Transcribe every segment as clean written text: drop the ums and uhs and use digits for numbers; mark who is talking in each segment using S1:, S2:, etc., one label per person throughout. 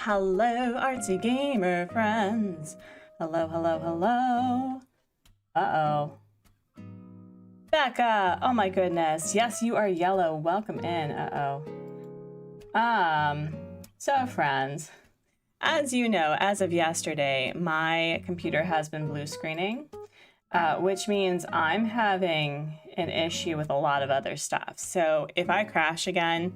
S1: Hello, artsy gamer friends. Hello, hello, hello. Uh-oh. Becca! Oh my goodness. Yes, you are yellow. Welcome in. Uh-oh. So friends, as you know, as of yesterday, my computer has been blue screening, which means I'm having an issue with a lot of other stuff. So if I crash again,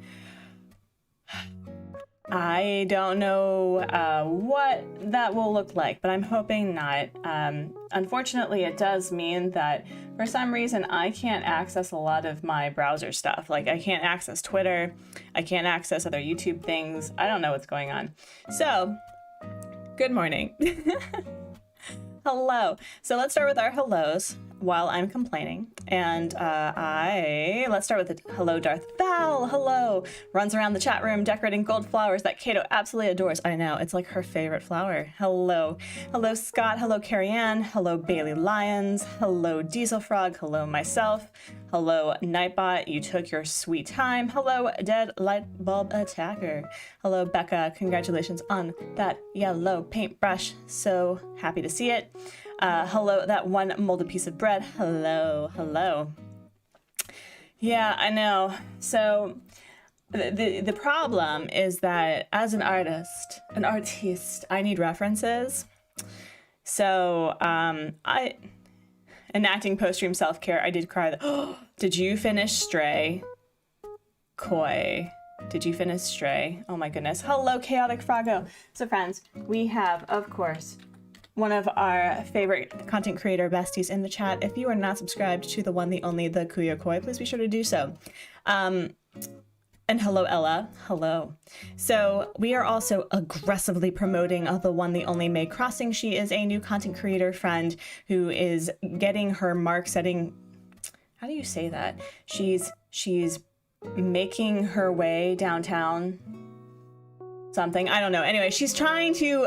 S1: I don't know what that will look like, but I'm hoping not. Unfortunately, it does mean that for some reason I can't access a lot of my browser stuff. Like I can't access Twitter, I can't access other YouTube things. I don't know what's going on. So, good morning. Hello. So let's start with our hellos while I'm complaining. And let's start with the hello, Darth Val. Hello. Runs around the chat room decorating gold flowers that Caito absolutely adores. I know, it's like her favorite flower. Hello. Hello, Scott. Hello, Carrie Ann. Hello, Bailey Lyons. Hello, Diesel Frog. Hello, myself. Hello, Nightbot. You took your sweet time. Hello, Dead Light Bulb Attacker. Hello, Becca. Congratulations on that yellow paintbrush. So happy to see it. Hello, that one molded piece of bread. Hello, hello. Yeah, I know. So the problem is that as an artist, I need references. So enacting post-stream self-care, I did cry. Oh, did you finish Stray? Koi. Did you finish Stray? Oh my goodness. Hello, Chaotic Froggo. So friends, we have, of course, one of our favorite content creator besties in the chat. If you are not subscribed to the one, the only, the Kuyokoi, please be sure to do so. And hello, Ella. Hello. So we are also aggressively promoting the one, the only May Crossing. She is a new content creator friend who is getting her mark setting. How do you say that? She's making her way downtown. Something, I don't know. Anyway, she's trying to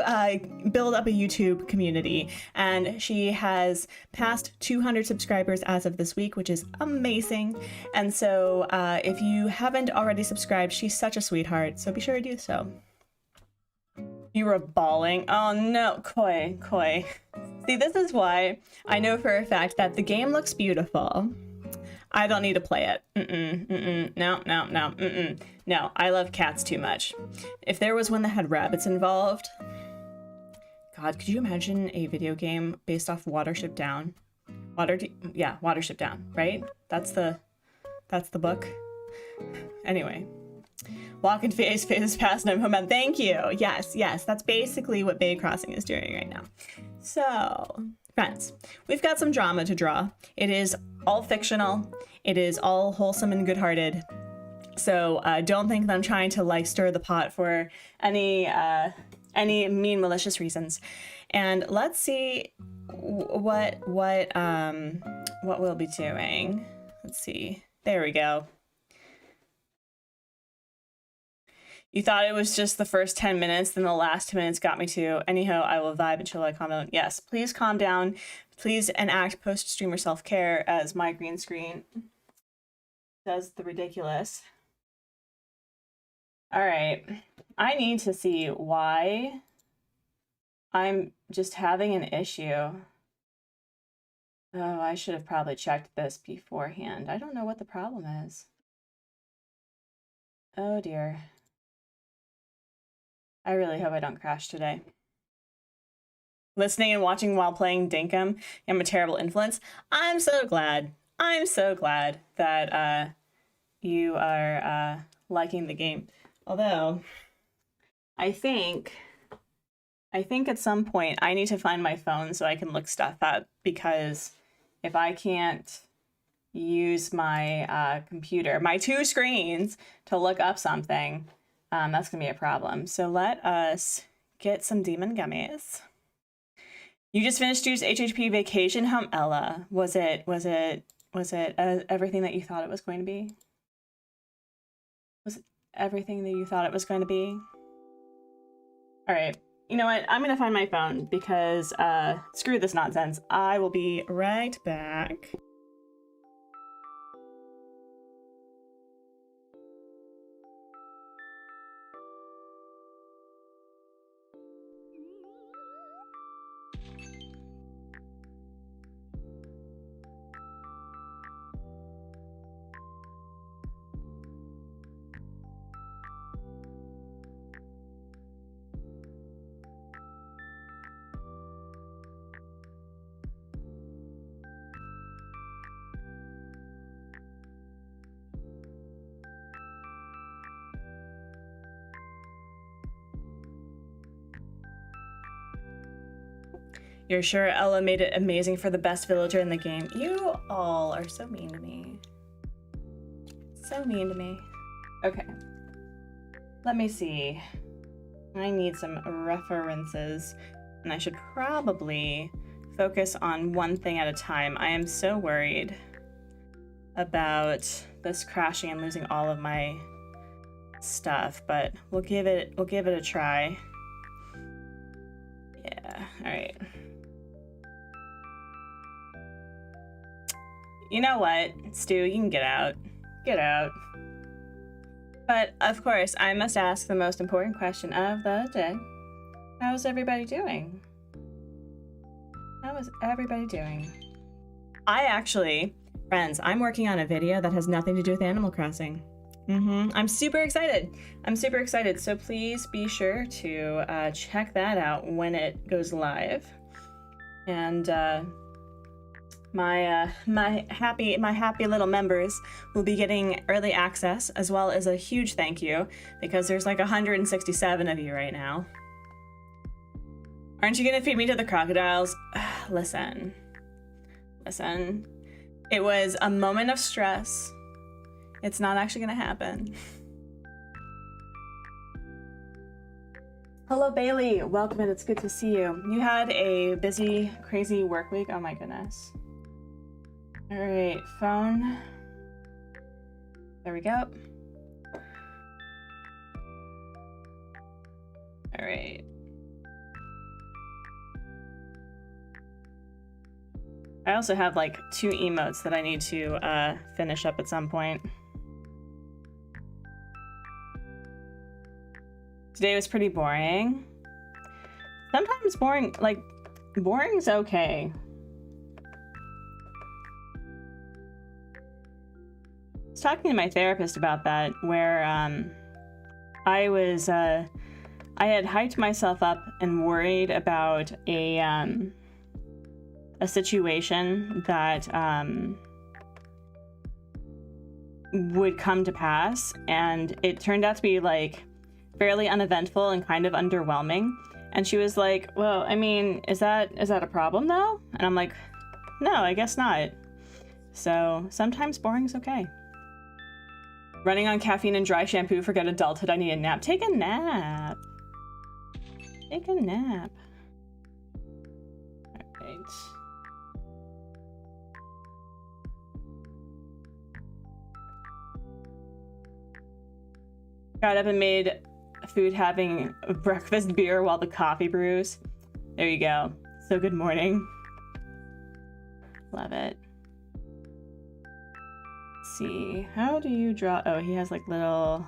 S1: build up a YouTube community, and she has passed 200 subscribers as of this week, which is amazing. And so if you haven't already subscribed, she's such a sweetheart, so be sure to do so. You were bawling. Oh no, Koi. See, this is why I know for a fact that the game looks beautiful. I don't need to play it. No, I love cats too much. If there was one that had rabbits involved, God, could you imagine a video game based off Watership Down? Watership Down, right? That's the book. Anyway, walk in phase past no moment. Thank you. Yes, that's basically what Bay Crossing is doing right now. So, friends, we've got some drama to draw. It is all fictional. It is all wholesome and good-hearted. So don't think that I'm trying to like stir the pot for any mean, malicious reasons. And let's see what we'll be doing. Let's see. There we go. You thought it was just the first 10 minutes, then the last 2 minutes got me too. Anyhow, I will vibe until I calm down. Yes, please calm down. Please enact post-streamer self-care as my green screen does the ridiculous. All right, I need to see why I'm just having an issue. Oh, I should have probably checked this beforehand. I don't know what the problem is. Oh dear. I really hope I don't crash today. Listening and watching while playing Dinkum. I'm a terrible influence. I'm so glad. I'm so glad that you are liking the game. Although, I think at some point I need to find my phone so I can look stuff up, because if I can't use my computer, my two screens, to look up something, that's gonna be a problem. So let us get some demon gummies. You just finished Stu's HHP vacation home, Ella. Was it everything that you thought it was going to be? Was it everything that you thought it was going to be? All right, you know what? I'm gonna find my phone because screw this nonsense. I will be right back. You're sure Ella made it amazing for the best villager in the game. You all are so mean to me. So mean to me. Okay. Let me see. I need some references, and I should probably focus on one thing at a time. I am so worried about this crashing and losing all of my stuff, but we'll give it a try. Yeah, all right. You know what, Stu, you can get out. Get out. But of course, I must ask the most important question of the day. How's everybody doing? How is everybody doing? I actually, friends, I'm working on a video that has nothing to do with Animal Crossing. I'm super excited. I'm super excited. So please be sure to check that out when it goes live. And my happy little members will be getting early access, as well as a huge thank you, because there's like 167 of you right now. Aren't you gonna feed me to the crocodiles? Listen. It was a moment of stress. It's not actually gonna happen. Hello, Bailey. Welcome in. It's good to see you. You had a busy, crazy work week. Oh my goodness. All right, phone. There we go. All right. I also have like 2 emotes that I need to finish up at some point. Today was pretty boring. Sometimes boring's okay. I was talking to my therapist about that, where I had hyped myself up and worried about a situation that would come to pass, and it turned out to be like fairly uneventful and kind of underwhelming. And she was like, well, I mean, is that a problem though? And I'm like, no, I guess not. So sometimes boring's okay. Running on caffeine and dry shampoo, forget adulthood, I need a nap. Take a nap. Take a nap. All right. Got up and made food, having breakfast beer while the coffee brews. There you go. So good morning. Love it. Let's see. How do you draw? Oh, he has like little...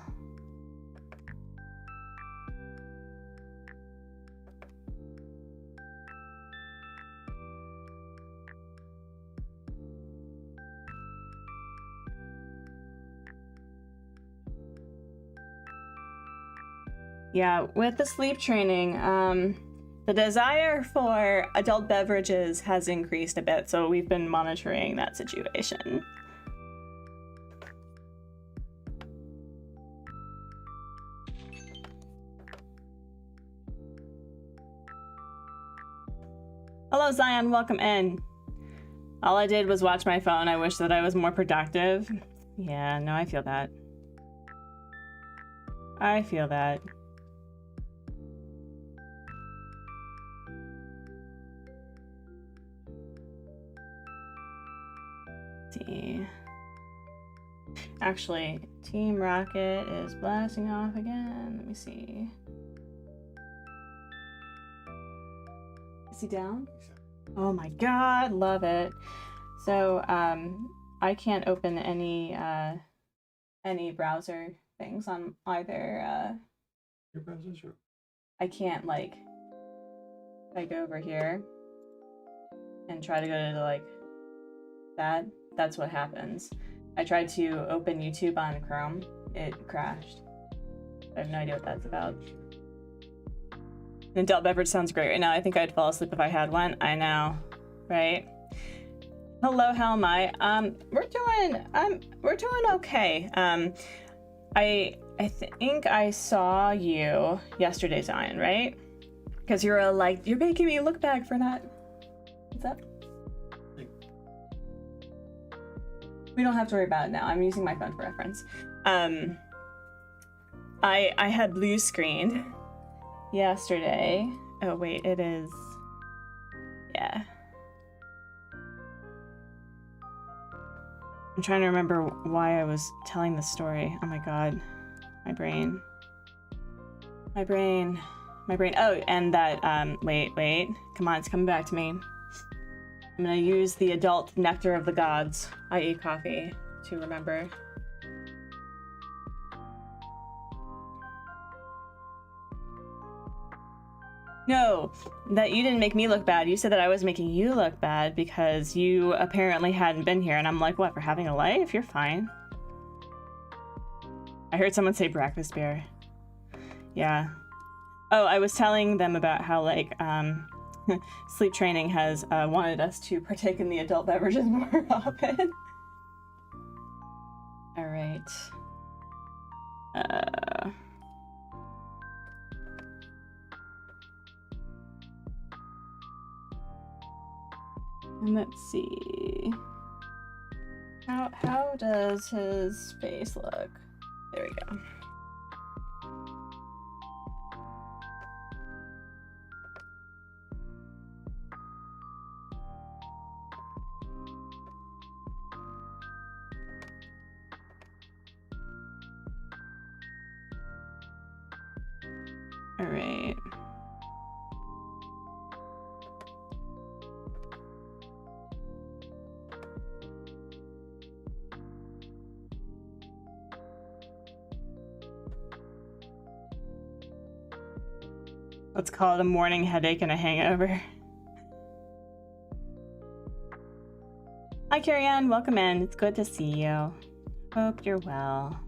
S1: Yeah, with the sleep training, the desire for adult beverages has increased a bit, so we've been monitoring that situation. Hello, Zion, welcome in. All I did was watch my phone. I wish that I was more productive. Yeah, no, I feel that. I feel that. See. Actually, Team Rocket is blasting off again. Let me see. Is he down? Oh my god, love it. So, I can't open any browser things on either,
S2: Your browser, sure.
S1: I can't, like, if I go over here and try to go to, like, that's what happens. I tried to open YouTube on Chrome. It crashed. I have no idea what that's about. An adult beverage sounds great right now. I think I'd fall asleep if I had one. I know, right? Hello, how am I? We're doing okay. I think I saw you yesterday, Zion, right? Because you're making me look back for not What's up? We don't have to worry about it now. I'm using my phone for reference. I had blue screened yesterday. Oh wait, it is. Yeah. I'm trying to remember why I was telling the story. Oh my god. My brain. My brain. My brain. Oh, and that, wait. Come on, it's coming back to me. I'm gonna use the adult nectar of the gods, i.e. coffee, to remember. No, that you didn't make me look bad. You said that I was making you look bad because you apparently hadn't been here. And I'm like, what, for having a life? You're fine. I heard someone say breakfast bear. Yeah. Oh, I was telling them about how, like, sleep training has wanted us to partake in the adult beverages more often. All right. And let's see. How does his face look? There we go. All right. Let's call it a morning headache and a hangover. Hi, Carrie Ann. Welcome in. It's good to see you. Hope you're well.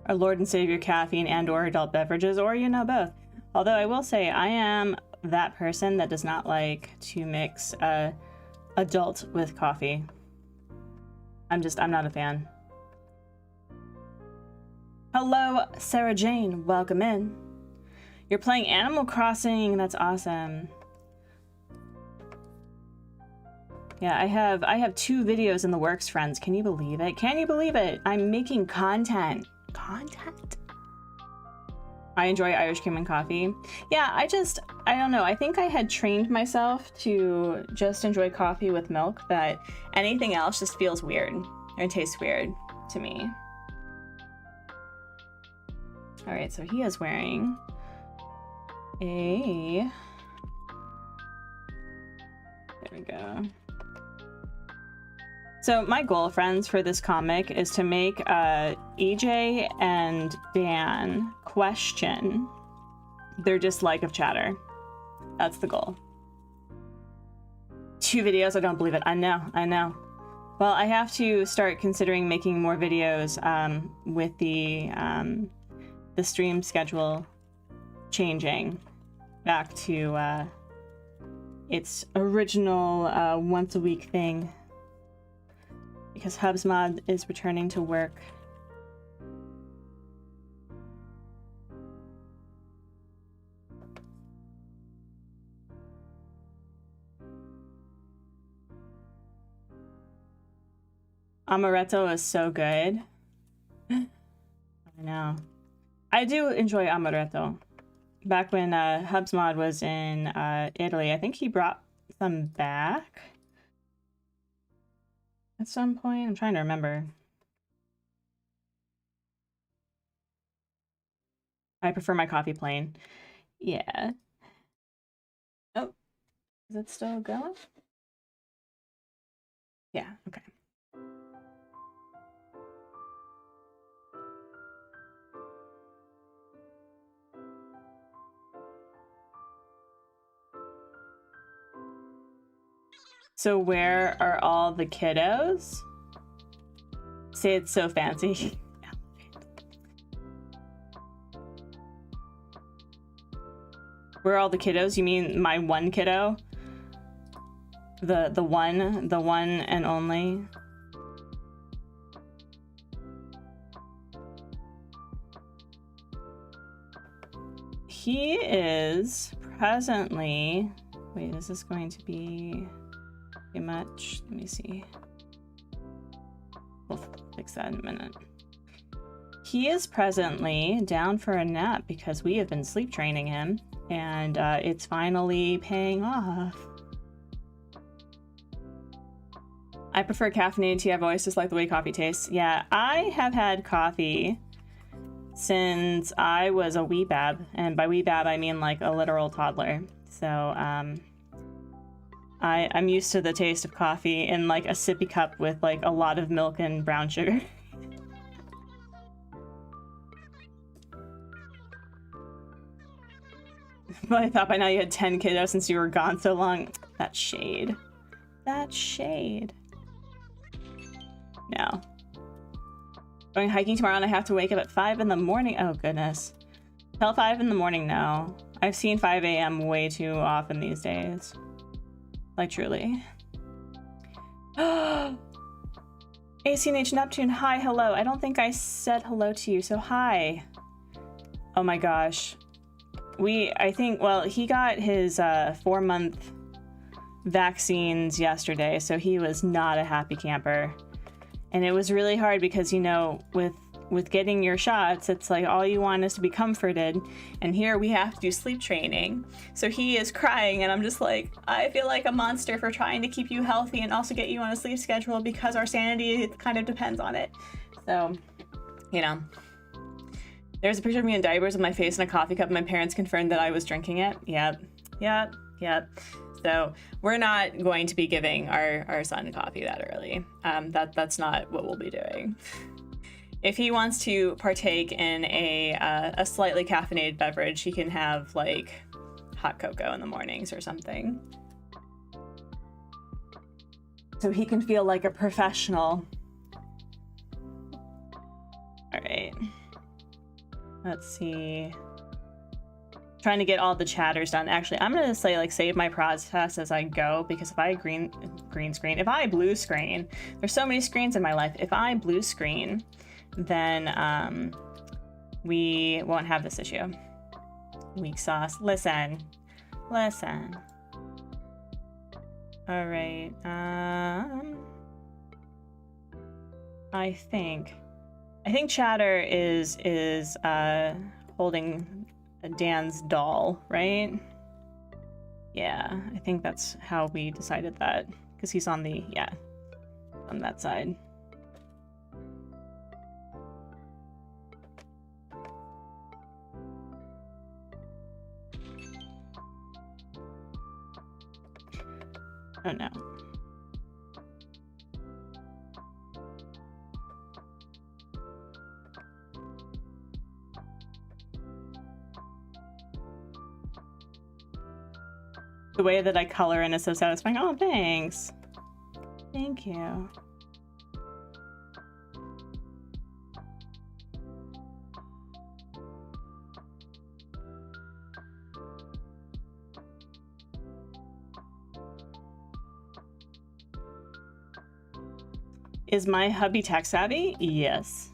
S1: Our Lord and Savior caffeine and or adult beverages, or you know, both. Although I will say I am that person that does not like to mix adult with coffee. I'm not a fan. Hello, Sarah Jane. Welcome in. You're playing Animal Crossing. That's awesome. Yeah, I have 2 videos in the works, friends. Can you believe it? Can you believe it? I'm making content. I enjoy Irish cream and coffee. Yeah, I don't know. I think I had trained myself to just enjoy coffee with milk, that anything else just feels weird and tastes weird to me. All right, so he is wearing a... There we go. So my goal, friends, for this comic is to make EJ and Dan question their dislike of chatter. That's the goal. 2 videos, I don't believe it. I know. Well, I have to start considering making more videos with the stream schedule changing back to its original once a week thing. Because Hubsmod is returning to work. Amaretto is so good. I know. I do enjoy amaretto. Back when Hubsmod was in Italy, I think he brought some back at some point. I'm trying to remember. I prefer my coffee plain. Yeah. Oh, is it still going? Yeah, okay. So where are all the kiddos? Say it's so fancy. Where are all the kiddos? You mean my one kiddo? The one and only? he is presently, wait, is this going to be too much? Let me see. We'll fix that in a minute. He is presently down for a nap because we have been sleep training him, and it's finally paying off. I prefer caffeinated tea. I've always disliked the way coffee tastes. Yeah, I have had coffee since I was a wee bab, and by wee bab I mean like a literal toddler. So I'm used to the taste of coffee in like a sippy cup with like a lot of milk and brown sugar. But I thought by now you had 10 kiddos since you were gone so long. That shade. That shade. No. Going hiking tomorrow and I have to wake up at 5 in the morning. Oh, goodness. Till 5 in the morning, no. I've seen 5 a.m. way too often these days. Like, truly. ACNH Neptune, hi, hello. I don't think I said hello to you, so hi. Oh my gosh. I think, well, he got his 4-month vaccines yesterday, so he was not a happy camper. And it was really hard because, you know, with getting your shots, it's like all you want is to be comforted. And here we have to do sleep training. So he is crying and I'm just like, I feel like a monster for trying to keep you healthy and also get you on a sleep schedule because our sanity kind of depends on it. So, you know. There's a picture of me in diapers with my face in a coffee cup. My parents confirmed that I was drinking it. Yep. So we're not going to be giving our son coffee that early. That's not what we'll be doing. If he wants to partake in a slightly caffeinated beverage, he can have like hot cocoa in the mornings or something. So he can feel like a professional. All right. Let's see. Trying to get all the chatters done. Actually, I'm gonna say like save my process as I go, because if I if I blue screen, there's so many screens in my life. If I blue screen, then we won't have this issue. Weak sauce. Listen. All right. I think chatter is holding Dan's doll, right? Yeah, I think that's how we decided that, because he's on the, yeah, on that side. Oh no. The way that I color in is so satisfying. Oh, thanks. Thank you. Is my hubby tech savvy? Yes.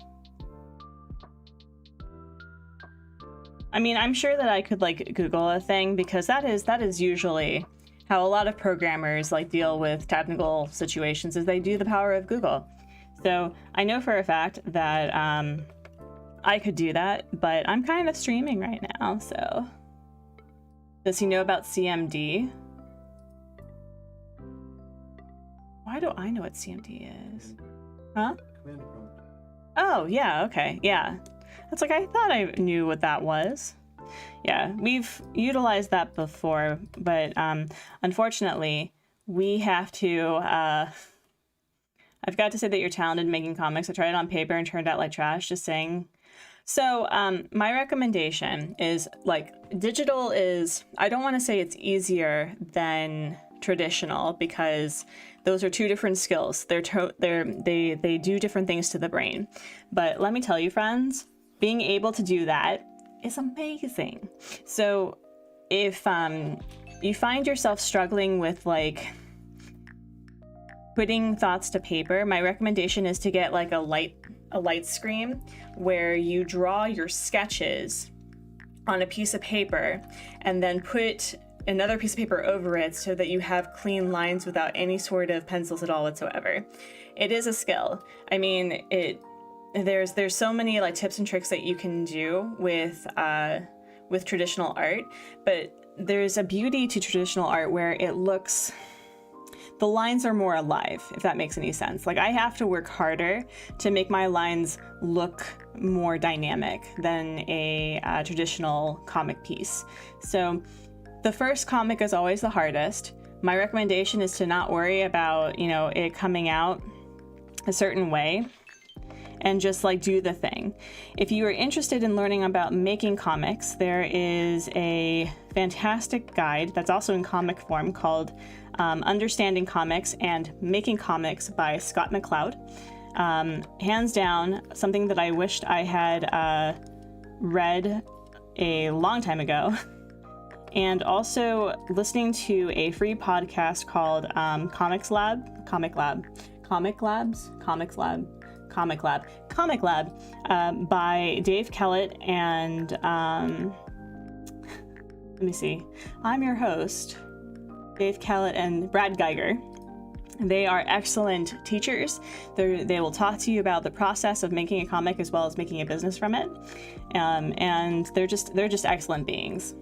S1: I mean, I'm sure that I could like Google a thing, because that is usually how a lot of programmers like deal with technical situations, is they do the power of Google. So I know for a fact that I could do that, but I'm kind of streaming right now, so. Does he know about CMD? Why do I know what CMD is? Huh? Oh, yeah, okay, yeah. It's like, I thought I knew what that was. Yeah, we've utilized that before, but unfortunately, we have to, I've got to say that you're talented making comics. I tried it on paper and turned out like trash, just saying. So my recommendation is, like, digital is, I don't want to say it's easier than traditional, because those are two different skills. They do different things to the brain. But let me tell you, friends, being able to do that is amazing. So if you find yourself struggling with like putting thoughts to paper, my recommendation is to get like a light screen where you draw your sketches on a piece of paper and then put another piece of paper over it so that you have clean lines without any sort of pencils at all whatsoever. It is a skill. I mean, there's so many like tips and tricks that you can do with traditional art, but there's a beauty to traditional art where it looks, the lines are more alive, if that makes any sense. Like I have to work harder to make my lines look more dynamic than a traditional comic piece. So the first comic is always the hardest. My recommendation is to not worry about, you know, it coming out a certain way and just like do the thing. If you are interested in learning about making comics, there is a fantastic guide that's also in comic form called Understanding Comics and Making Comics by Scott McCloud. Hands down, something that I wished I had read a long time ago. And also listening to a free podcast called Comic Lab by Dave Kellett and let me see. I'm your host, Dave Kellett and Brad Geiger. They are excellent teachers. They will talk to you about the process of making a comic as well as making a business from it, and they're just excellent beings.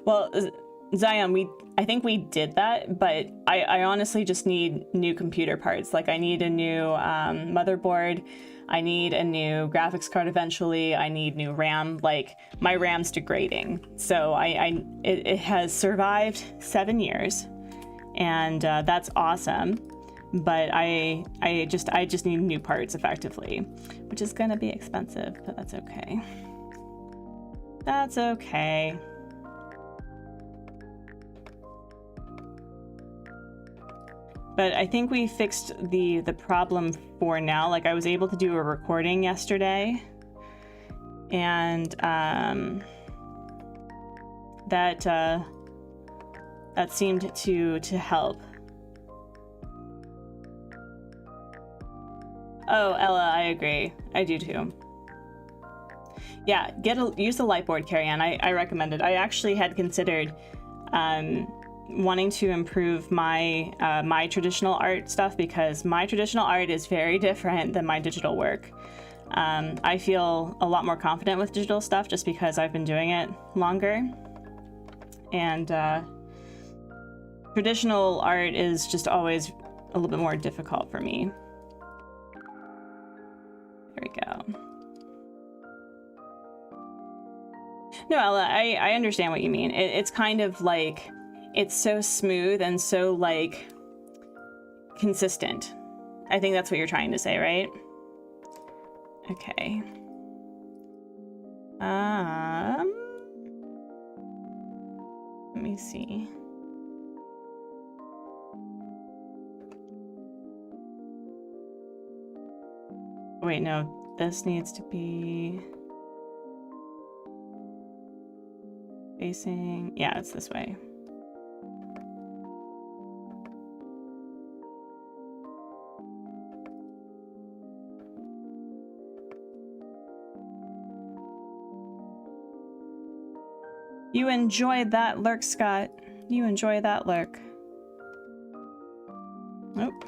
S1: Well, Zion, I think we did that, but I honestly just need new computer parts. Like I need a new motherboard. I need a new graphics card eventually. I need new RAM. Like my RAM's degrading. So it has survived 7 years, and that's awesome. But I just need new parts effectively, which is gonna be expensive, but that's okay. That's okay. But I think we fixed the problem for now. Like I was able to do a recording yesterday, and that seemed to help. Oh, Ella, I agree. I do too. Yeah, use the lightboard, Carrie Ann. I recommend it. I actually had considered wanting to improve my my traditional art stuff, because my traditional art is very different than my digital work. I feel a lot more confident with digital stuff just because I've been doing it longer, and traditional art is just always a little bit more difficult for me. There we go. No, Ella, I understand what you mean. It's kind of like, it's so smooth and so like consistent. I think that's what you're trying to say, right? Okay. Let me see. Wait, no, this needs to be facing, yeah, it's this way. You enjoyed that lurk, Scott. You enjoy that lurk. Nope.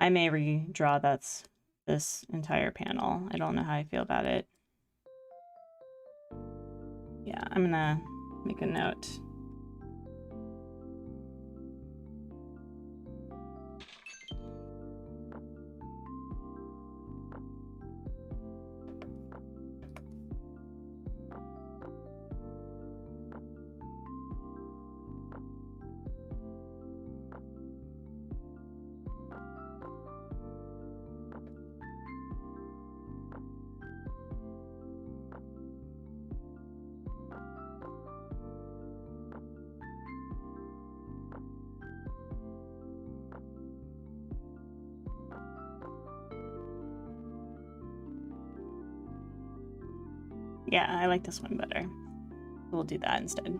S1: I may redraw this entire panel. I don't know how I feel about it. Yeah, I'm gonna make a note. Yeah, I like this one better. We'll do that instead.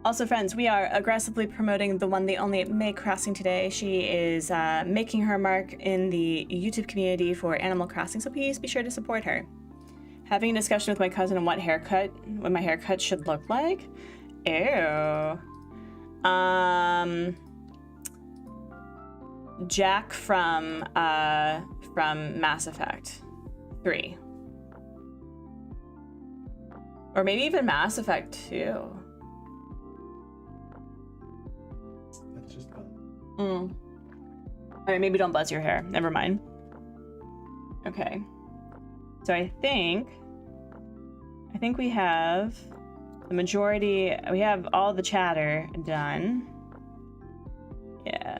S1: Also, friends, we are aggressively promoting the one, the only May Crossing today. She is making her mark in the YouTube community for Animal Crossing, so please be sure to support her. Having a discussion with my cousin on what my haircut should look like. Ew. Jack from Mass Effect 3. Or maybe even Mass Effect 2.
S2: That's just fun.
S1: Alright, maybe don't buzz your hair. Never mind. Okay. So I think we have the majority, we have all the chatter done. Yeah.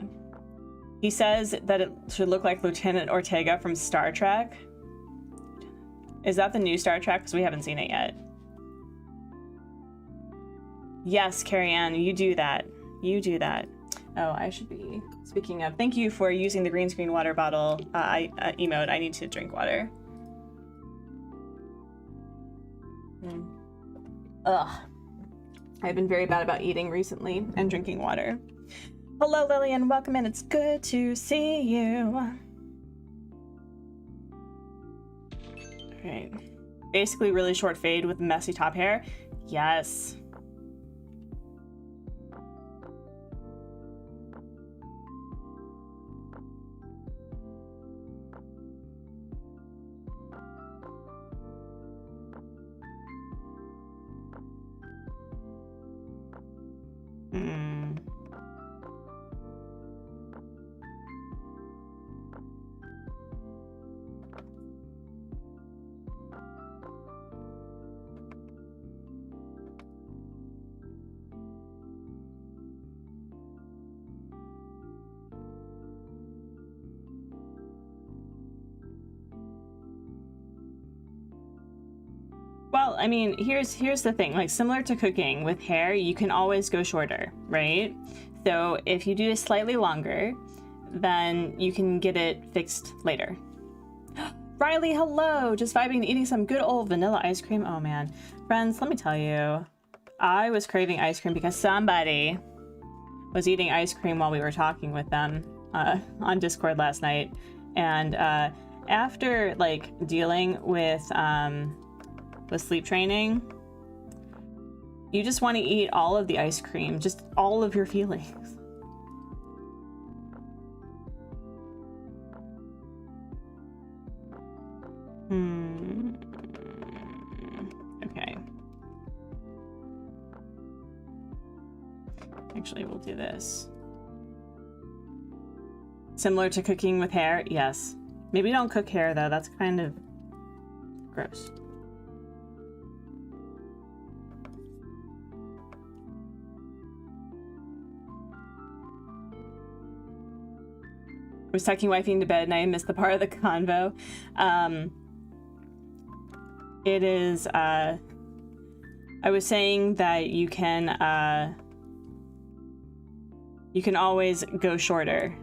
S1: He says that it should look like Lieutenant Ortega from Star Trek. Is that the new Star Trek? Because we haven't seen it yet. Yes, Carrie Ann, you do that. You do that. Oh, I should be, speaking of, thank you for using the green screen water bottle emote. I need to drink water. Ugh. I've been very bad about eating recently and drinking water. Hello, Lillian. Welcome in. It's good to see you. Alright. Basically really short fade with messy top hair. Yes. Well, I mean, here's the thing, like similar to cooking with hair, you can always go shorter, right? So if you do it slightly longer, then you can get it fixed later. Riley, hello! Just vibing and eating some good old vanilla ice cream. Oh man. Friends, let me tell you, I was craving ice cream because somebody was eating ice cream while we were talking with them on Discord last night. And after like dealing with sleep training, you just want to eat all of the ice cream, just all of your feelings. Okay. Actually, we'll do this. Similar to cooking with hair? Yes. Maybe don't cook hair though, that's kind of gross. I was tucking wifey into bed and I missed the part of the convo. It is, I was saying that you can always go shorter.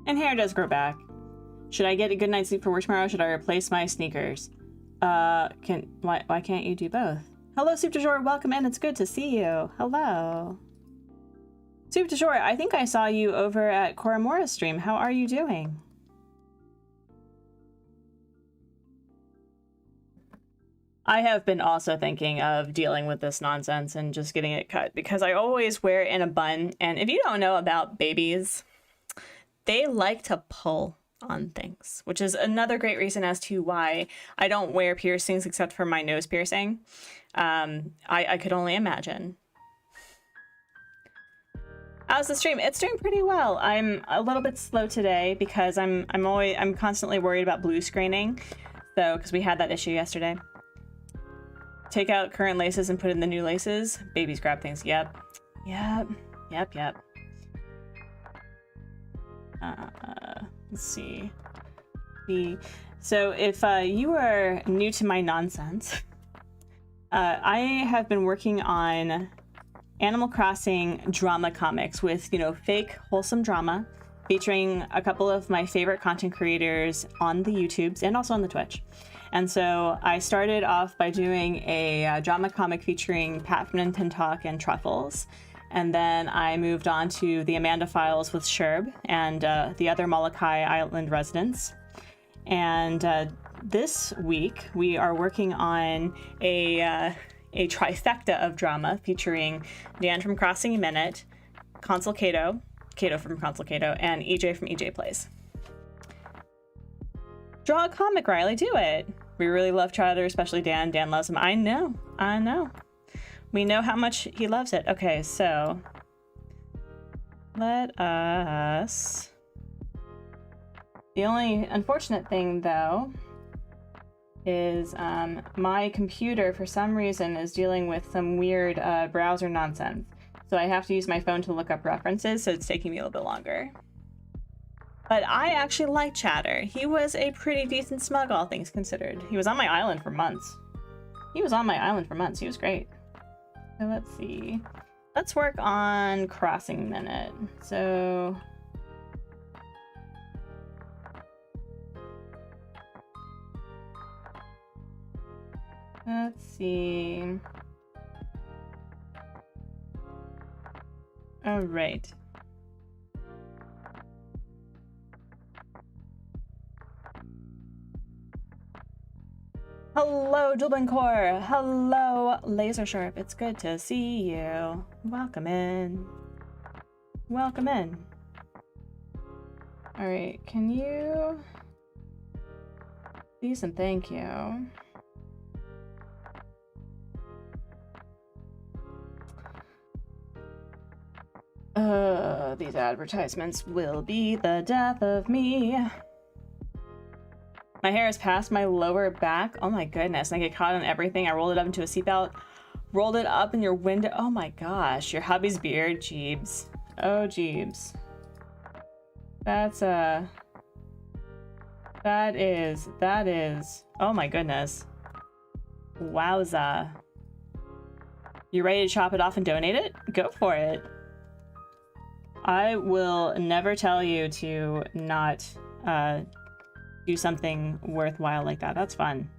S1: And hair does grow back. Should I get a good night's sleep for work tomorrow? Or should I replace my sneakers? Why can't you do both? Hello, Soup du Jour. Welcome in. It's good to see you. Hello. Soup du Jour, I think I saw you over at Koramora's stream. How are you doing? I have been also thinking of dealing with this nonsense and just getting it cut because I always wear it in a bun. And if you don't know about babies, they like to pull on things, which is another great reason as to why I don't wear piercings except for my nose piercing. I could only imagine. How's the stream? It's doing pretty well. I'm a little bit slow today because I'm constantly worried about blue screening. So, because we had that issue yesterday. Take out current laces and put in the new laces. Babies grab things. Yep. Let's see. So if you are new to my nonsense, I have been working on Animal Crossing drama comics with, you know, fake wholesome drama featuring a couple of my favorite content creators on the YouTubes and also on the Twitch. And so I started off by doing a drama comic featuring Pat from Nintendo Talk and Truffles. And then I moved on to the Amanda Files with Sherb and the other Molokai Island residents. And this week we are working on a trifecta of drama featuring Dan from Crossing a Minute, Consolecaito, Caito from Consolecaito, and EJ from EJ Plays. Draw a comic, Riley, do it. We really love Chowder, especially Dan. Dan loves him. I know. We know how much he loves it. Okay, so let us... The only unfortunate thing, though, is my computer, for some reason, is dealing with some weird browser nonsense. So I have to use my phone to look up references, so it's taking me a little bit longer. But I actually like Chatter. He was a pretty decent smug, all things considered. He was on my island for months. He was great. So let's see. Let's work on Crossing Minute. So... let's see. All right. Hello, Jilbencore. Hello, Laser Sharp. It's good to see you. Welcome in. Welcome in. All right, can you... please and thank you. These advertisements will be the death of me. My hair is past my lower back. Oh my goodness, and I get caught on everything. I rolled it up into a seatbelt. Rolled it up in your window. Oh my gosh, your hubby's beard, Jeebs. Oh, Jeebs. That's, that is, oh my goodness. Wowza. You ready to chop it off and donate it? Go for it. I will never tell you to not do something worthwhile like that. That's fun.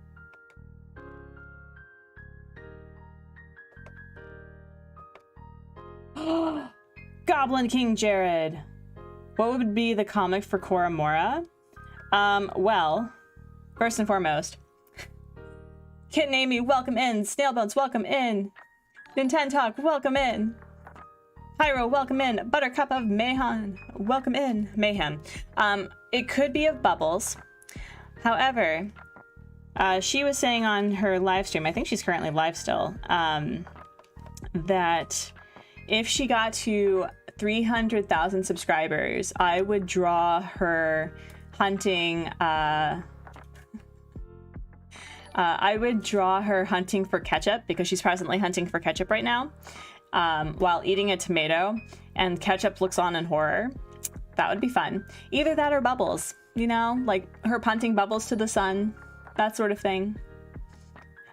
S1: Goblin King Jared. What would be the comic for Koramora? Well, first and foremost, Kitten Amy, welcome in. Snailbones, welcome in. Nintendo Talk, welcome in. Pyro, welcome in. Buttercup of Mayhem, welcome in. Mayhem. It could be of Bubbles. However, she was saying on her live stream, I think she's currently live still, that if she got to 300,000 subscribers, I would draw her hunting, I would draw her hunting for ketchup, because she's presently hunting for ketchup right now. While eating a tomato, and ketchup looks on in horror. That would be fun. Either that or Bubbles, you know, like her punting Bubbles to the sun, that sort of thing.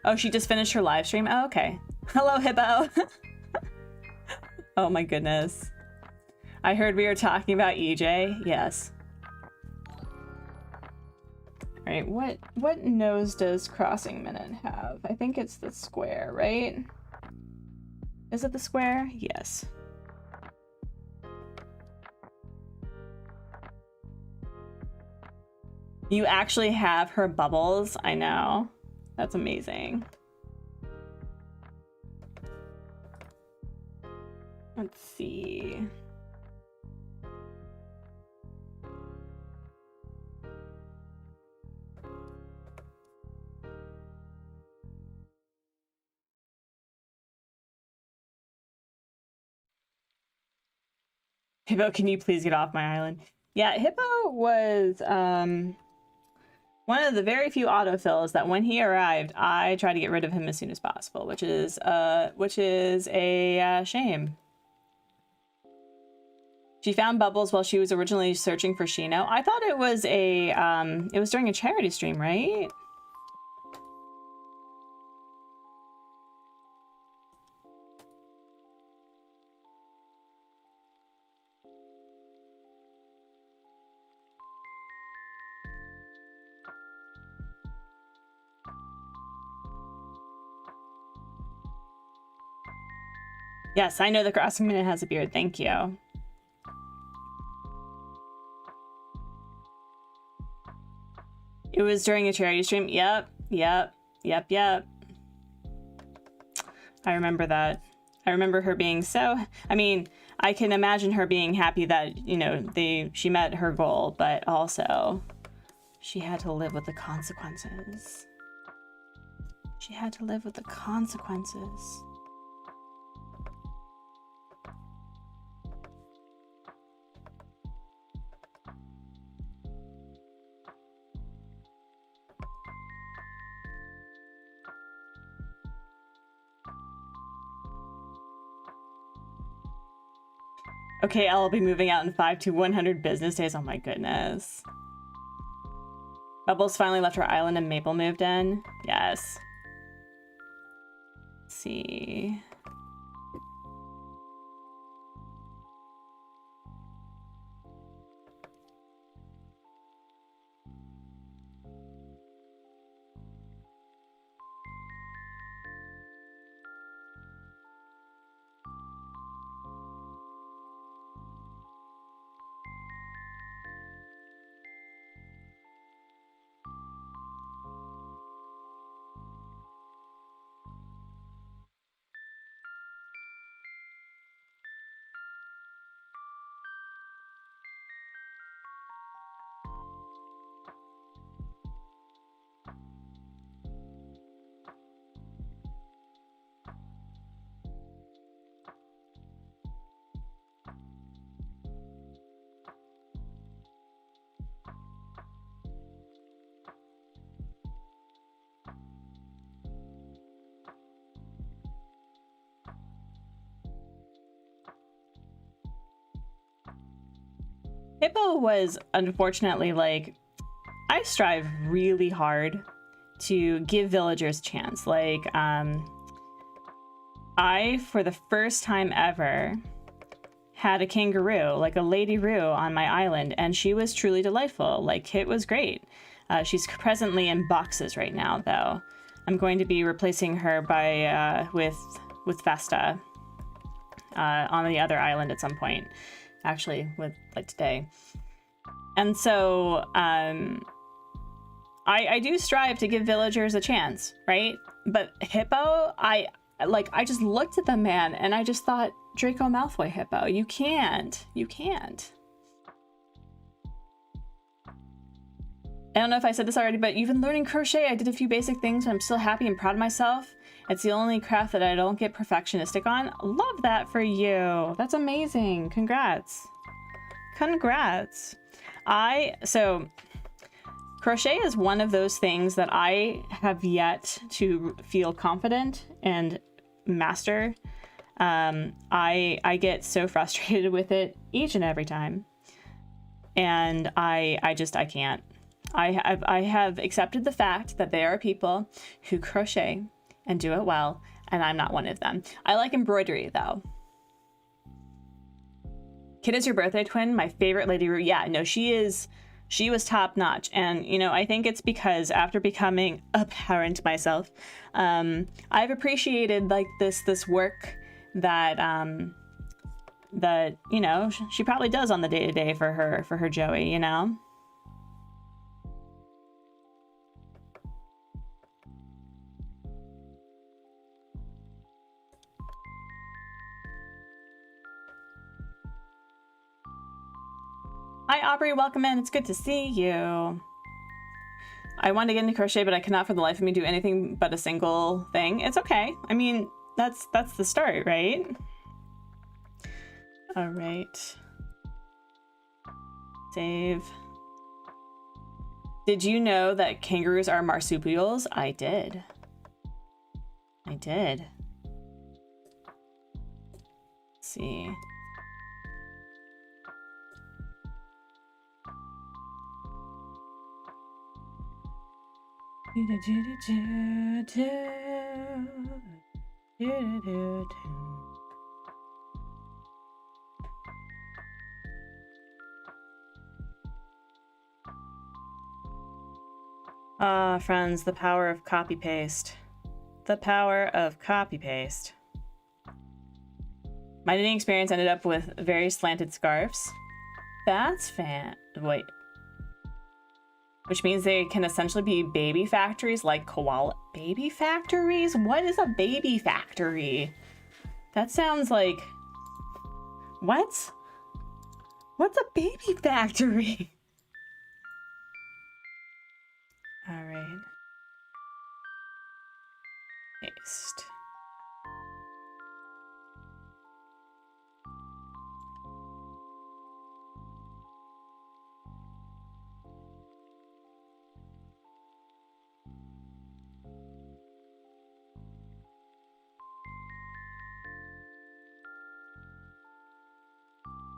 S1: Oh, she just finished her live stream? Oh, okay. Hello, Hippo. Oh my goodness. I heard we were talking about EJ. Yes. All right, what nose does Crossing Minute have? I think it's the square, right? Is it the square? Yes. You actually have her Bubbles? I know. That's amazing. Let's see. Hippo, can you please get off my island? Yeah, Hippo was one of the very few autofills that when he arrived, I tried to get rid of him as soon as possible, which is a shame. She found Bubbles while she was originally searching for Shino. I thought it was a, it was during a charity stream, right? Yes, I know the Crossing Minute has a beard. Thank you. It was during a charity stream. Yep. I remember that. I remember her being so, I mean, I can imagine her being happy that, you know, she met her goal, but also she had to live with the consequences. She had to live with the consequences. Okay, I'll be moving out in 5 to 100 business days. Oh my goodness. Bubbles finally left her island and Maple moved in. Yes. Let's see. Hippo was unfortunately like, I strive really hard to give villagers chance. Like, I, for the first time ever, had a kangaroo, like a lady roo on my island, and she was truly delightful. Like, Kit was great. She's presently in boxes right now, though. I'm going to be replacing her by with Festa on the other island at some point. Actually, with like today. And so I do strive to give villagers a chance, right? But Hippo, I just looked at the man and I just thought, Draco Malfoy, Hippo, you can't. I don't know if I said this already, but you've been learning crochet. I did a few basic things and I'm still happy and proud of myself. It's the only craft that I don't get perfectionistic on. Love that for you. That's amazing. Congrats. So crochet is one of those things that I have yet to feel confident and master. I get so frustrated with it each and every time. And I can't. I have accepted the fact that there are people who crochet and do it well, and I'm not one of them. I like embroidery, though. Kit is your birthday twin, my favorite Lady Roo. Yeah, no, she was top notch. And, you know, I think it's because after becoming a parent myself, I've appreciated like this work that, that, you know, she probably does on the day-to-day for her Joey, you know? Hi, Aubrey. Welcome in. It's good to see you. I wanted to get into crochet, but I cannot for the life of me do anything but a single thing. It's okay. I mean, that's the start, right? All right. Save. Did you know that kangaroos are marsupials? I did. Let's see. Ah, friends, the power of copy paste. The power of copy paste. My knitting experience ended up with very slanted scarves. That's wait. Which means they can essentially be baby factories like koala. Baby factories? What is a baby factory? That sounds like... What? What's a baby factory? Alright. Paste.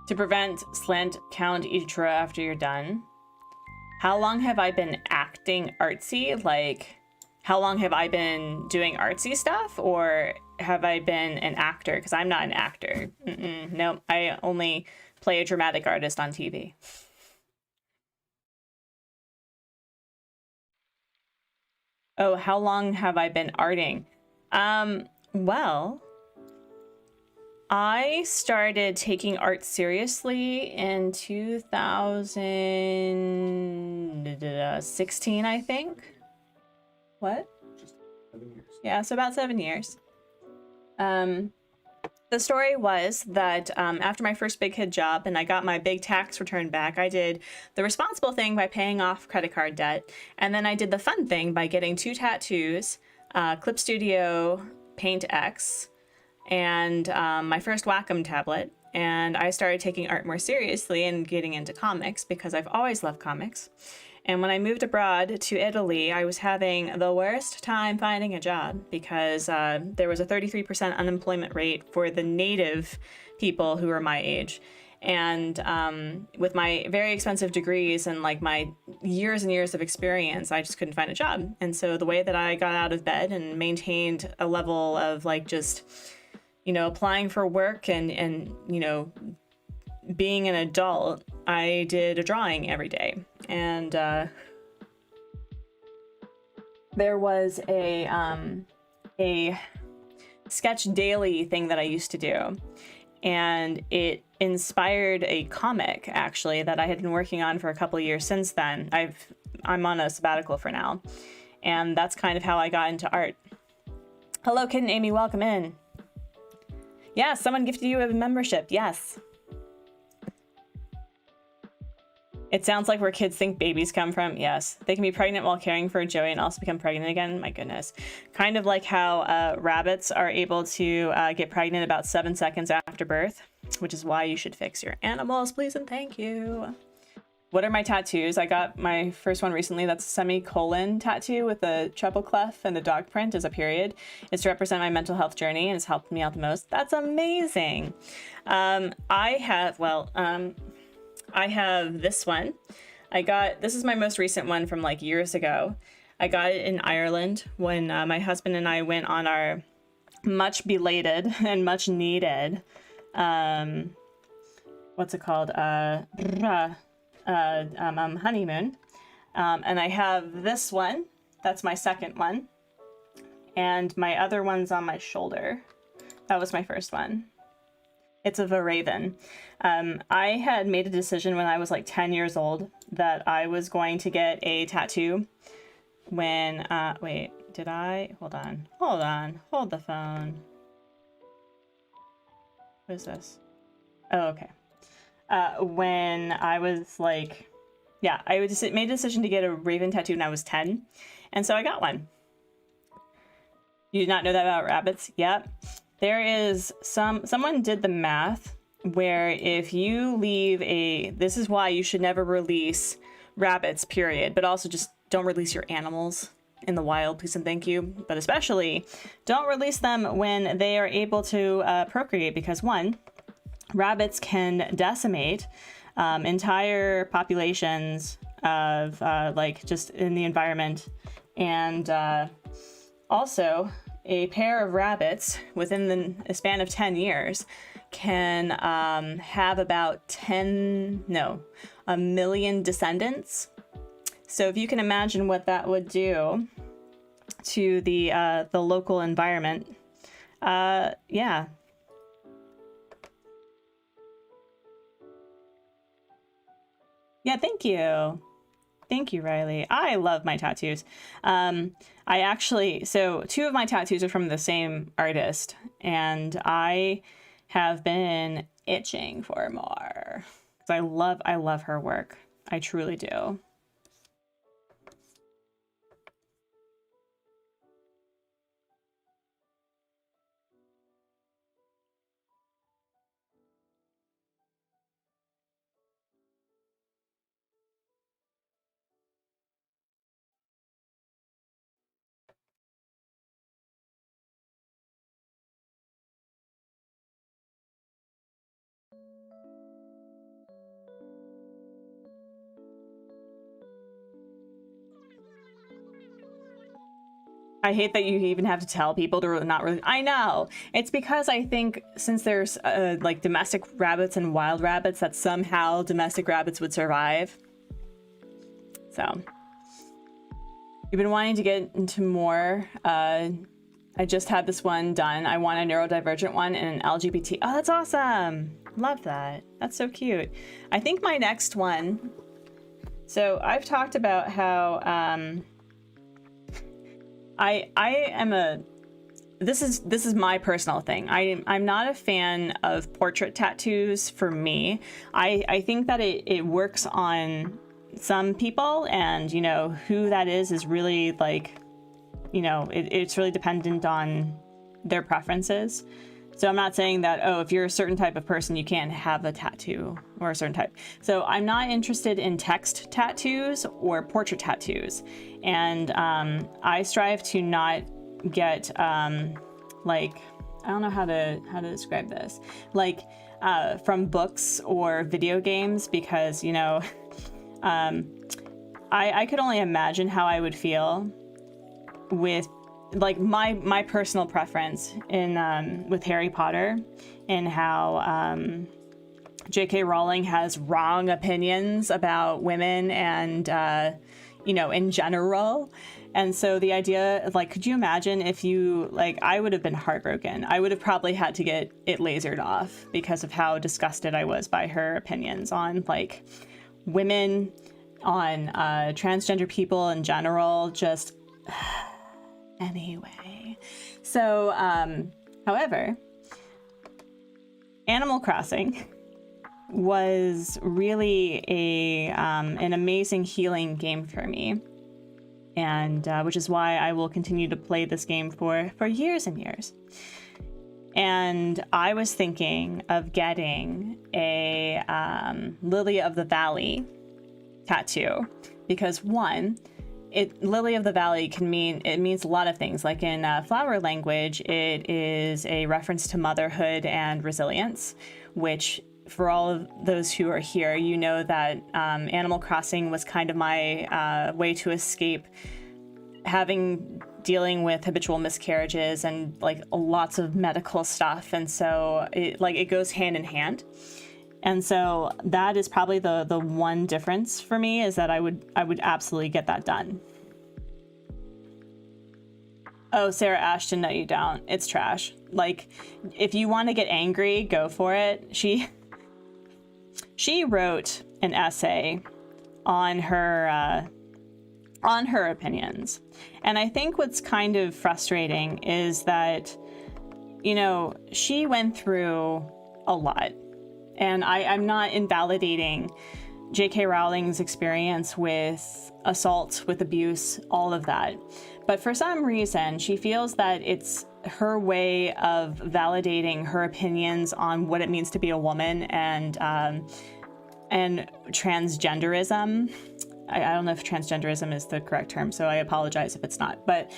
S1: To prevent slant count each row after you're done. How long have I been acting artsy? Like, how long have I been doing artsy stuff? Or have I been an actor? Because I'm not an actor. No, I only play a dramatic artist on TV. Oh, how long have I been arting? Well, I started taking art seriously in 2016, I think. What?
S2: Just 7 years.
S1: Yeah, so about 7 years. The story was that after my first big kid job and I got my big tax return back, I did the responsible thing by paying off credit card debt. And then I did the fun thing by getting 2 tattoos, Clip Studio Paint X, and my first Wacom tablet. And I started taking art more seriously and getting into comics because I've always loved comics. And when I moved abroad to Italy, I was having the worst time finding a job because there was a 33% unemployment rate for the native people who were my age. And with my very expensive degrees and like my years and years of experience, I just couldn't find a job. And so the way that I got out of bed and maintained a level of like just, you know, applying for work and you know, being an adult, I did a drawing every day. And there was a sketch daily thing that I used to do, and it inspired a comic actually that I had been working on for a couple of years since then. I'm on a sabbatical for now, and that's kind of how I got into art. Hello, Kid and Amy, welcome in. Yeah, someone gifted you a membership. Yes. It sounds like where kids think babies come from. Yes. They can be pregnant while caring for Joey and also become pregnant again. My goodness. Kind of like how rabbits are able to get pregnant about 7 seconds after birth, which is why you should fix your animals, please and thank you. What are my tattoos? I got my first one recently. That's a semicolon tattoo with a treble clef and the dog print as a period. It's to represent my mental health journey and it's helped me out the most. That's amazing. I have this one. This is my most recent one from like years ago. I got it in Ireland when my husband and I went on our much belated and much needed, what's it called? Honeymoon. And I have this one. That's my second one. And my other one's on my shoulder. That was my first one. It's of a raven. I had made a decision when I was like 10 years old that I was going to get a tattoo when, wait, did I? Hold on, hold the phone. What is this? Oh, okay. When I was like, yeah, I made a decision to get a raven tattoo when I was 10. And so I got one. You did not know that about rabbits? Yep. There is someone did the math where if you leave this is why you should never release rabbits, period, but also just don't release your animals in the wild, please and thank you. But especially don't release them when they are able to procreate, because one, rabbits can decimate entire populations of like just in the environment. And also, a pair of rabbits within the span of 10 years can have about a million descendants. So if you can imagine what that would do to the local environment, yeah. Yeah, thank you. Thank you, Riley. I love my tattoos. So 2 of my tattoos are from the same artist, and I have been itching for more. 'Cause I love her work. I truly do. I hate that you even have to tell people to not really. I know. It's because I think since there's like domestic rabbits and wild rabbits, that somehow domestic rabbits would survive. So you've been wanting to get into more. I just had this one done. I want a neurodivergent one and an LGBT. Oh, that's awesome. Love that. That's so cute. I think my next one. So I've talked about how I am this is my personal thing. I'm not a fan of portrait tattoos for me. I think that it works on some people, and you know who that is really like, you know, it's really dependent on their preferences. So I'm not saying that, oh, if you're a certain type of person, you can't have a tattoo or a certain type. So I'm not interested in text tattoos or portrait tattoos. And I strive to not get, like, I don't know how to describe this, like from books or video games, because, you know, I could only imagine how I would feel with like my personal preference in with Harry Potter, and how J.K. Rowling has wrong opinions about women and you know, in general. And so the idea of like, could you imagine if you like, I would have been heartbroken. I would have probably had to get it lasered off because of how disgusted I was by her opinions on like women, on transgender people in general, just anyway. So, however, Animal Crossing was really an amazing healing game for me, and which is why I will continue to play this game for years and years. And I was thinking of getting a Lily of the Valley tattoo, because one, Lily of the Valley means a lot of things. Like in flower language, it is a reference to motherhood and resilience, which for all of those who are here, you know that Animal Crossing was kind of my way to escape dealing with habitual miscarriages and like lots of medical stuff. And so it goes hand in hand. And so that is probably the one difference for me, is that I would absolutely get that done. Oh, Sarah Ashton, no, you don't. It's trash. Like, if you want to get angry, go for it. She wrote an essay on her opinions. And I think what's kind of frustrating is that, you know, she went through a lot. And I'm not invalidating J.K. Rowling's experience with assault, with abuse, all of that. But for some reason, she feels that it's her way of validating her opinions on what it means to be a woman and transgenderism. I don't know if transgenderism is the correct term, so I apologize if it's not, but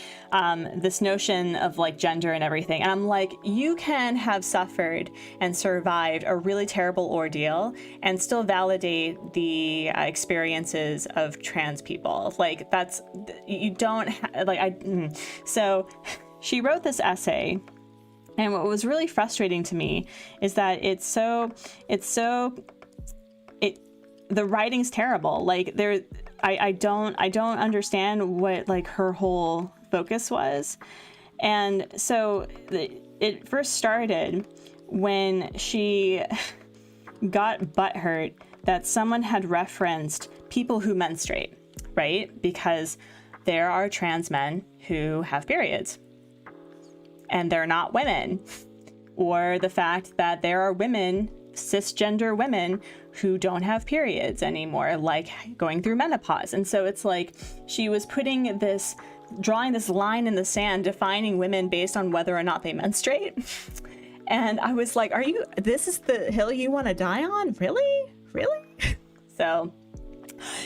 S1: this notion of like gender and everything. And I'm like, you can have suffered and survived a really terrible ordeal and still validate the experiences of trans people. Like that's, you don't, so she wrote this essay. And what was really frustrating to me is that the writing's terrible. Like I don't understand what like her whole focus was. And so it first started when she got butthurt that someone had referenced people who menstruate, right? Because there are trans men who have periods. And they're not women, or the fact that there are women, cisgender women, who don't have periods anymore, like going through menopause. And so it's like she was drawing this line in the sand, defining women based on whether or not they menstruate. And I was like, this is the hill you want to die on? Really? So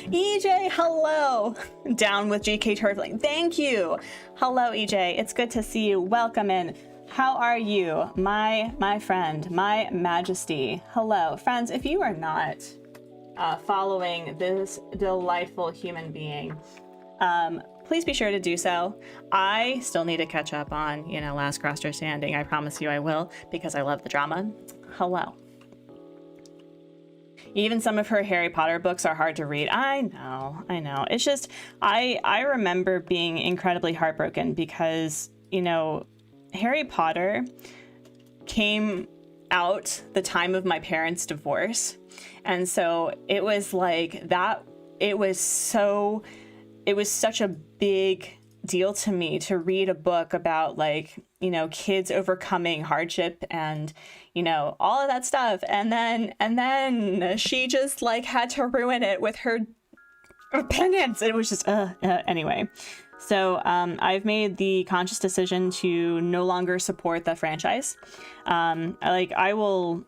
S1: EJ, hello. Down with GK Turtling. Thank you. Hello, EJ. It's good to see you. Welcome in. How are you? My friend, my majesty. Hello. Friends, if you are not following this delightful human being, please be sure to do so. I still need to catch up on, Last Crosser Standing. I promise you I will, because I love the drama. Hello. Even some of her Harry Potter books are hard to read. I know. It's just, I remember being incredibly heartbroken because, Harry Potter came out the time of my parents' divorce. And so it was like that, it was such a big deal to me to read a book about like, kids overcoming hardship and, all of that stuff. And then she just like had to ruin it with her opinions. It was just, anyway. So I've made the conscious decision to no longer support the franchise. I will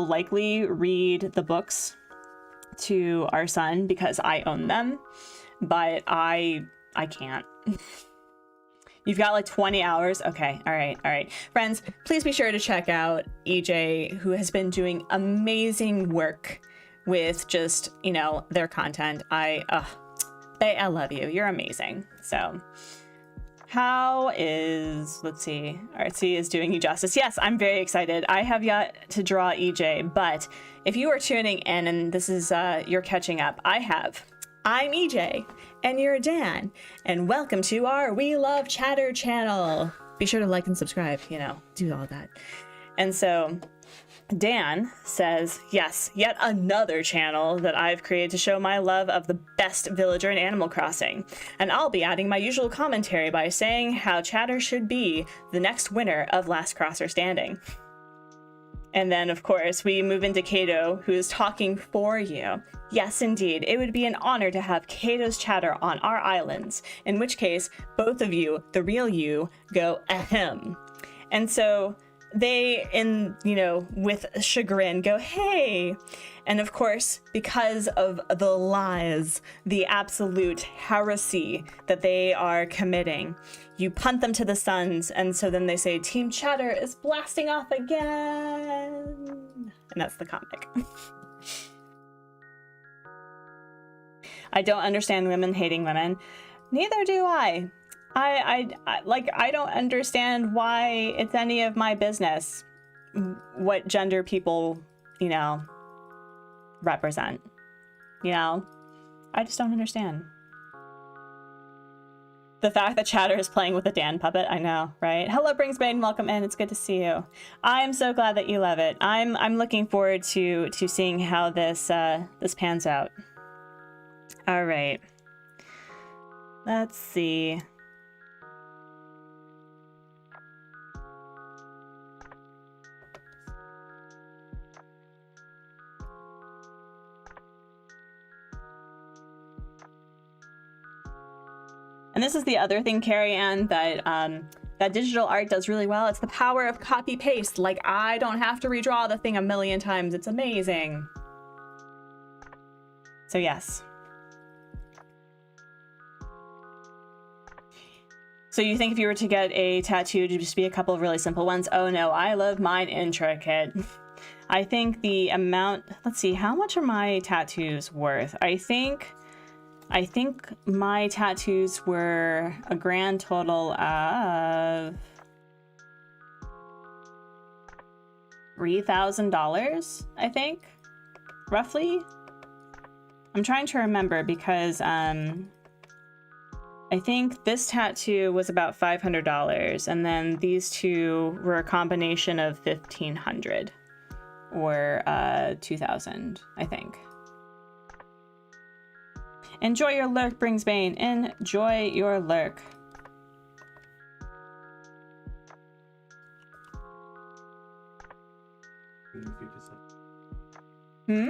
S1: likely read the books to our son because I own them, but I can't. You've got like 20 hours. Okay. All right. Friends, please be sure to check out EJ, who has been doing amazing work with just, their content. I love you. You're amazing. So let's see, Artsy is doing you justice. Yes, I'm very excited. I have yet to draw EJ, but if you are tuning in and this is, you're catching up, I'm EJ, and you're Dan, and welcome to our We Love Chatter channel. Be sure to like and subscribe, do all that. And so Dan says, yes, yet another channel that I've created to show my love of the best villager in Animal Crossing. And I'll be adding my usual commentary by saying how Chatter should be the next winner of Last Crosser Standing. And then, of course, we move into Caito, who is talking for you. Yes, indeed, it would be an honor to have Caito's chatter on our islands, in which case, both of you, the real you, go ahem. And so they, with chagrin, go, hey. And of course, because of the lies, the absolute heresy that they are committing, you punt them to the suns, and so then they say, Team Chatter is blasting off again. And that's the comic. I don't understand women hating women. Neither do I. I don't understand why it's any of my business what gender people, represent. I just don't understand. The fact that Chatter is playing with a Dan puppet, I know, right? Hello, Bringsbane, welcome in. It's good to see you. I'm so glad that you love it. I'm looking forward to seeing how this pans out. All right. Let's see. And this is the other thing, Carrie Ann, that digital art does really well. It's the power of copy paste. Like, I don't have to redraw the thing a million times. It's amazing. So yes, So you think if you were to get a tattoo to just be a couple of really simple ones? Oh no, I love mine intricate. I think the amount, let's see, how much are my tattoos worth? I think my tattoos were a grand total of $3,000, I think, roughly. I'm trying to remember because I think this tattoo was about $500, and then these two were a combination of $1,500 or $2,000, I think. Enjoy your lurk, brings Bane. Enjoy your lurk. Hmm?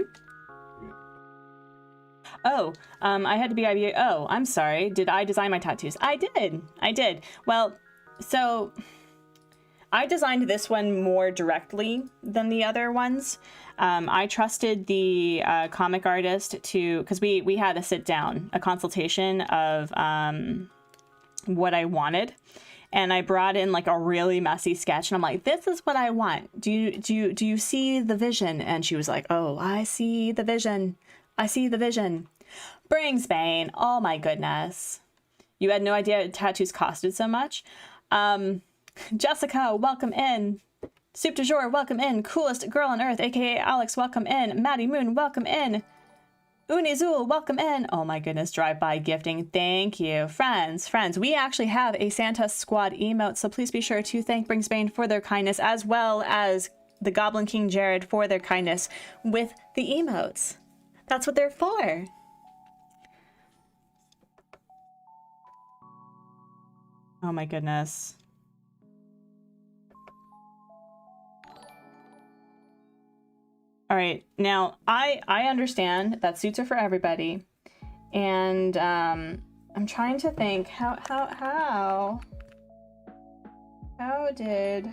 S1: Oh, I had to be IBA. Oh, I'm sorry. Did I design my tattoos? I did. Well, so I designed this one more directly than the other ones. I trusted the comic artist to, because we had a sit down, a consultation of what I wanted. And I brought in like a really messy sketch, and I'm like, this is what I want. Do you see the vision? And she was like, oh, I see the vision. I see the vision. Brings Bane. Oh my goodness. You had no idea tattoos costed so much. Jessica, welcome in. Soup du jour, welcome in. Coolest girl on earth, aka Alex, welcome in. Maddie Moon, welcome in. Unizul, welcome in. Oh my goodness, drive-by gifting. Thank you. Friends, we actually have a Santa Squad emote, so please be sure to thank Bringsbane for their kindness, as well as the Goblin King Jared for their kindness with the emotes. That's what they're for. Oh my goodness. All right, now I understand that suits are for everybody, and I'm trying to think how did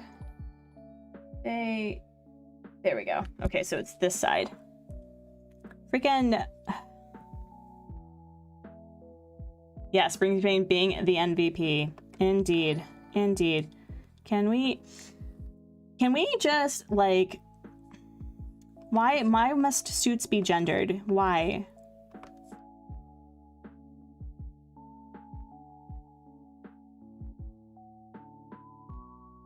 S1: they? There we go. Okay, so it's this side. Freaking yes, Bringsbane being the MVP. Indeed. Can we just like? Why must suits be gendered? Why?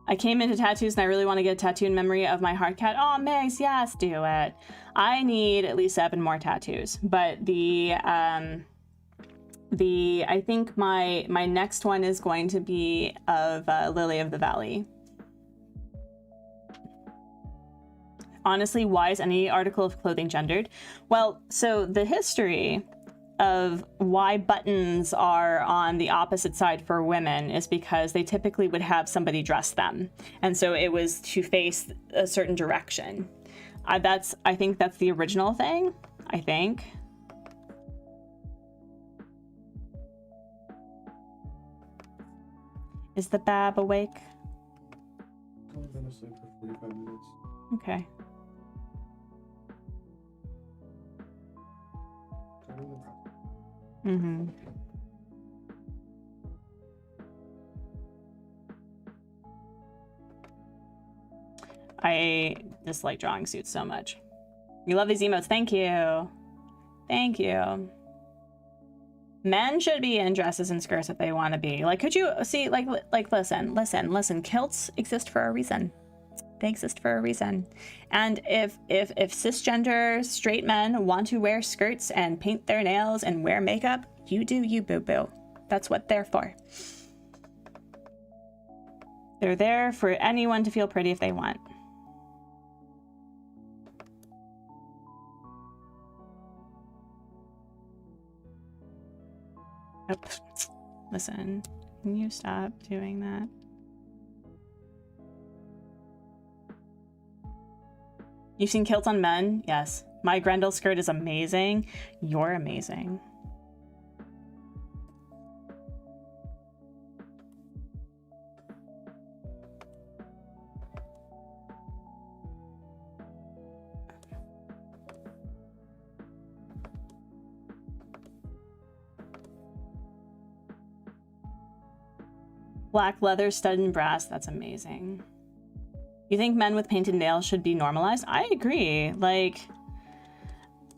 S1: I came into tattoos and I really want to get a tattoo in memory of my hard cat. Oh, Megs, yes, do it. I need at least 7 more tattoos, but I think my next one is going to be of Lily of the Valley. Honestly, why is any article of clothing gendered? Well, so the history of why buttons are on the opposite side for women is because they typically would have somebody dress them. And so it was to face a certain direction. I think that's the original thing, I think. Is the Bab awake?
S2: I've been asleep for 45 minutes.
S1: Okay. Mm-hmm. I dislike drawing suits so much. You love these emotes. Thank you. Thank you. Men should be in dresses and skirts if they want to be. Like, could you see, like, listen. Kilts exist for a reason. They exist for a reason. And if cisgender straight men want to wear skirts and paint their nails and wear makeup, you do you, boo-boo. That's what they're for. They're there for anyone to feel pretty if they want. Nope. Listen, can you stop doing that? You've seen kilts on men? Yes. My Grendel skirt is amazing. You're amazing. Black leather, stud and brass. That's amazing. You think men with painted nails should be normalized? I agree. Like,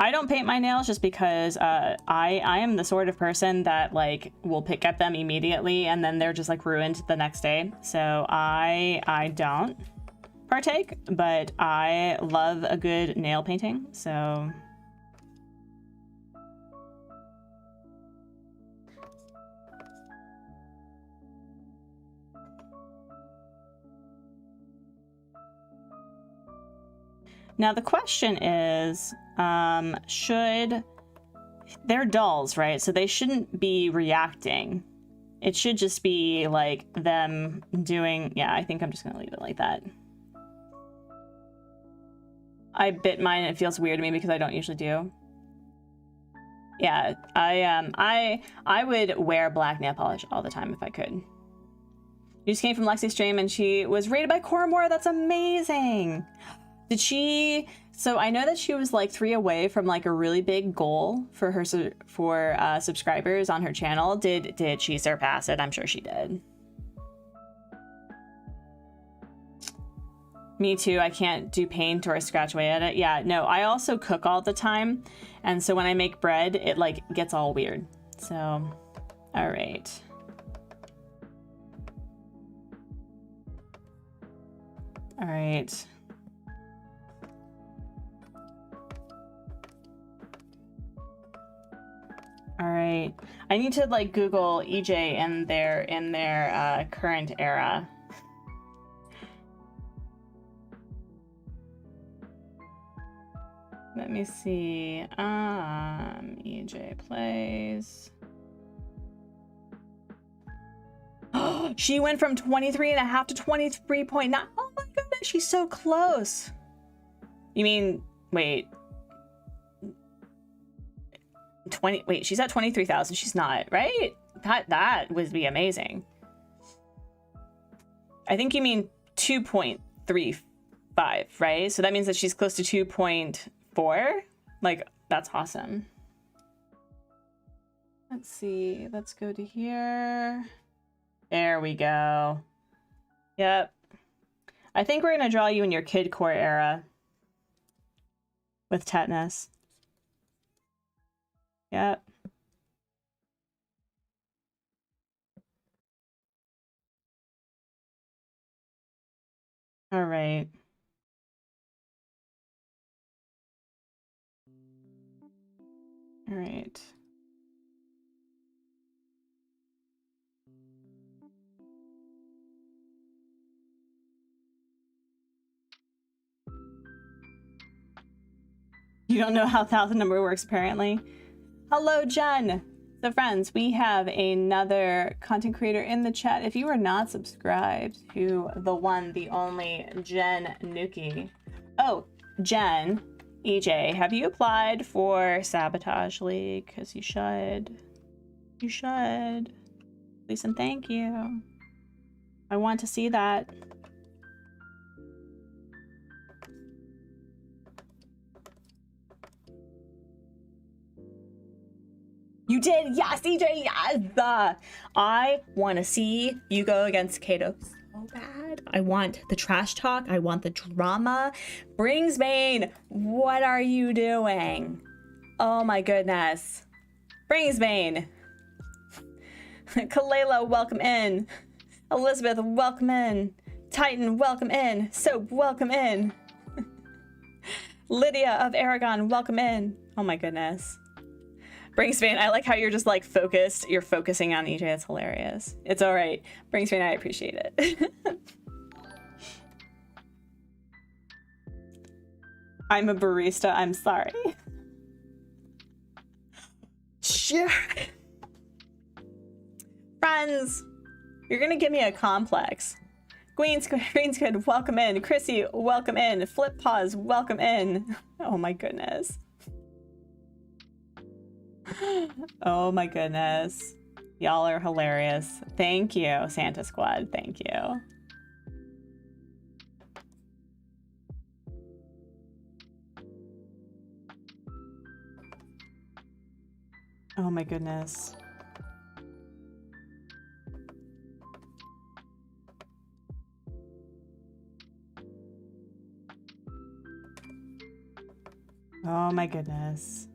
S1: I don't paint my nails just because I am the sort of person that like will pick at them immediately and then they're just like ruined the next day. So I don't partake, but I love a good nail painting. So now the question is, they're dolls, right? So they shouldn't be reacting. It should just be like them doing, yeah, I think I'm just gonna leave it like that. I bit mine and it feels weird to me because I don't usually do. Yeah, I would wear black nail polish all the time if I could. You just came from Lexi's stream and she was rated by Cormore. That's amazing. Did she, so I know that she was like 3 away from like a really big goal for her subscribers on her channel. Did she surpass it? I'm sure she did. Me too. I can't do paint or scratch away at it. Yeah, no, I also cook all the time. And so when I make bread, it like gets all weird. So, all right. All right. All right. I need to like Google EJ in their current era. Let me see. EJ plays. She went from 23.5 to 23.9. Oh my goodness, she's so close. You mean, wait. 20, wait, she's at 23,000. She's not, right? That would be amazing. I think you mean 2.35, right? So that means that she's close to 2.4. Like, that's awesome. Let's see. Let's go to here. There we go. Yep. I think we're gonna draw you in your kidcore era with tetanus. Yep. All right. All right. You don't know how 1,000 number works, apparently. Hello, Jen. So friends, we have another content creator in the chat. If you are not subscribed to the one, the only Jen Nuki. Oh, Jen, EJ, have you applied for Sabotage League? Because you should. You should. Please and thank you. I want to see that. You did, yes, EJ, yes! I want to see you go against Caito so bad. I want the trash talk. I want the drama. Bringsbane, what are you doing? Oh my goodness. Bringsbane. Kalela, welcome in. Elizabeth, welcome in. Titan, welcome in. Soap, welcome in. Lydia of Aragon, welcome in. Oh my goodness. Bringspan, I like how you're just like focused. You're focusing on EJ. It's hilarious. It's all right. Bringspan, I appreciate it. I'm a barista. I'm sorry. Sure. Friends, you're gonna give me a complex. Green's good. Welcome in. Chrissy, welcome in. Flip Paws, welcome in. Oh my goodness. Oh my goodness. Y'all are hilarious. Thank you, Santa Squad. Thank you. Oh my goodness. Oh my goodness.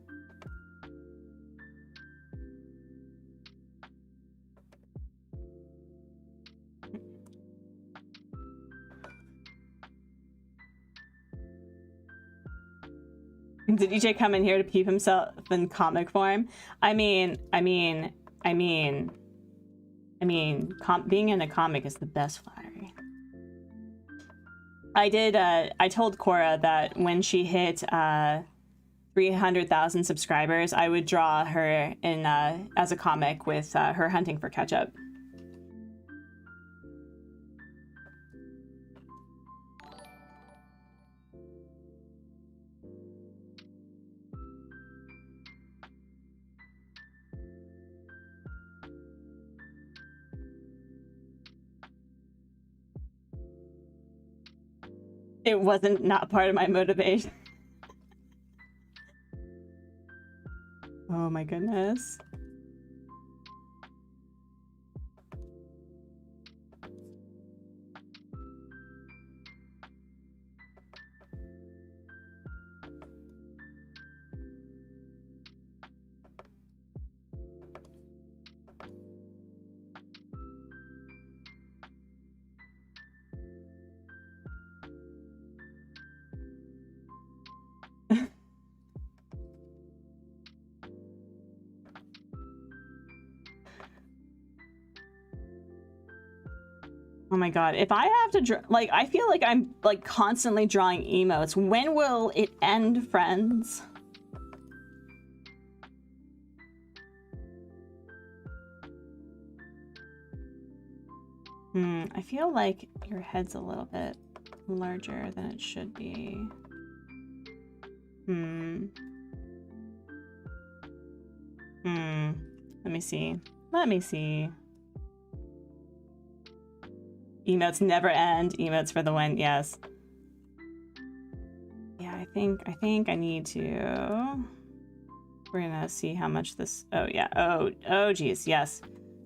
S1: Did EJ come in here to peep himself in comic form? Being in a comic is the best flattery. I told Cora that when she hit 300,000 subscribers, I would draw her in as a comic with her hunting for ketchup. It wasn't not part of my motivation. Oh my goodness. Oh my god, if I have to draw, like, I feel like I'm, like, constantly drawing emotes. When will it end, friends? I feel like your head's a little bit larger than it should be. Let me see. Let me see. Emotes never end. Emotes for the win. Yes. Yeah, I think I need to. We're gonna see how much this. Oh yeah. Oh geez. Yes.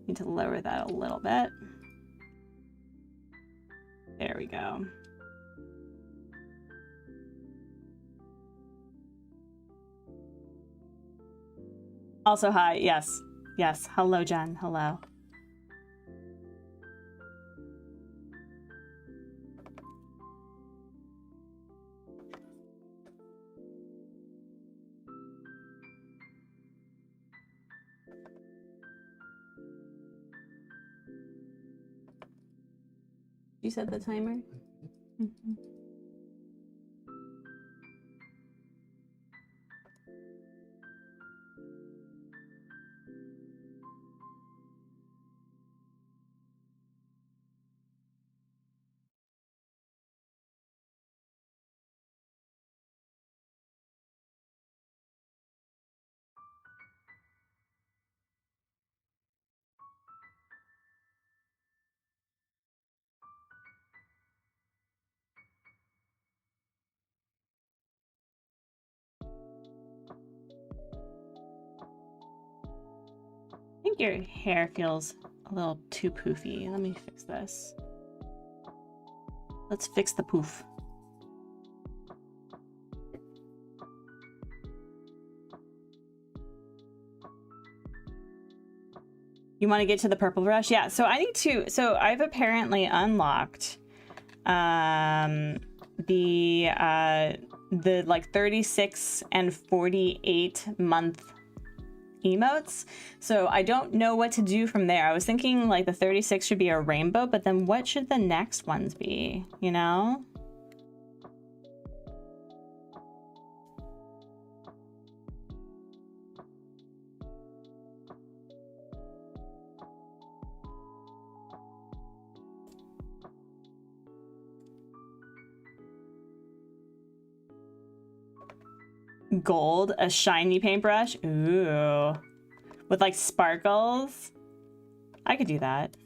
S1: Need to lower that a little bit. There we go. Also, hi. Yes. Yes. Hello, Jen. Hello. You said the timer? I think your hair feels a little too poofy. Let me fix this. Let's fix the poof. You want to get to the purple brush? Yeah, so I need to, so I've apparently unlocked the like 36 and 48 month emotes. So I don't know what to do from there. I was thinking like the 36 should be a rainbow, but then what should the next ones be, you know? Gold, a shiny paintbrush. Ooh. With like sparkles. I could do that.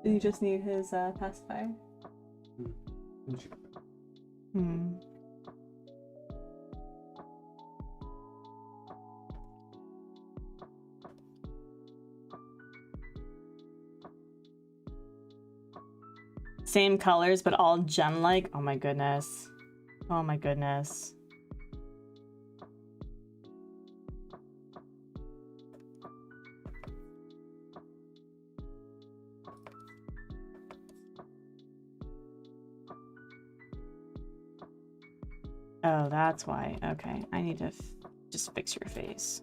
S1: Do you just need his pacifier? Same colors, but all gem-like. Oh my goodness. Oh my goodness. Oh, that's why. Okay, I need to just fix your face.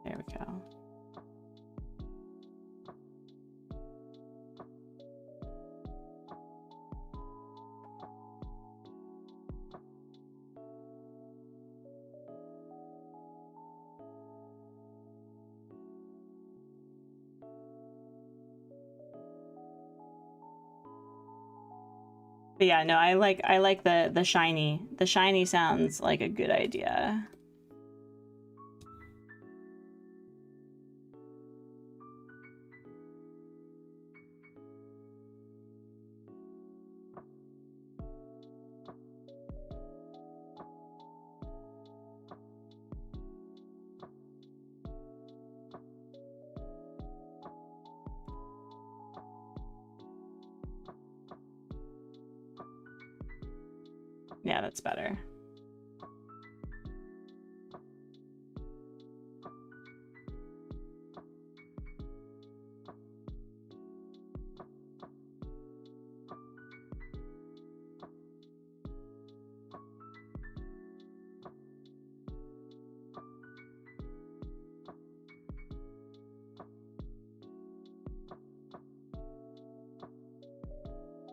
S1: There we go. But yeah, no, I like the shiny. The shiny sounds like a good idea. Yeah, that's better.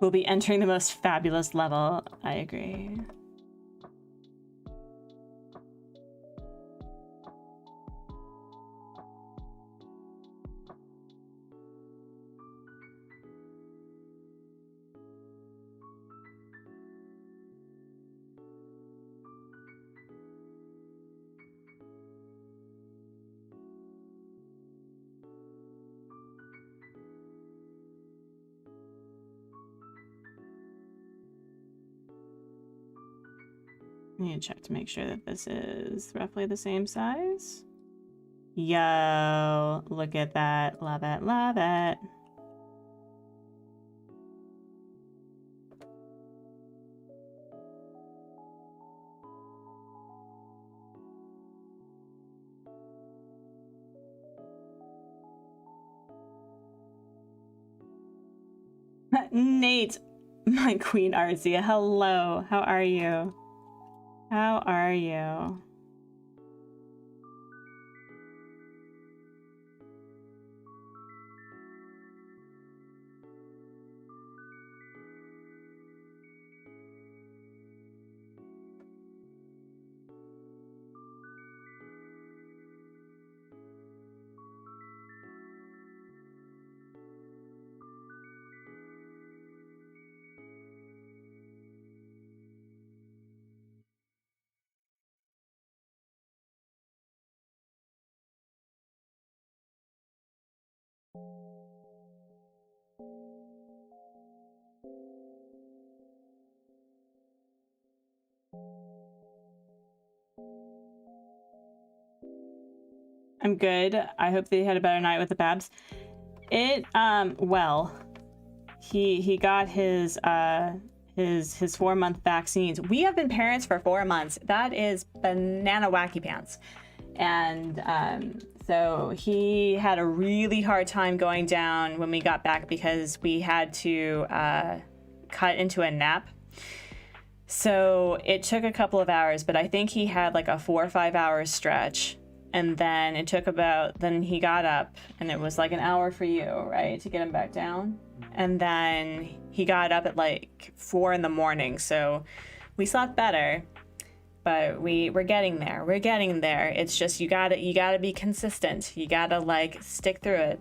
S1: We'll be entering the most fabulous level. I agree. I need to check to make sure that this is roughly the same size. Yo, look at that. Love it, love it. Nate, my queen Artsy, hello. How are you? How are you? 'm good. I hope they had a better night with the Babs. Well, he got his 4-month vaccines. We have been parents for 4 months. That is banana wacky pants. And so he had a really hard time going down when we got back because we had to cut into a nap. So it took a couple of hours, but I think he had like a 4 or 5 hour stretch. And then it took then he got up and it was like an hour for you, right? To get him back down. And then he got up at like 4 in the morning. So we slept better, but we're getting there. We're getting there. It's just, you gotta be consistent. You gotta like stick through it.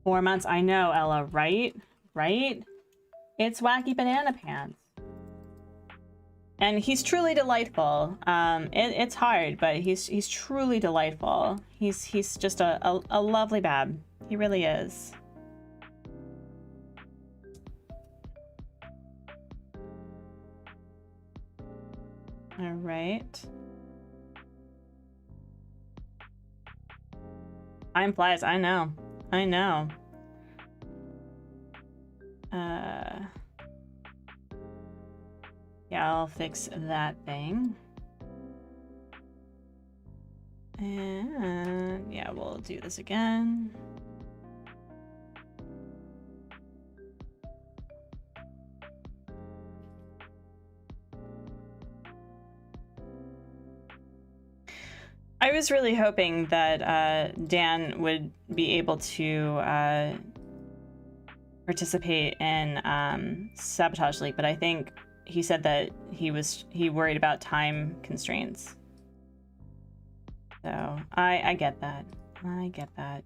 S1: Four months, I know, Ella, right? Right? It's wacky banana pants. And he's truly delightful. It's hard, but he's truly delightful. He's just a lovely bab. He really is. All right. Time flies. I know. I know. Yeah, I'll fix that thing. And yeah, we'll do this again. I was really hoping that Dan would be able to participate in Sabotage League, but I think he said that he worried about time constraints. So I get that. I get that.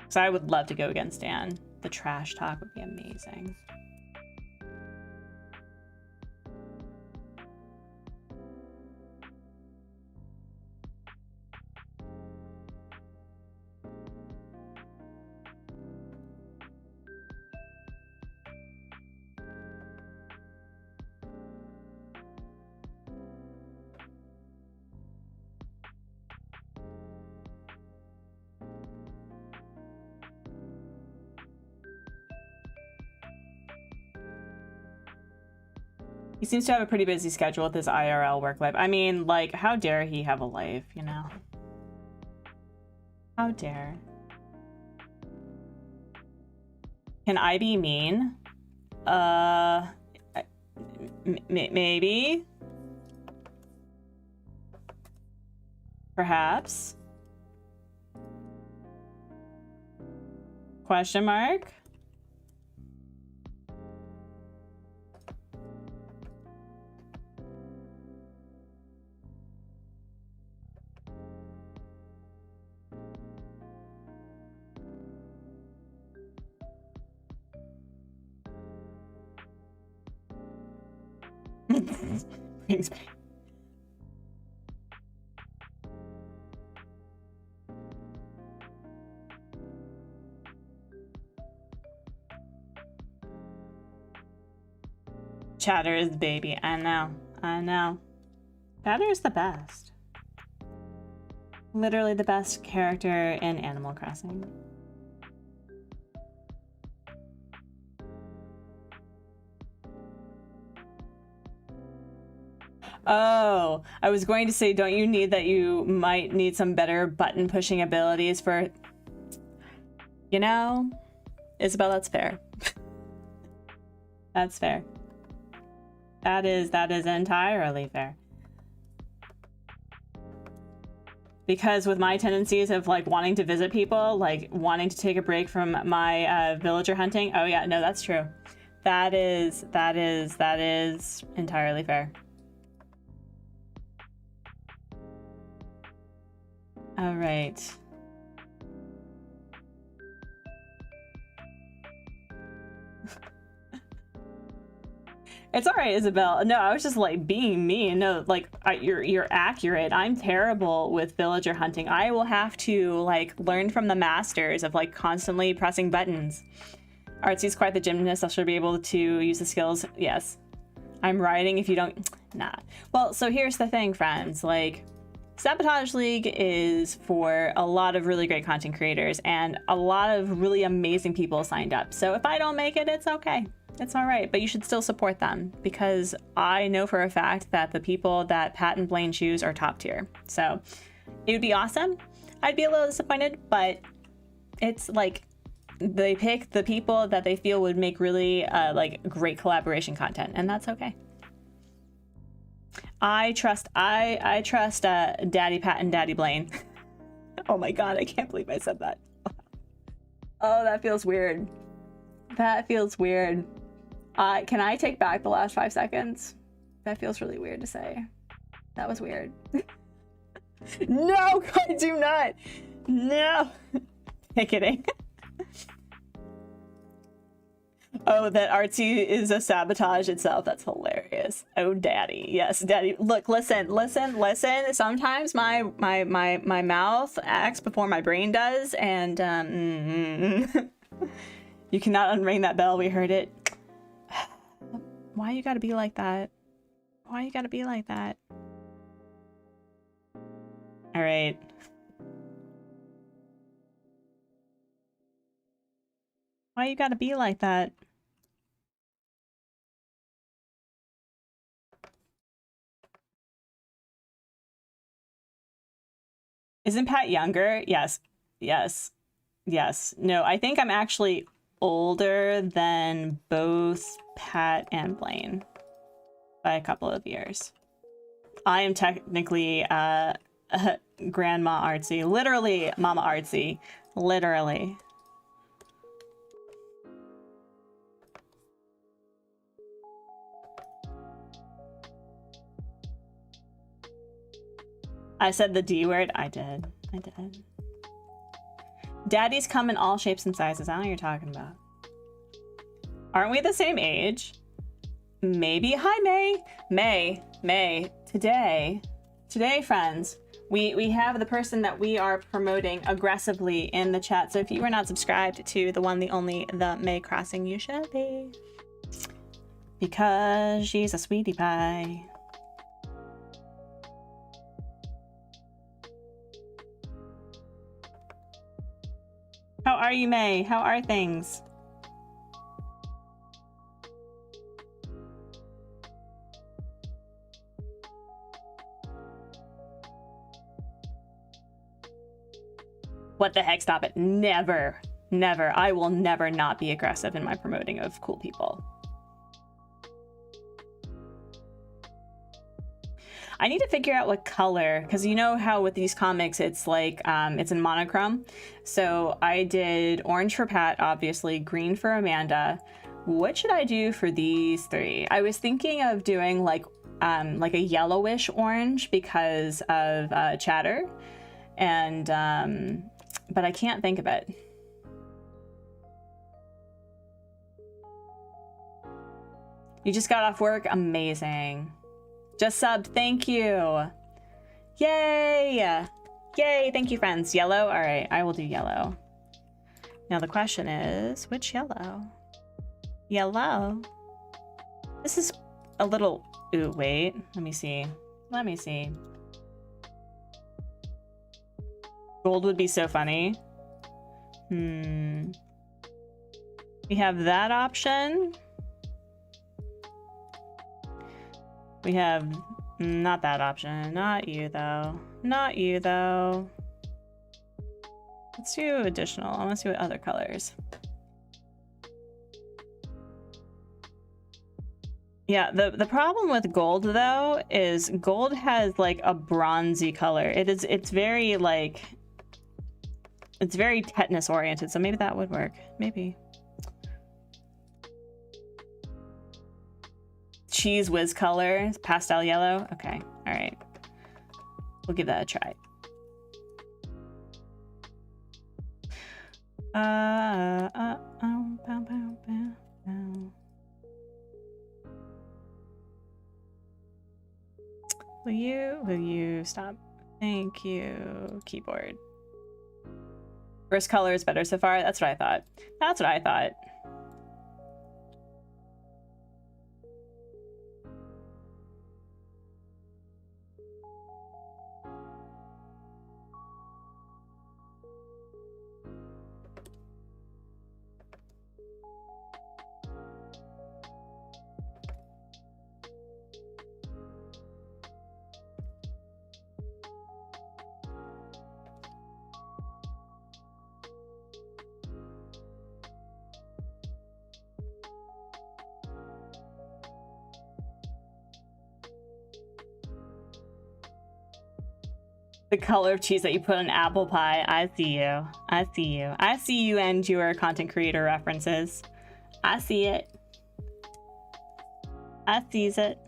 S1: So I would love to go against Dan. The trash talk would be amazing. He seems to have a pretty busy schedule with his IRL work life. I mean, like, how dare he have a life, you know? How dare? Can I be mean? Maybe? Perhaps? Question mark? Brings back. Chatter is the baby. I know. I know. Chatter is the best. Literally the best character in Animal Crossing. Oh, I was going to say, don't you need that you might need some better button pushing abilities for, you know, Isabel, that's fair. That's fair. That is entirely fair. Because with my tendencies of like wanting to visit people, like wanting to take a break from my villager hunting. Oh yeah, no, that's true. That is entirely fair. All right. It's all right, Isabel. No, I was just like being mean. No, like you're accurate. I'm terrible with villager hunting. I will have to like learn from the masters of like constantly pressing buttons. Artsy's quite the gymnast. I should be able to use the skills. Yes. I'm riding if you don't. Nah. Well, so here's the thing, friends. Like, Sabotage League is for a lot of really great content creators and a lot of really amazing people signed up. So if I don't make it, it's okay. It's all right, but you should still support them because I know for a fact that the people that Pat and Blaine choose are top tier. So it would be awesome. I'd be a little disappointed, but it's like they pick the people that they feel would make really like great collaboration content, and that's okay. I trust Daddy Pat and Daddy Blaine. Oh my god, I can't believe I said that. Oh, that feels weird. That feels weird. Can I take back the last 5 seconds? That feels really weird to say. That was weird. No, I do not. No. Kidding. Oh, that Artsy is a sabotage itself. That's hilarious. Oh, Daddy. Yes, Daddy. Look, listen. Sometimes my mouth acts before my brain does, and you cannot unring that bell. We heard it. Why you gotta be like that? Why you gotta be like that? All right. Why you gotta be like that? Isn't Pat younger? Yes. Yes. Yes. No, I think I'm actually older than both Pat and Blaine by a couple of years. I am technically Grandma Artsy. Literally Mama Artsy. Literally. I said the D word. I did. I did. Daddies come in all shapes and sizes. I don't know what you're talking about. Aren't we the same age? Maybe. Hi, May. May. Today, friends, we have the person that we are promoting aggressively in the chat. So if you are not subscribed to the one, the only, the May Crossing, you should be. Because she's a sweetie pie. How are you, May? How are things? What the heck? Stop it. Never. Never. I will never not be aggressive in my promoting of cool people. I need to figure out what color, because you know how with these comics it's like it's in monochrome. So I did orange for Pat, obviously, green for Amanda. What should I do for these three? I was thinking of doing like a yellowish orange because of Chatter, and but I can't think of it. You just got off work? Amazing. Just subbed, thank you. Yay! Yay, thank you, friends. Yellow? All right, I will do yellow. Now the question is, which yellow? Yellow? This is a little, ooh, wait, let me see. Let me see. Gold would be so funny. We have that option. We have not that option. Not you, though. Not you, though. Let's do additional. I want to see what other colors. Yeah, the problem with gold, though, is gold has like a bronzy color. It's very like, it's very tetanus oriented, so maybe that would work. Maybe. Cheese whiz color, pastel yellow. Okay, all right. We'll give that a try. Will you stop? Thank you, keyboard. First color is better so far. That's what I thought. That's what I thought. The color of cheese that you put on apple pie. I see you. I see you. I see you and your content creator references. I see it. I sees it.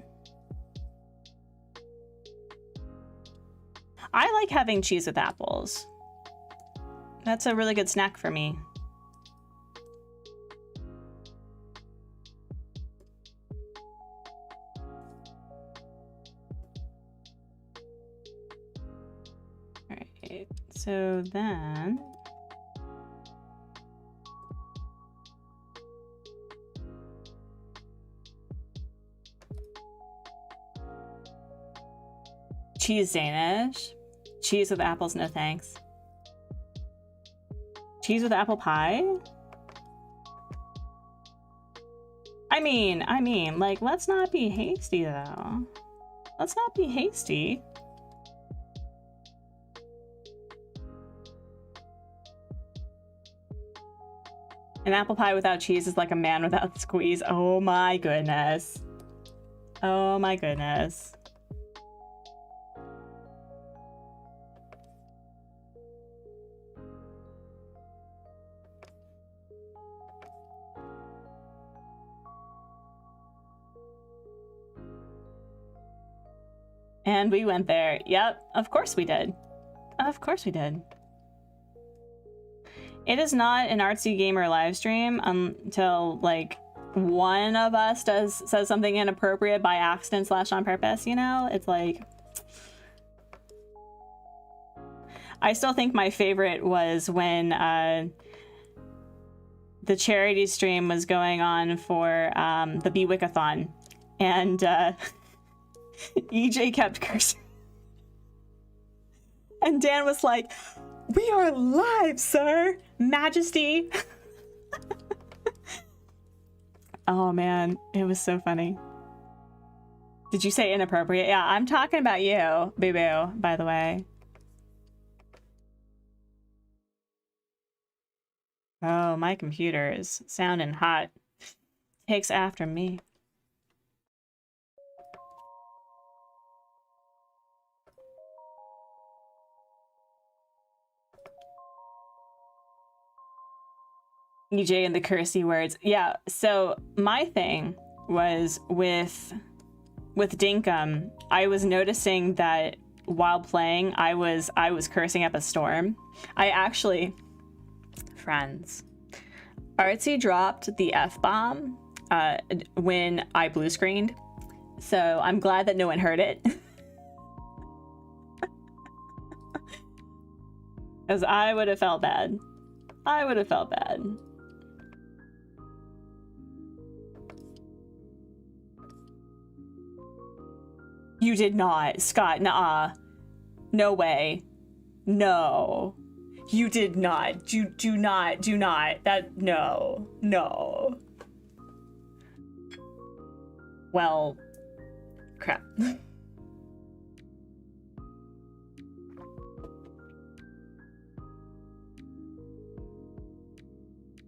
S1: I like having cheese with apples. That's a really good snack for me. So then, cheese Danish. Cheese with apples, no thanks. Cheese with apple pie? I mean, like, let's not be hasty, though. Let's not be hasty. An apple pie without cheese is like a man without squeeze. Oh my goodness. Oh my goodness. And we went there. Yep, of course we did. Of course we did. It is not an Artsy Gamer live stream until, like, one of us says something inappropriate by accident / on purpose, you know? It's like... I still think my favorite was when the charity stream was going on for the Bewickathon, and EJ kept cursing. And Dan was like, "We are live, sir! Majesty!" Oh man, it was so funny. Did you say inappropriate? Yeah, I'm talking about you, boo-boo, by the way. Oh, my computer is sounding hot. Takes after me. EJ and the cursey words. Yeah, so my thing was with Dinkum, I was noticing that while playing, I was cursing up a storm. I actually, friends, Artsy dropped the F-bomb when I blue screened, so I'm glad that no one heard it. Because I would have felt bad. I would have felt bad. You did not, Scott. Nuh-uh. No way. No. You did not. Do not. That, no. No. Well, crap.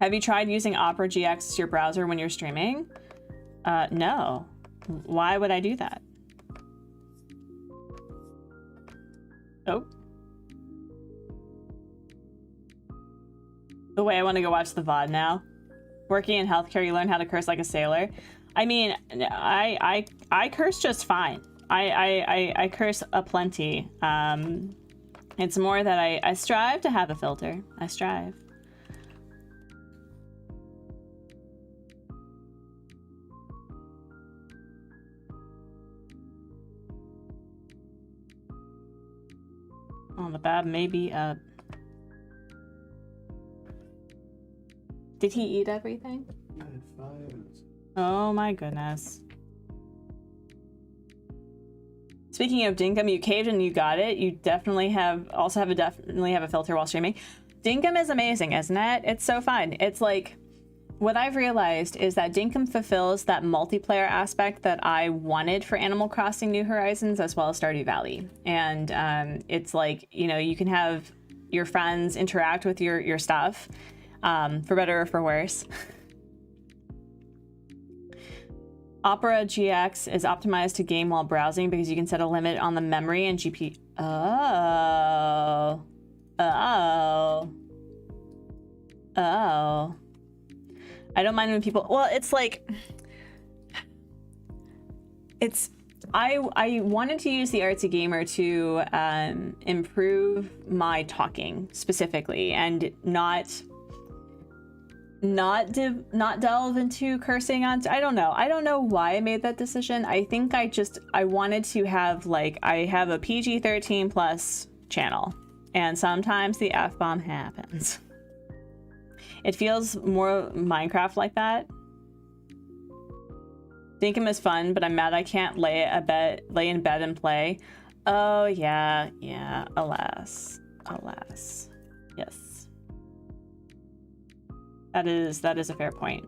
S1: Have you tried using Opera GX as your browser when you're streaming? No. Why would I do that? Oh. The way I want to go watch the VOD now. Working in healthcare, you learn how to curse like a sailor. I mean, I curse just fine. I curse aplenty. It's more that I strive to have a filter. I strive. Oh, the bab may be up. Did he eat everything?
S2: I had 5.
S1: Oh my goodness. Speaking of Dinkum, you caved and you got it. You definitely have a filter while streaming. Dinkum is amazing, isn't it? It's so fun. It's like, what I've realized is that Dinkum fulfills that multiplayer aspect that I wanted for Animal Crossing New Horizons as well as Stardew Valley. And it's like, you know, you can have your friends interact with your stuff, for better or for worse. Opera GX is optimized to game while browsing because you can set a limit on the memory and GPU. Oh. I don't mind when people, well, it's like, I wanted to use the Artsy Gamer to improve my talking specifically and not delve into cursing on, I don't know why I made that decision. I think I wanted to have, like, I have a PG-13 plus channel and sometimes the F-bomb happens. It feels more Minecraft like that. Dinkum is fun, but I'm mad I can't lay in bed and play. Oh yeah, yeah. Alas, alas. Yes. That is a fair point.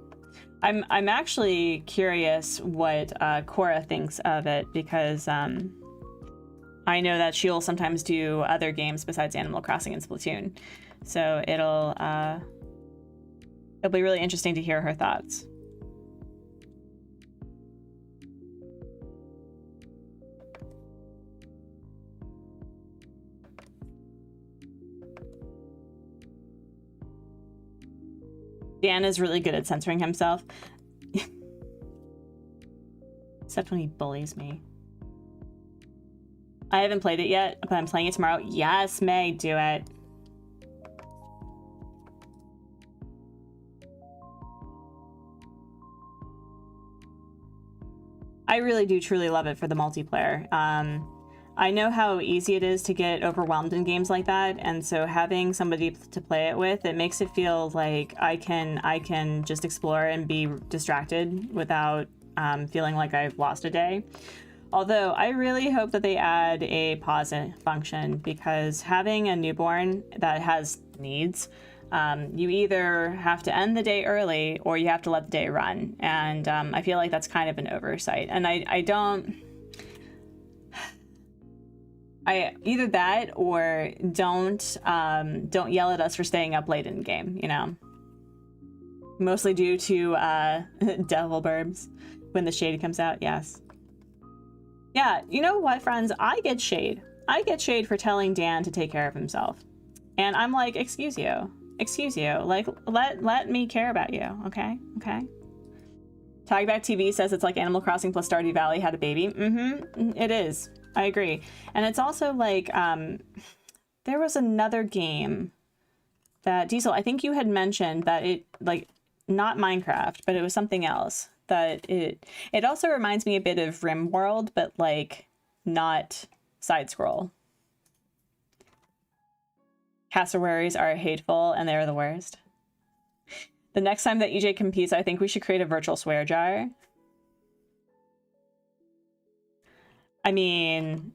S1: I'm actually curious what Cora thinks of it, because I know that she'll sometimes do other games besides Animal Crossing and Splatoon. So it'll be really interesting to hear her thoughts. Dan is really good at censoring himself. Except when he bullies me. I haven't played it yet, but I'm playing it tomorrow. Yes, May, do it. I really do truly love it for the multiplayer. I know how easy it is to get overwhelmed in games like that, and so having somebody to play it with, it makes it feel like I can just explore and be distracted without feeling like I've lost a day. Although I really hope that they add a pause function, because having a newborn that has needs, you either have to end the day early or you have to let the day run, and I feel like that's kind of an oversight. And I either that or don't yell at us for staying up late in the game, you know. Mostly due to devil burbs when the shade comes out. Yes. Yeah, you know what, friends? I get shade. I get shade for telling Dan to take care of himself. And I'm like, excuse you. Excuse you. Like, let me care about you, okay? Okay? Tagback TV says it's like Animal Crossing plus Stardew Valley had a baby. Mm-hmm. It is. I agree. And it's also like, there was another game that, Diesel, I think you had mentioned that it, like, not Minecraft, but it was something else. That it also reminds me a bit of RimWorld, but like not side scroll. Cassowaries are hateful and they're the worst. The next time that EJ competes, I think we should create a virtual swear jar. I mean,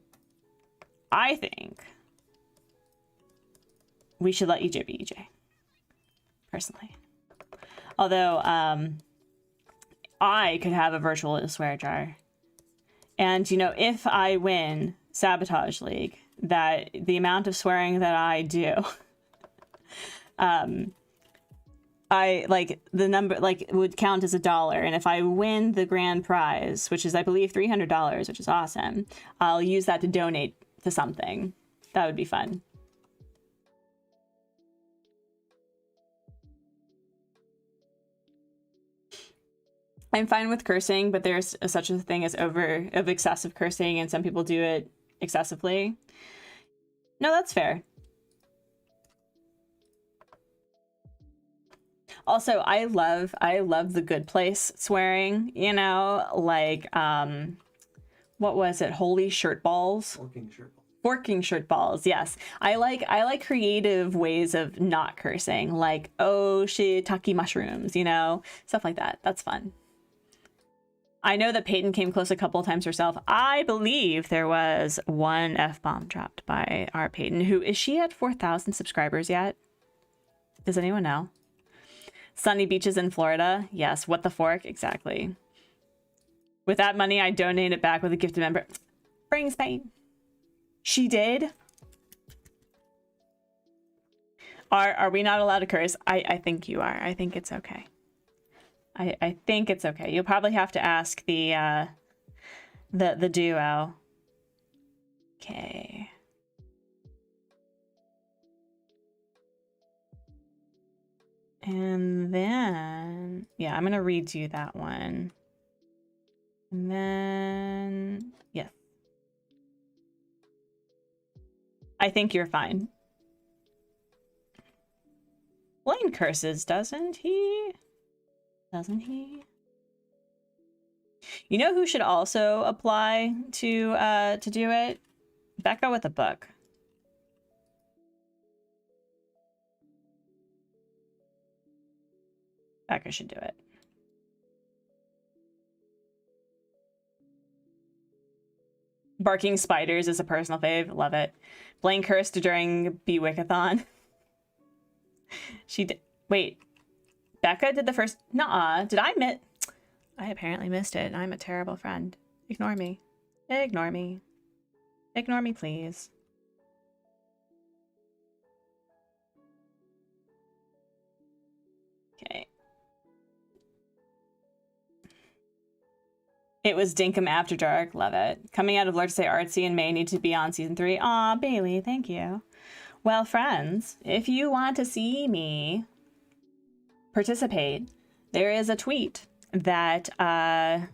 S1: I think we should let EJ be EJ, personally. Although, I could have a virtual swear jar. And, you know, if I win Sabotage League, that the amount of swearing that I do, I, like, the number, like, would count as $1. And if I win the grand prize, which is, I believe, $300, which is awesome, I'll use that to donate to something. That would be fun. I'm fine with cursing, but there's such a thing as excessive cursing, and some people do it excessively. No, that's fair. Also, I love the good place swearing, you know, like, what was it? Holy shirt balls?
S2: Forking shirt balls.
S1: Forking shirt balls, yes. I like creative ways of not cursing, like, oh, shiitake mushrooms, you know? Stuff like that. That's fun. I know that Peyton came close a couple of times herself. I believe there was one F-bomb dropped by our Peyton, who, is she at 4,000 subscribers yet? Does anyone know? Sunny beaches in Florida. Yes, what the fork? Exactly. With that money, I donate it back with a gifted member. Brings pain. She did? Are we not allowed to curse? I think you are. I think it's okay. I think it's okay. You'll probably have to ask the duo. Okay. And then, yeah, I'm gonna redo that one. And then, yes. I think you're fine. Blaine curses, doesn't he? Doesn't he? You know who should also apply to do it? Becca with a book. Becca should do it. Barking spiders is a personal fave. Love it. Blaine cursed during Bewickathon. She did. Wait. Becca did the first. Nuh-uh. Did I miss? I apparently missed it. I'm a terrible friend. Ignore me. Ignore me. Ignore me, please. Okay. It was Dinkum After Dark. Love it. Coming out of Lurk to say Artsy and May need to be on season 3. Aw, Bailey, thank you. Well, friends, if you want to see me participate, there is a tweet that Pat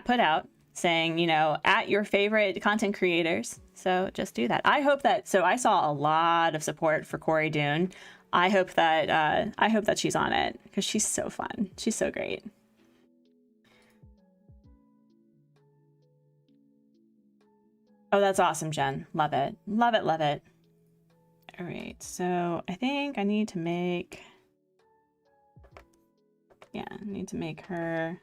S1: put out saying, you know, at your favorite content creators. So just do that. I hope that, so I saw a lot of support for Corey Dune. I hope that she's on it because she's so fun. She's so great. Oh, that's awesome, Jen. Love it. Love it, love it. All right, so I think I need to make, yeah, I need to make her.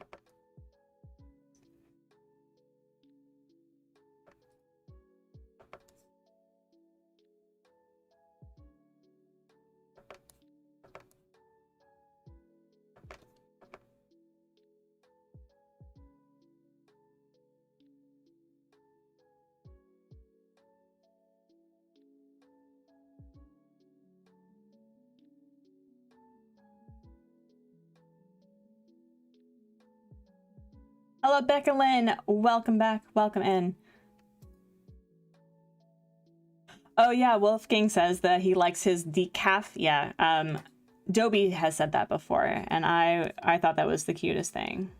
S1: Hello, Becca Lynn. Welcome back. Welcome in. Oh yeah, Wolfgang says that he likes his decaf. Yeah, Dobie has said that before, and I thought that was the cutest thing.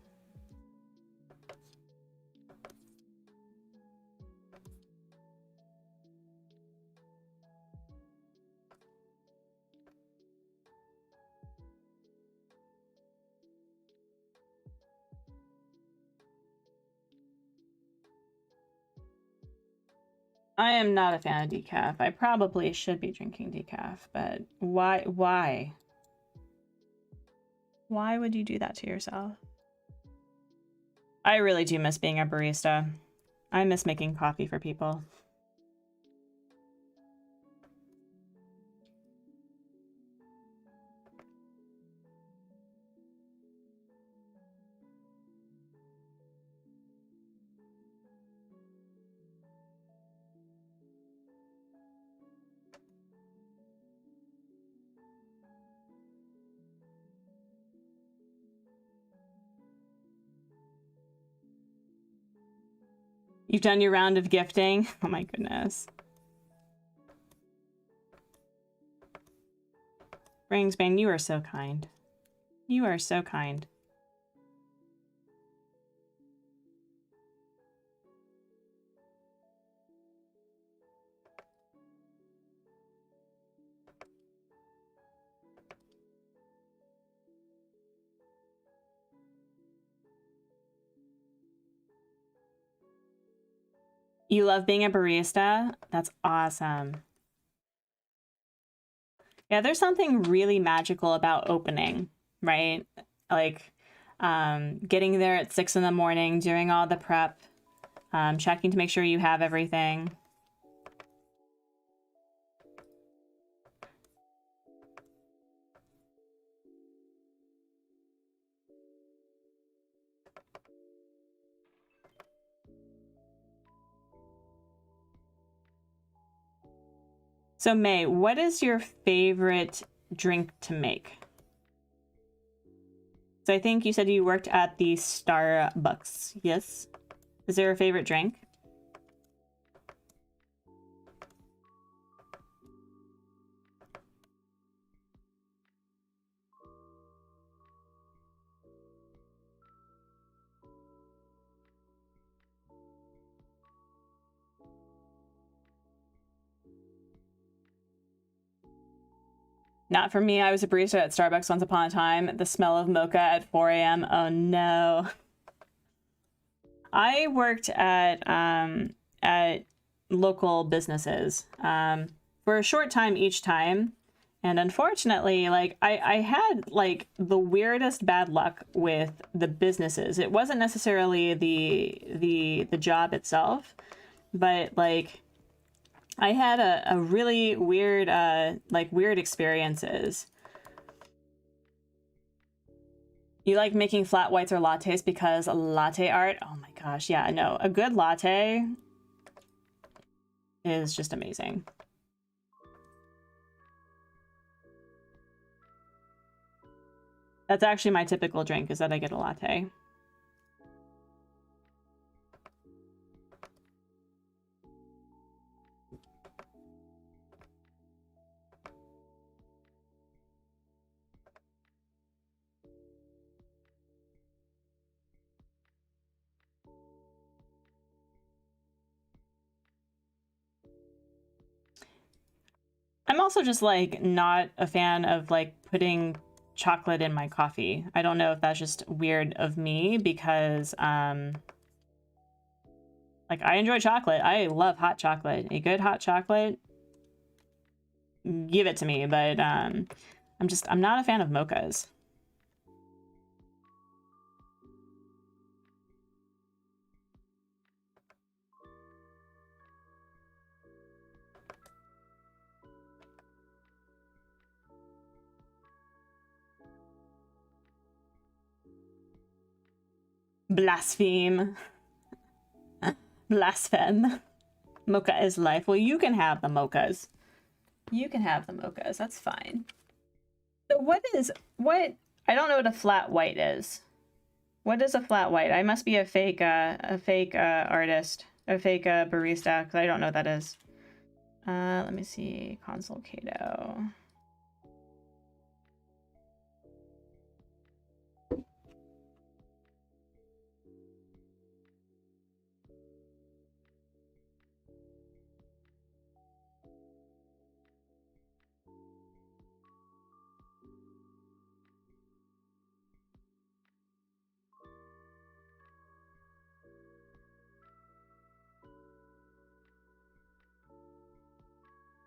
S1: I am not a fan of decaf. I probably should be drinking decaf, but why? Why would you do that to yourself? I really do miss being a barista. I miss making coffee for people. You've done your round of gifting? Oh my goodness. Ringsbane, you are so kind. You are so kind. You love being a barista? That's awesome. Yeah, there's something really magical about opening, right? Like getting there at 6 in the morning, doing all the prep, checking to make sure you have everything. So May, what is your favorite drink to make? So I think you said you worked at the Starbucks, yes? Is there a favorite drink? Not for me. I was a barista at Starbucks once upon a time. The smell of mocha at 4 a.m. Oh no. I worked at local businesses for a short time each time. And unfortunately, like I had like the weirdest bad luck with the businesses. It wasn't necessarily the job itself, but like I had a really weird like weird experiences. You like making flat whites or lattes because latte art? Oh my gosh, yeah, no. A good latte is just amazing. That's actually my typical drink, is that I get a latte. I'm also just like not a fan of like putting chocolate in my coffee. I don't know if that's just weird of me because like I enjoy chocolate. I love hot chocolate. A good hot chocolate, give it to me, but I'm not a fan of mochas. Blaspheme. Blaspheme. Mocha is life. Well, you can have the mochas. You can have the mochas. That's fine. So what I don't know what a flat white is. What is a flat white? I must be a fake artist, a fake barista, because I don't know what that is. Let me see. Consolecaito.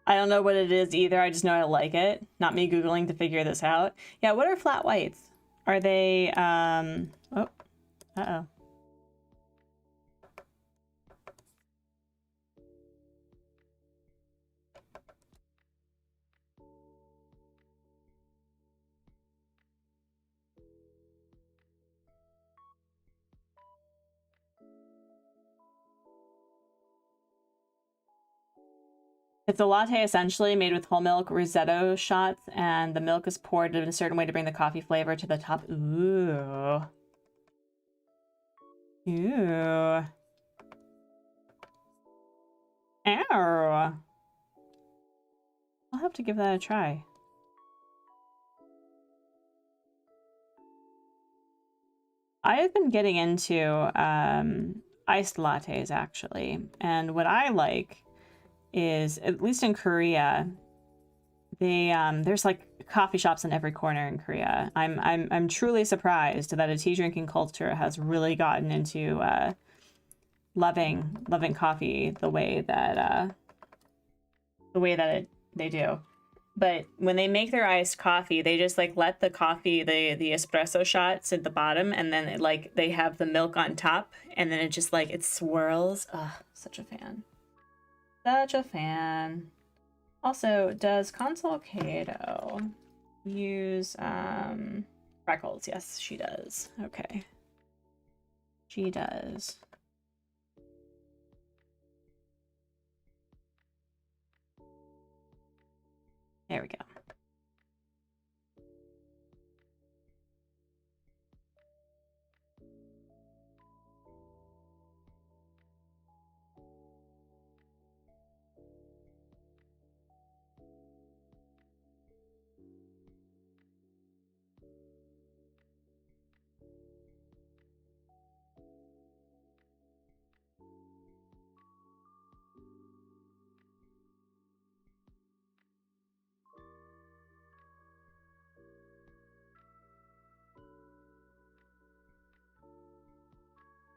S1: I don't know what it is either. I just know I like it. Not me Googling to figure this out. Yeah, what are flat whites? Are they, oh, uh-oh. It's a latte essentially made with whole milk risotto shots, and the milk is poured in a certain way to bring the coffee flavor to the top. Ooh. Ooh. Ow. I'll have to give that a try. I have been getting into iced lattes actually, and what I like is, at least in Korea, they there's like coffee shops in every corner in Korea. I'm truly surprised that a tea drinking culture has really gotten into loving coffee the way that they do. But when they make their iced coffee, they just like let the coffee, the espresso shots at the bottom, and then it, like they have the milk on top, and then it just like it swirls. Ugh, such a fan. Such a fan. Also, does Consolecaito use freckles? Yes, she does. Okay. She does. There we go.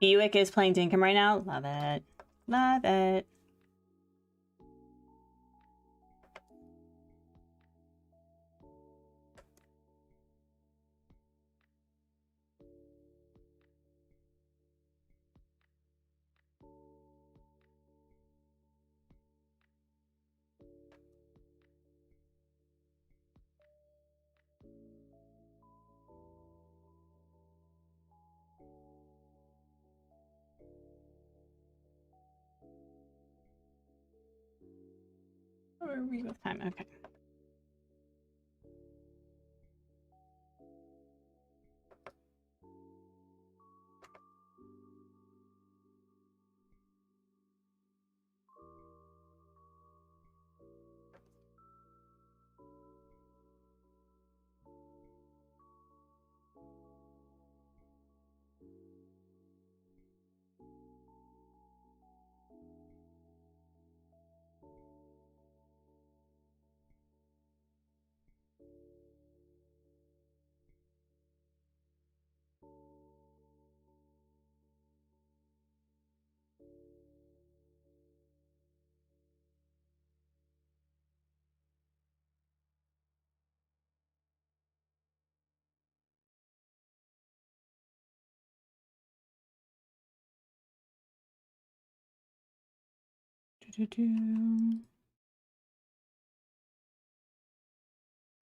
S1: Buick is playing Dinkum right now. Love it. Love it. Or are we with time? Okay.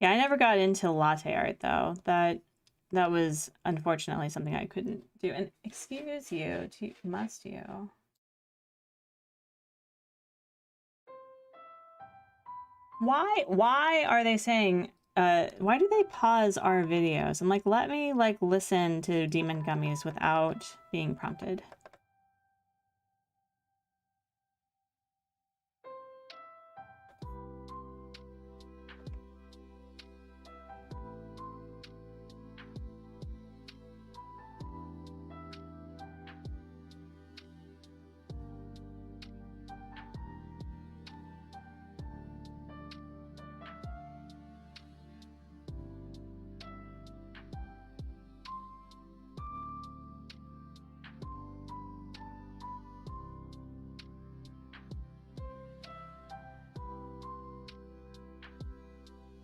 S1: Yeah, I never got into latte art though. That was unfortunately something I couldn't do. And excuse you, must you? Why are they saying why do they pause our videos? I'm like, let me like listen to Demon Gummies without being prompted.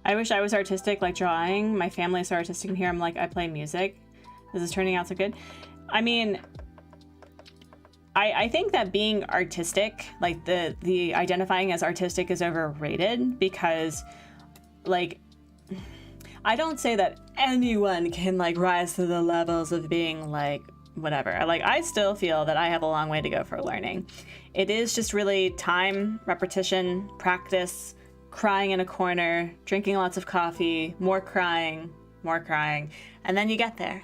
S1: I wish I was artistic, like drawing. My family is so artistic in here. I'm like, I play music. This is turning out so good. I mean, I think that being artistic, like the identifying as artistic is overrated because, like, I don't say that anyone can like rise to the levels of being like whatever. Like, I still feel that I have a long way to go for learning. It is just really time, repetition, practice, crying in a corner, drinking lots of coffee, more crying, and then you get there.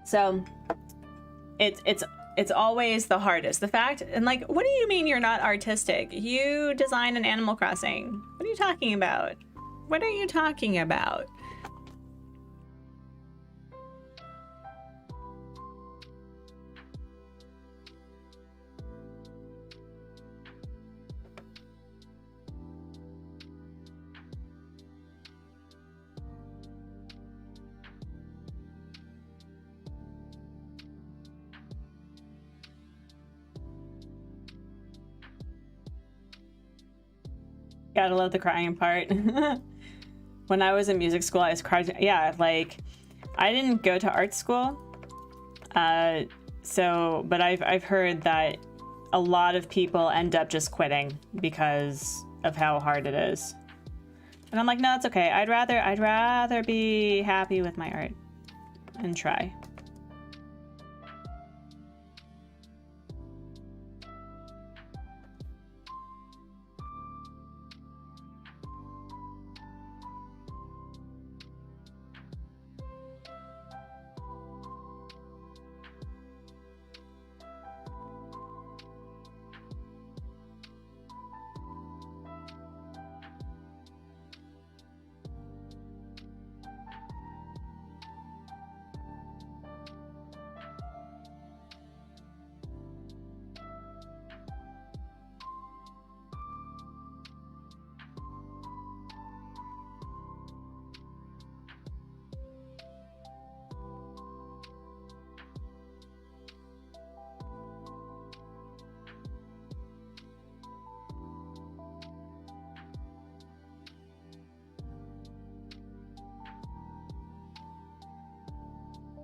S1: So it's always the hardest. The fact, and like, what do you mean you're not artistic? You design an Animal Crossing. What are you talking about? What are you talking about? Gotta love the crying part. When I was in music school, I was crying. Yeah, like, I didn't go to art school. But I've heard that a lot of people end up just quitting because of how hard it is. And I'm like, no, it's okay. I'd rather be happy with my art and try.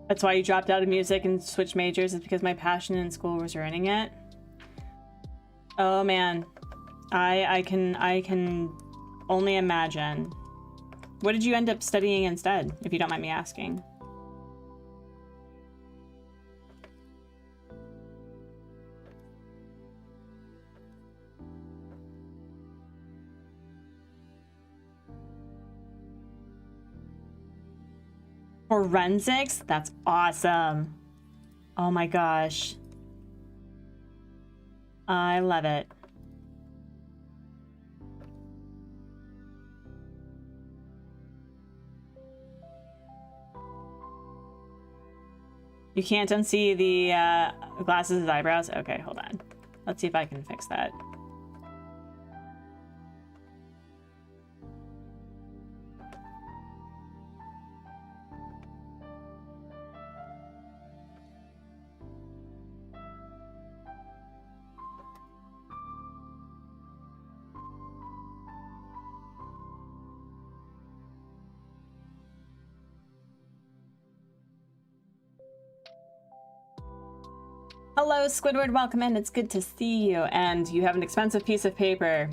S1: That's why you dropped out of music and switched majors, is because my passion in school was ruining it. Oh man, I can only imagine. What did you end up studying instead, if you don't mind me asking? Forensics? That's awesome. Oh my gosh. I love it. You can't unsee the glasses' eyebrows? Okay, hold on. Let's see if I can fix that. Hello, Squidward, welcome in. It's good to see you. And you have an expensive piece of paper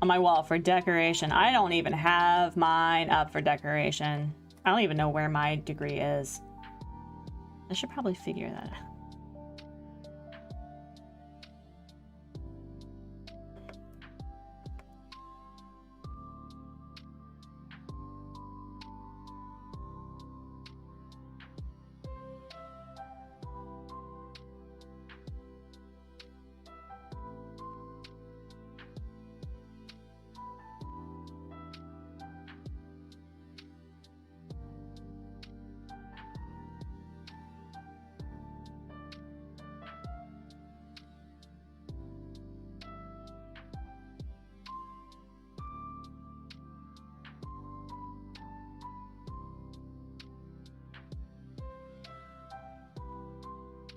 S1: on my wall for decoration. I don't even have mine up for decoration. I don't even know where my degree is. I should probably figure that out.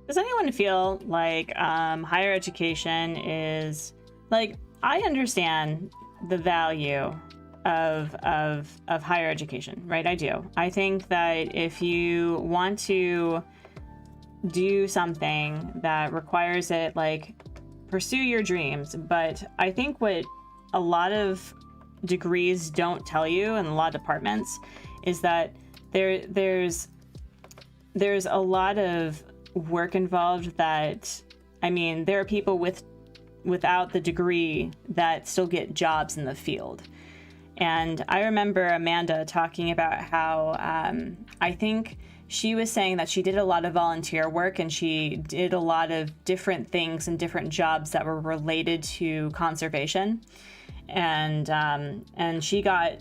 S1: Does anyone feel like higher education is like, I understand the value of higher education, right? I do. I think that if you want to do something that requires it, like pursue your dreams. But I think what a lot of degrees don't tell you, and a lot of departments, is that there's a lot of work involved that, I mean, there are people without the degree that still get jobs in the field. And I remember Amanda talking about how I think she was saying that she did a lot of volunteer work and she did a lot of different things and different jobs that were related to conservation. And she got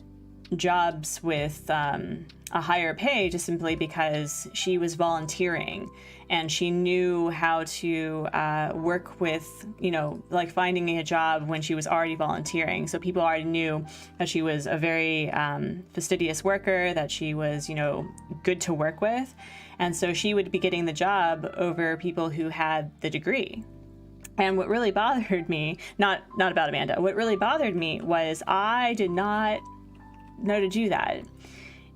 S1: jobs with a higher pay just simply because she was volunteering and she knew how to work with, you know, like finding a job when she was already volunteering. So people already knew that she was a very fastidious worker, that she was, you know, good to work with. And so she would be getting the job over people who had the degree. And what really bothered me, not about Amanda, what really bothered me was I did not know to do that.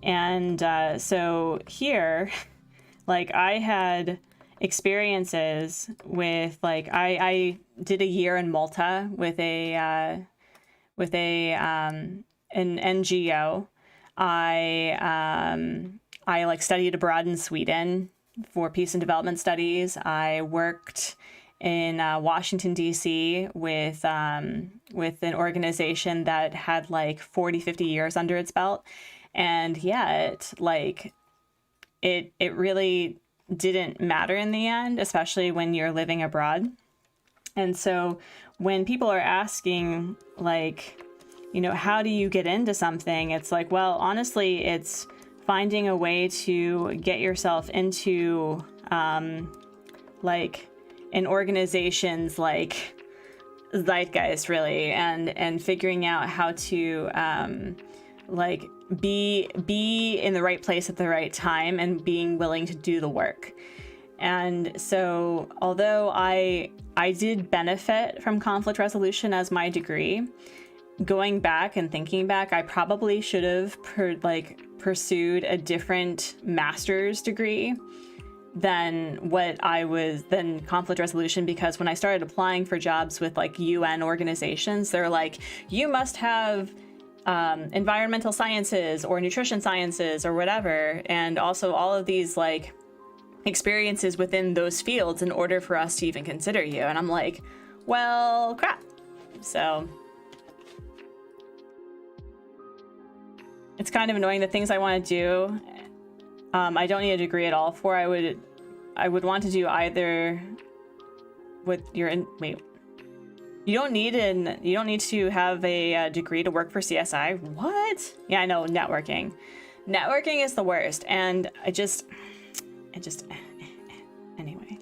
S1: And so here, like, I had experiences with, like, I did a year in Malta with an NGO. I like studied abroad in Sweden for peace and development studies. I worked in Washington, D.C. with an organization that had like 40, 50 years under its belt. And yet, like, it really didn't matter in the end, especially when you're living abroad. And so when people are asking, like, you know, how do you get into something? It's like, well, honestly, it's finding a way to get yourself into, like, an organization's, like, zeitgeist, really, and figuring out how to, like, be in the right place at the right time and being willing to do the work. And so although I did benefit from conflict resolution as my degree, going back and thinking back, I probably should have pursued a different master's degree than conflict resolution, because when I started applying for jobs with like UN organizations, they're like, you must have environmental sciences or nutrition sciences or whatever, and also all of these like experiences within those fields in order for us to even consider you. And I'm like, well, crap. So it's kind of annoying. The things I want to do I don't need a degree at all for. I would want to do either with your wait. You don't need to have a degree to work for CSI. What? Yeah, I know, networking. Networking is the worst, and I just anyway.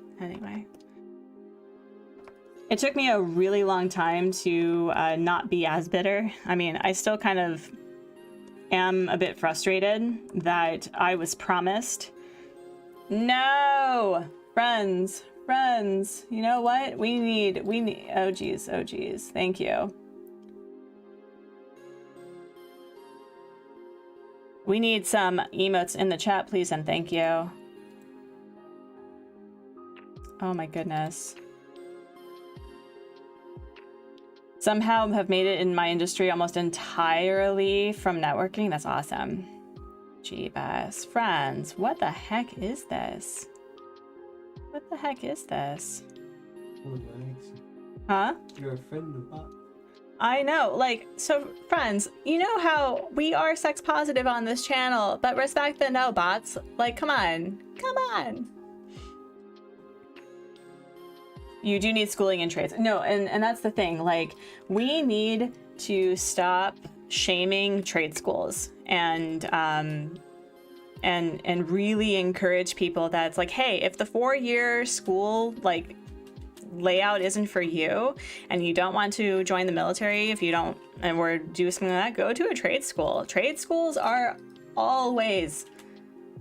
S1: It took me a really long time to not be as bitter. I mean, I still kind of am a bit frustrated that I was promised. No, friends, you know what? We need, oh geez, thank you. We need some emotes in the chat, please, and thank you. Oh my goodness. Somehow have made it in my industry almost entirely from networking. That's awesome. Jeebus. Friends, what the heck is this? What the heck is this? Huh?
S2: You're a friend of that.
S1: I know, like, so friends, you know how we are sex positive on this channel, but respect the no bots. Like, come on. You do need schooling in trades. No, and that's the thing. Like, we need to stop shaming trade schools and really encourage people that it's like, hey, if the 4-year school like layout isn't for you and you don't want to join the military, if you don't or do something like that, go to a trade school. Trade schools are always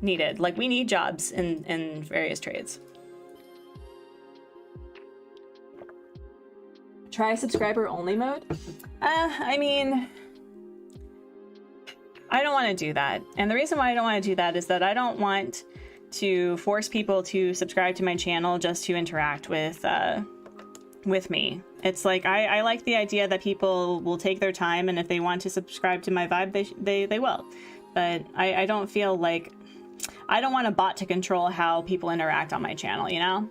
S1: needed. Like, we need jobs in various trades. Try subscriber only mode? I mean, I don't want to do that. And the reason why I don't want to do that is that I don't want to force people to subscribe to my channel just to interact with me. It's like, I like the idea that people will take their time, and if they want to subscribe to my vibe, they will. But I don't feel like, I don't want a bot to control how people interact on my channel, you know?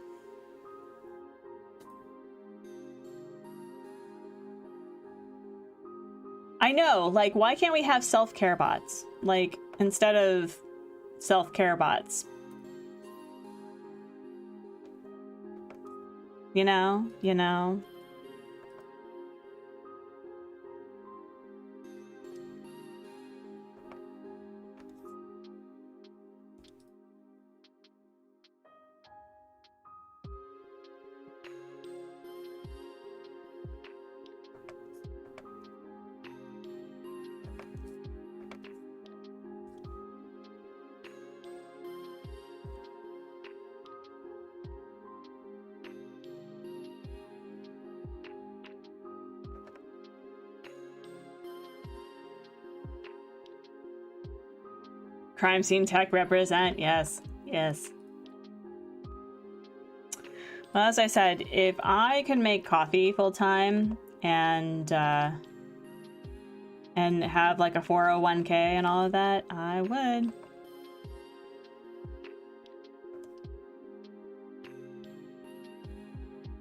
S1: I know, like, why can't we have self-care bots? Like, instead of self-care bots. You know? Crime scene tech represent, yes. Well, as I said, if I could make coffee full time and have like a 401k and all of that, I would.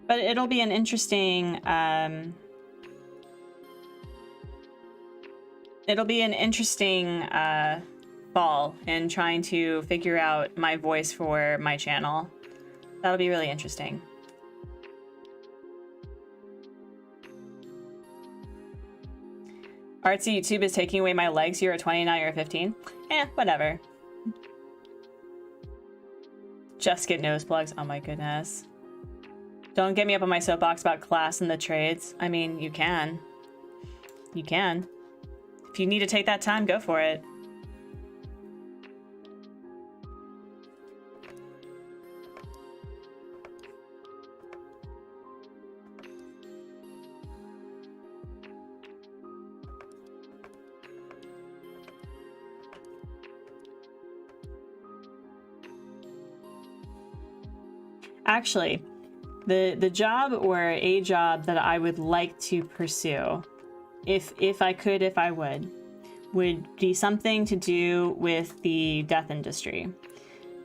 S1: But it'll be an interesting, fall in trying to figure out my voice for my channel. That'll be really interesting. Artsy, YouTube is taking away my legs. You're a 20, now you're a 15. Whatever. Just get nose plugs. Oh my goodness. Don't get me up on my soapbox about class and the trades. I mean, you can. You can. If you need to take that time, go for it. Actually, the job or a job that I would like to pursue, if I would be something to do with the death industry.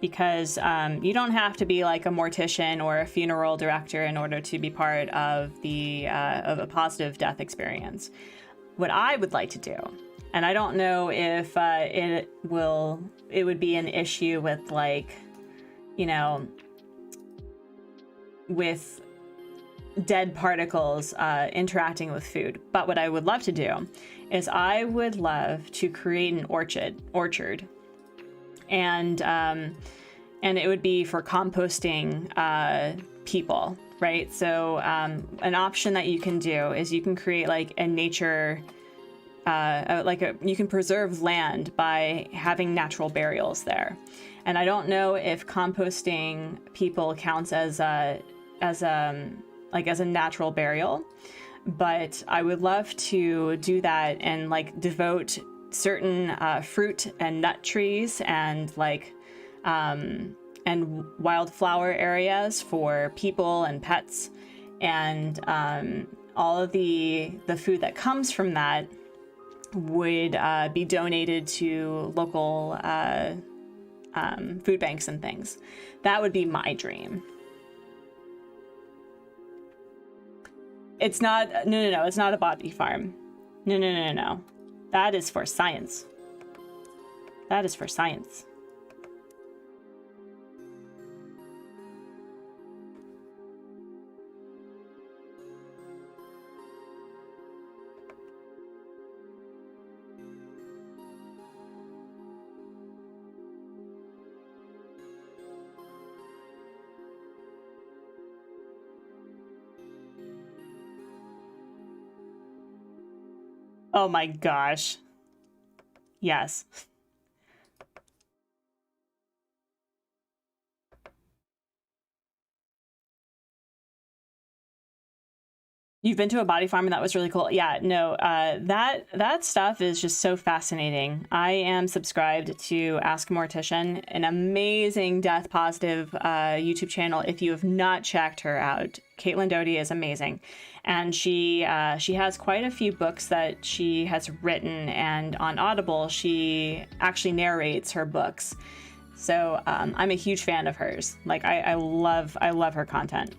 S1: Because you don't have to be like a mortician or a funeral director in order to be part of a positive death experience. What I would like to do And I don't know if it would be an issue with, like, you know, with dead particles interacting with food. But what I would love to do is I would love to create an orchard, and it would be for composting people, right? So an option that you can do is you can create like a nature, you can preserve land by having natural burials there. And I don't know if composting people counts as a natural burial, but I would love to do that and like devote certain fruit and nut trees and like and wildflower areas for people and pets, and all of the food that comes from that would be donated to local food banks and things. That would be my dream. It's not, no, it's not a body farm. No. That is for science. That is for science. Oh my gosh. Yes. You've been to a body farm and that was really cool. Yeah, no, that stuff is just so fascinating. I am subscribed to Ask Mortician, an amazing death positive YouTube channel. If you have not checked her out, Caitlin Doty is amazing. And she has quite a few books that she has written, and on Audible, she actually narrates her books. So I'm a huge fan of hers. Like I love her content.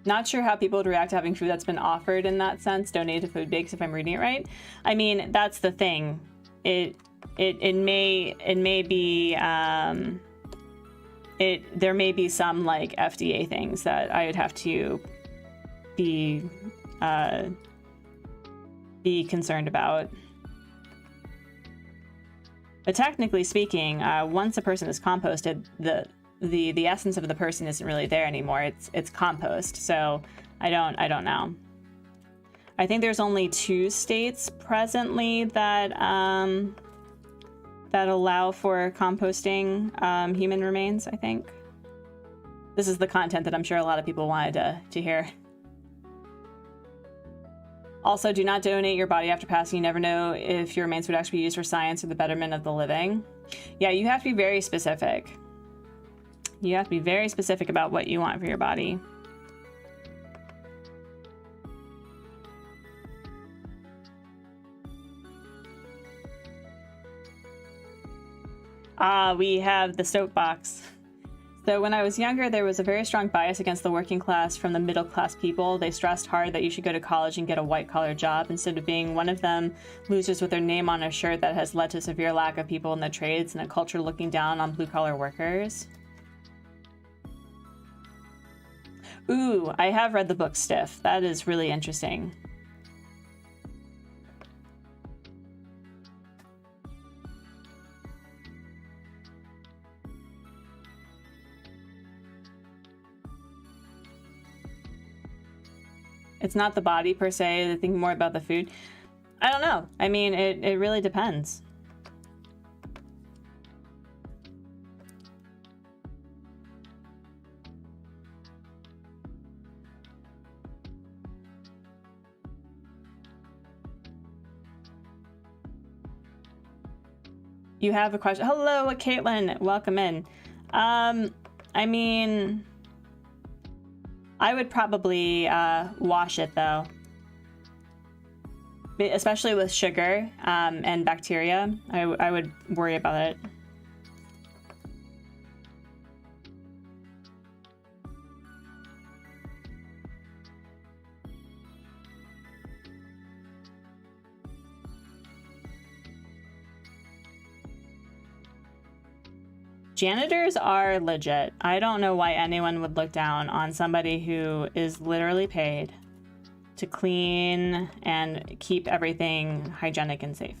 S1: Not sure how people would react to having food that's been offered in that sense, donated to food banks, if I'm reading it right. I mean, that's the thing. It may be there may be some like FDA things that I would have to be concerned about. But technically speaking, once a person is composted, the essence of the person isn't really there anymore. It's compost. So I don't know. I think there's only 2 states presently that that allow for composting human remains, I think. This is the content that I'm sure a lot of people wanted to hear. Also, do not donate your body after passing. You never know if your remains would actually be used for science or the betterment of the living. Yeah, you have to be very specific. You have to be very specific about what you want for your body. We have the soapbox. So when I was younger, there was a very strong bias against the working class from the middle class people. They stressed hard that you should go to college and get a white collar job instead of being one of them losers with their name on a shirt. That has led to severe lack of people in the trades and a culture looking down on blue collar workers. Ooh, I have read the book Stiff. That is really interesting. It's not the body per se, they think more about the food. I don't know. I mean, it really depends. You have a question? Hello, Caitlin. Welcome in. I mean, I would probably wash it though, especially with sugar and bacteria. I would worry about it. Janitors are legit. I don't know why anyone would look down on somebody who is literally paid to clean and keep everything hygienic and safe.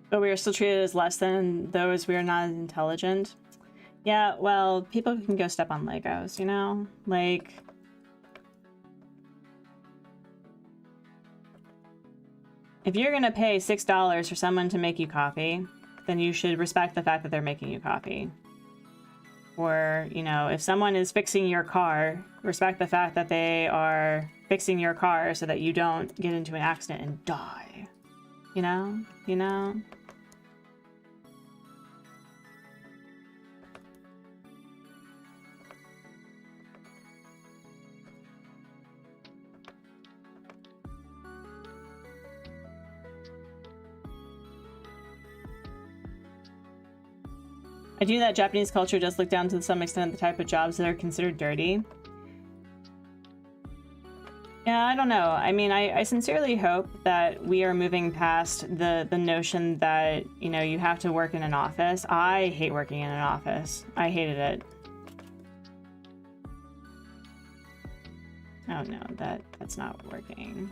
S1: But we are still treated as less than those we are not as intelligent. Yeah, well, people can go step on Legos, you know? Like... if you're gonna pay $6 for someone to make you coffee, then you should respect the fact that they're making you coffee. Or, you know, if someone is fixing your car, respect the fact that they are fixing your car so that you don't get into an accident and die. You know? You know? I do know that Japanese culture does look down to some extent the type of jobs that are considered dirty. Yeah, I don't know. I mean, I sincerely hope that we are moving past the notion that, you know, you have to work in an office. I hate working in an office. I hated it. Oh no, that's not working.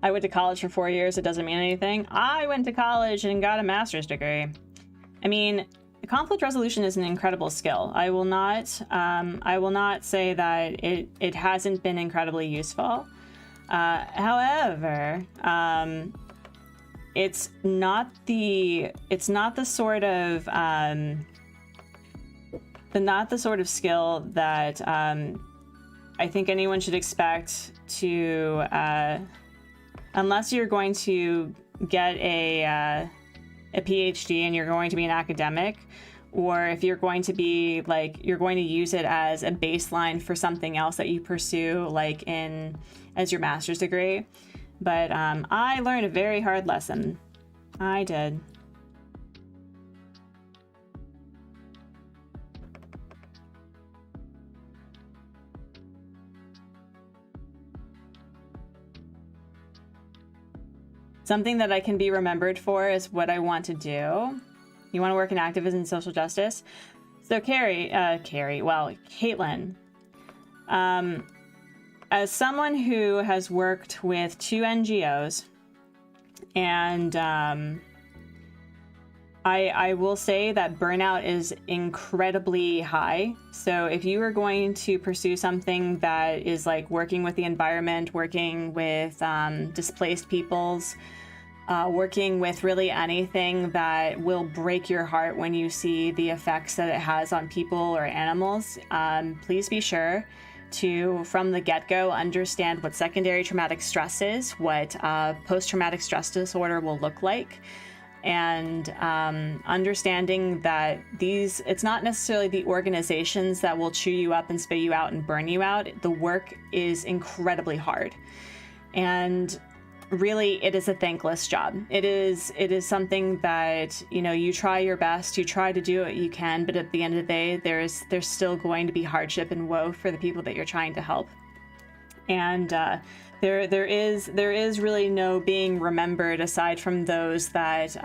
S1: I went to college for 4 years. It doesn't mean anything. I went to college and got a master's degree. I mean, conflict resolution is an incredible skill. I will not say that it hasn't been incredibly useful. However, it's not the sort of skill that I think anyone should expect to. Unless you're going to get a PhD and you're going to be an academic, or if you're going to be like, you're going to use it as a baseline for something else that you pursue, like as your master's degree. But I learned a very hard lesson. I did. Something that I can be remembered for is what I want to do. You want to work in activism and social justice? So Caitlin, as someone who has worked with 2 NGOs, and I will say that burnout is incredibly high. So if you are going to pursue something that is like working with the environment, working with displaced peoples, working with really anything that will break your heart when you see the effects that it has on people or animals, please be sure to, from the get-go, understand what secondary traumatic stress is, what post-traumatic stress disorder will look like, and understanding that it's not necessarily the organizations that will chew you up and spit you out and burn you out. The work is incredibly hard. And really, it is a thankless job. It is something that, you know, you try your best, you try to do what you can, but at the end of the day, there's still going to be hardship and woe for the people that you're trying to help. And there is really no being remembered aside from those that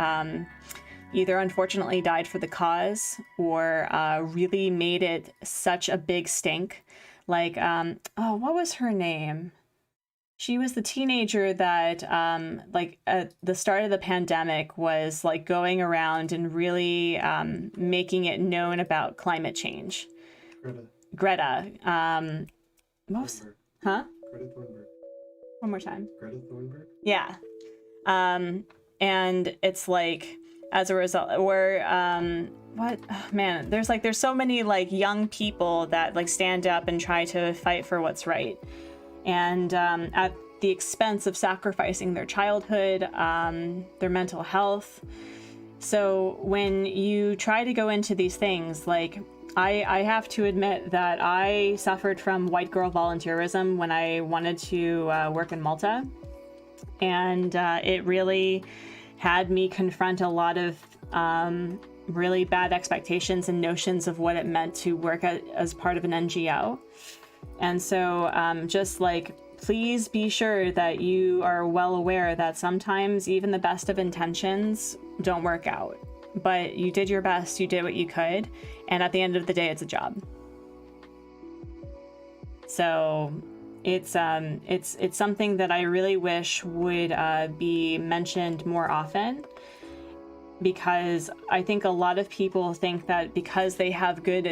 S1: either unfortunately died for the cause or really made it such a big stink. Like, what was her name? She was the teenager that, like, at the start of the pandemic was, like, going around and really making it known about climate change. Greta. What was... Huh?
S2: Greta Thunberg.
S1: One more time.
S2: Greta Thunberg?
S1: Yeah. And it's like, as a result, we're, what? Oh, man, there's so many, like, young people that, like, stand up and try to fight for what's right. And at the expense of sacrificing their childhood, their mental health. So when you try to go into these things, like, I have to admit that I suffered from white girl volunteerism when I wanted to work in Malta. And it really had me confront a lot of really bad expectations and notions of what it meant to work as part of an NGO. And so just like, please be sure that you are well aware that sometimes even the best of intentions don't work out. But you did your best, you did what you could, and at the end of the day, it's a job. So it's something that I really wish would be mentioned more often, because I think a lot of people think that because they have good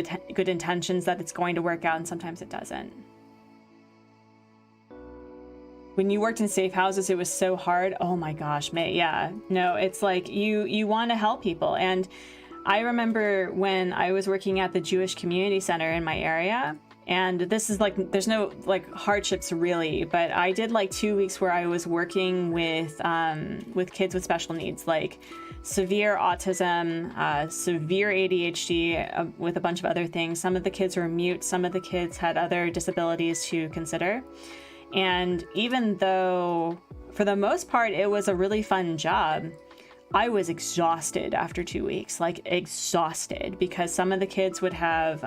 S1: intentions that it's going to work out, and sometimes it doesn't. When you worked in safe houses, it was so hard. Oh my gosh, mate. Yeah, no, it's like you want to help people. And I remember when I was working at the Jewish Community Center in my area, and this is like, there's no like hardships really, but I did like 2 weeks where I was working with kids with special needs, like severe autism, severe ADHD, with a bunch of other things. Some of the kids were mute. Some of the kids had other disabilities to consider. And even though, for the most part, it was a really fun job, I was exhausted after 2 weeks, like exhausted, because some of the kids would have,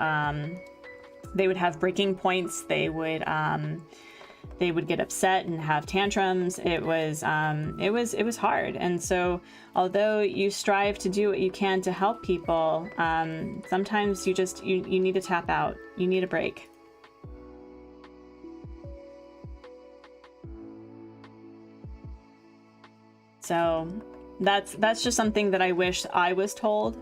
S1: they would have breaking points. They would get upset and have tantrums. It was hard. And so, although you strive to do what you can to help people, sometimes you need to tap out. You need a break. So that's just something that I wish I was told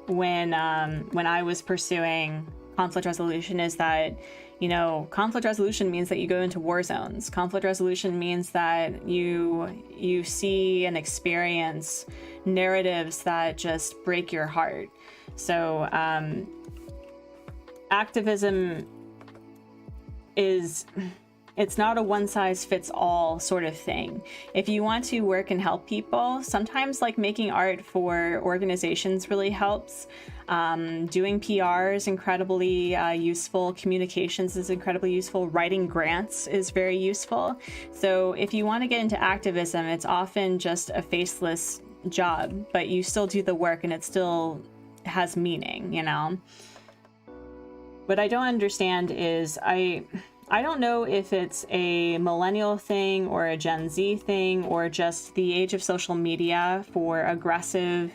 S1: when I was pursuing conflict resolution, is that, you know, conflict resolution means that you go into war zones. Conflict resolution means that you see and experience narratives that just break your heart. So activism it's not a one-size-fits-all sort of thing. If you want to work and help people, sometimes like making art for organizations really helps. Doing PR is incredibly useful. Communications is incredibly useful. Writing grants is very useful. So if you want to get into activism, it's often just a faceless job, but you still do the work and it still has meaning, you know? What I don't understand is I don't know if it's a millennial thing or a Gen Z thing or just the age of social media for aggressive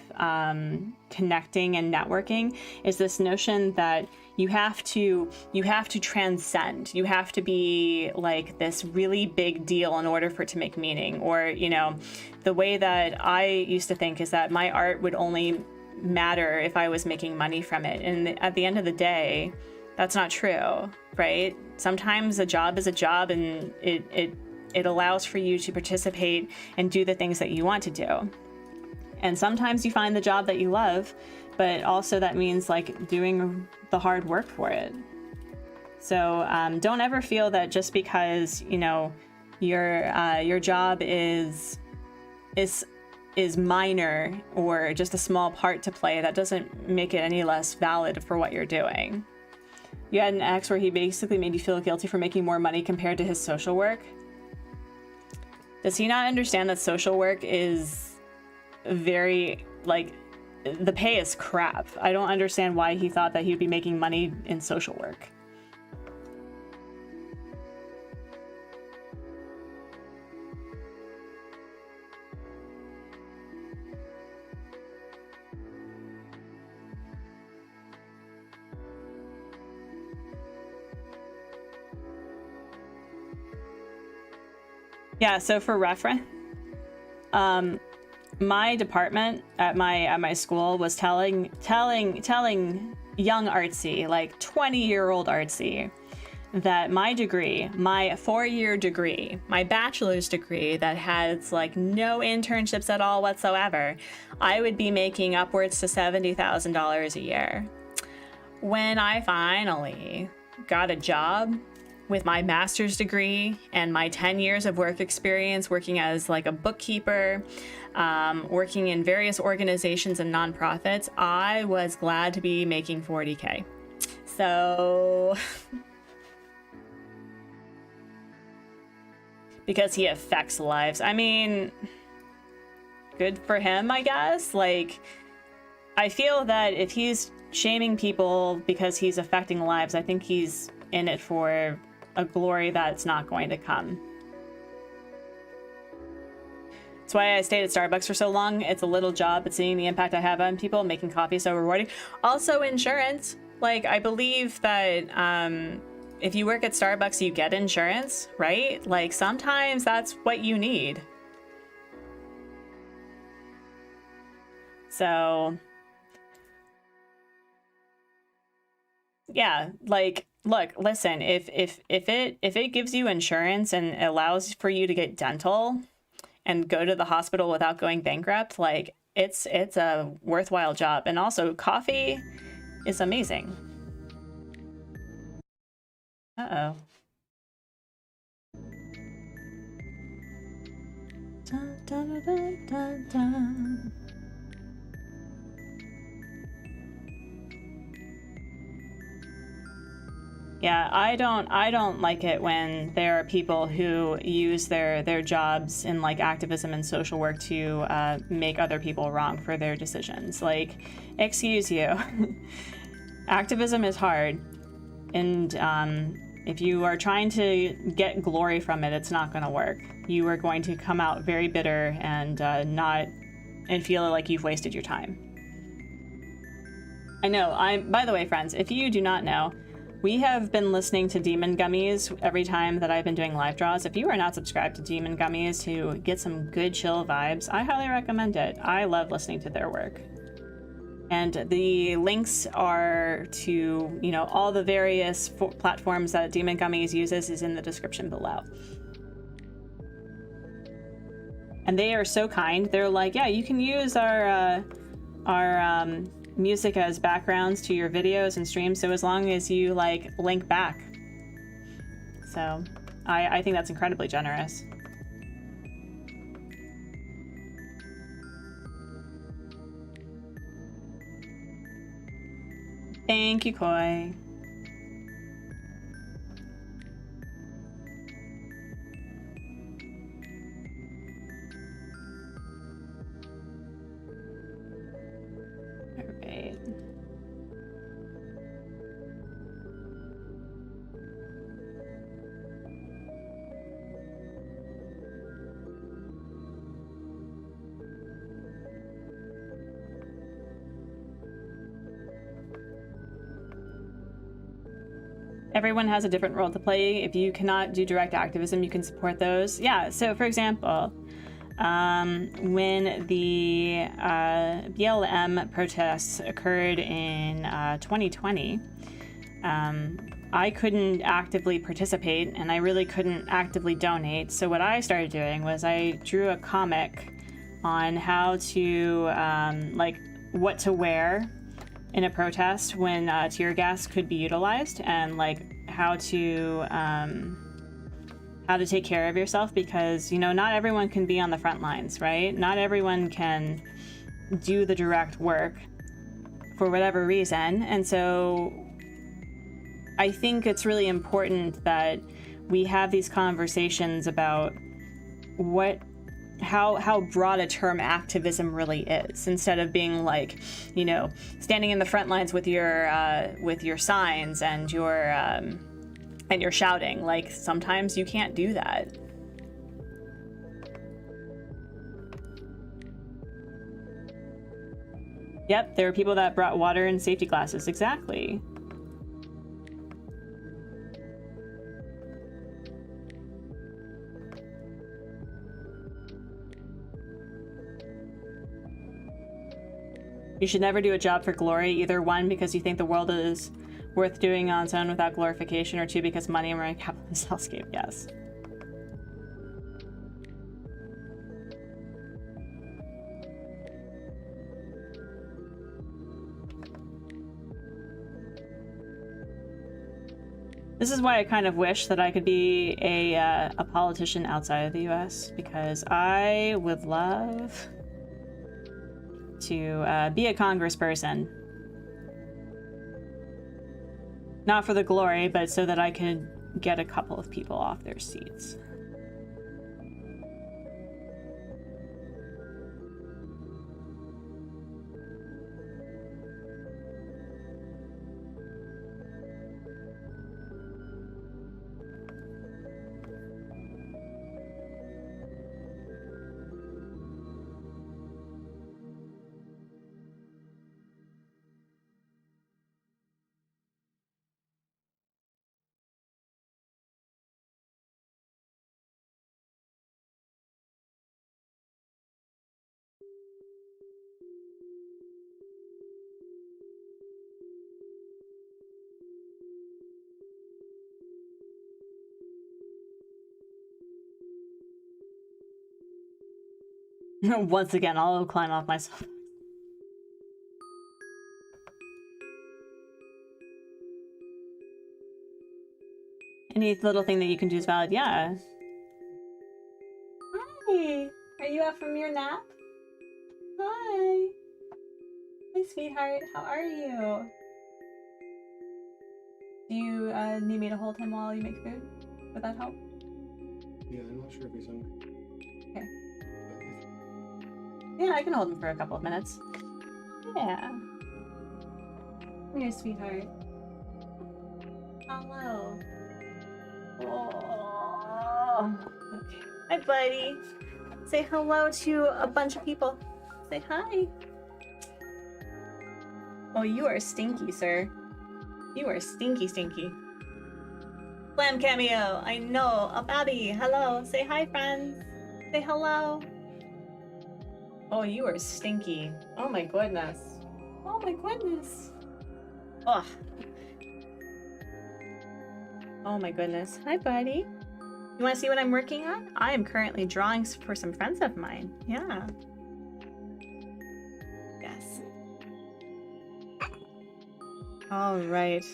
S1: connecting and networking, is this notion that you have to transcend. You have to be like this really big deal in order for it to make meaning. Or, you know, the way that I used to think is that my art would only matter if I was making money from it. And at the end of the day, that's not true, right? Sometimes a job is a job, and it allows for you to participate and do the things that you want to do. And sometimes you find the job that you love, but also that means like doing the hard work for it. So don't ever feel that just because, you know, your job is minor or just a small part to play, that doesn't make it any less valid for what you're doing. You had an ex where he basically made you feel guilty for making more money compared to his social work. Does he not understand that social work is very, like, the pay is crap? I don't understand why he thought that he would be making money in social work. Yeah, so for reference, my department at my school was telling young Artsy, like 20-year-old Artsy, that my degree, my 4-year degree, my bachelor's degree that has like no internships at all whatsoever, I would be making upwards to $70,000 a year. When I finally got a job with my master's degree and my 10 years of work experience working as like a bookkeeper, working in various organizations and nonprofits, I was glad to be making 40K. So because he affects lives. I mean, good for him, I guess. Like, I feel that if he's shaming people because he's affecting lives, I think he's in it for a glory that's not going to come. That's why I stayed at Starbucks for so long. It's a little job, but seeing the impact I have on people, making coffee so rewarding. Also insurance. Like, I believe that if you work at Starbucks, you get insurance, right? Like, sometimes that's what you need. So, yeah, like, look, listen, if it gives you insurance and allows for you to get dental and go to the hospital without going bankrupt, like, it's a worthwhile job. And also, coffee is amazing. Uh-oh. Dun, dun, dun, dun, dun. Yeah, I don't like it when there are people who use their jobs in like activism and social work to make other people wrong for their decisions. Like, excuse you. Activism is hard, and if you are trying to get glory from it, it's not going to work. You are going to come out very bitter and feel like you've wasted your time. I know. By the way, friends, if you do not know, we have been listening to Demon Gummies every time that I've been doing live draws. If you are not subscribed to Demon Gummies to get some good chill vibes, I highly recommend it. I love listening to their work. And the links are to, you know, all the various platforms that Demon Gummies uses is in the description below. And they are so kind. They're like, yeah, you can use our music as backgrounds to your videos and streams, so as long as you like link back. So I think that's incredibly generous. Thank you, Koi. Alright. Everyone has a different role to play. If you cannot do direct activism, you can support those. Yeah, so for example, when the BLM protests occurred in 2020, I couldn't actively participate and I really couldn't actively donate. So what I started doing was I drew a comic on how to, like, what to wear in a protest when tear gas could be utilized, and like how to take care of yourself, because, you know, not everyone can be on the front lines, right? Not everyone can do the direct work for whatever reason. And so I think it's really important that we have these conversations about how broad a term activism really is, instead of being like, you know, standing in the front lines with your signs and your shouting. Like, sometimes you can't do that. Yep, there are people that brought water and safety glasses. Exactly. You should never do a job for glory, either one, because you think the world is worth doing on its own without glorification, or two, because money and rank capitalist hellscape, yes. This is why I kind of wish that I could be a politician outside of the US, because I would love to be a congressperson. Not for the glory, but so that I could get a couple of people off their seats. Once again, I'll climb off myself. Any little thing that you can do is valid, yeah. Hi! Are you up from your nap? Hi! Hi, sweetheart. How are you? Do you need me to hold him while you make food? Would that help?
S2: Yeah, I'm not sure if he's hungry.
S1: Okay. Yeah, I can hold him for a couple of minutes. Yeah. Come here, sweetheart. Hello. Oh. Okay. Hi, buddy. Say hello to a bunch of people. Say hi. Oh, you are stinky, sir. You are stinky, stinky. Glam cameo. I know. A babby. Hello. Say hi, friends. Say hello. Oh, you are stinky. Oh my goodness. Oh my goodness. Ugh. Oh my goodness. Hi, buddy. You want to see what I'm working on? I am currently drawing for some friends of mine. Yeah. Yes. All right.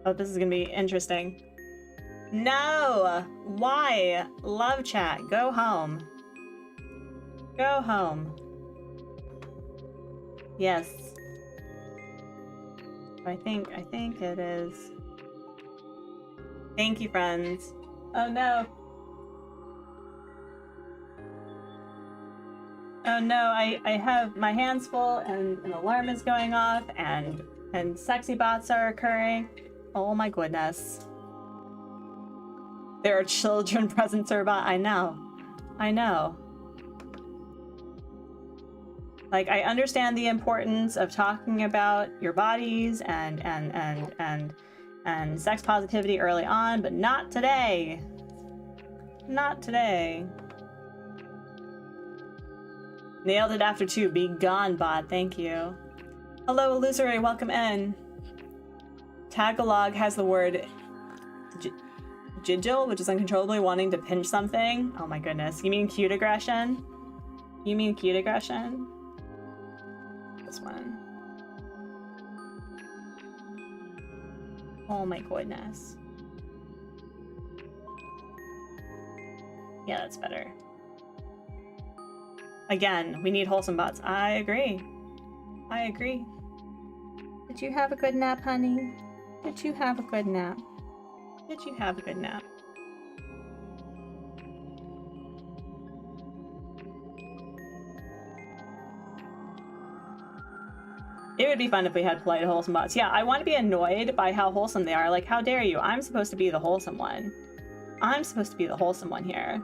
S1: Oh, this is gonna be interesting. No! Why? Love chat. Go home. Go home. Yes. I think it is. Thank you, friends. Oh no. Oh no, I have my hands full and an alarm is going off and sexy bots are occurring. Oh my goodness. There are children present, Sirbot. I know. I know. Like, I understand the importance of talking about your bodies and sex positivity early on, but not today. Not today. Nailed it after 2. Be gone, bot. Thank you. Hello, Illusory. Welcome in. Tagalog has the word jigil, which is uncontrollably wanting to pinch something. Oh my goodness. You mean cute aggression? You mean cute aggression? This one. Oh my goodness. Yeah, that's better. Again, we need wholesome bots. I agree. I agree. Did you have a good nap, honey? Did you have a good nap? Did you have a good nap? It would be fun if we had polite, wholesome bots. Yeah, I want to be annoyed by how wholesome they are. Like, how dare you? I'm supposed to be the wholesome one. I'm supposed to be the wholesome one here.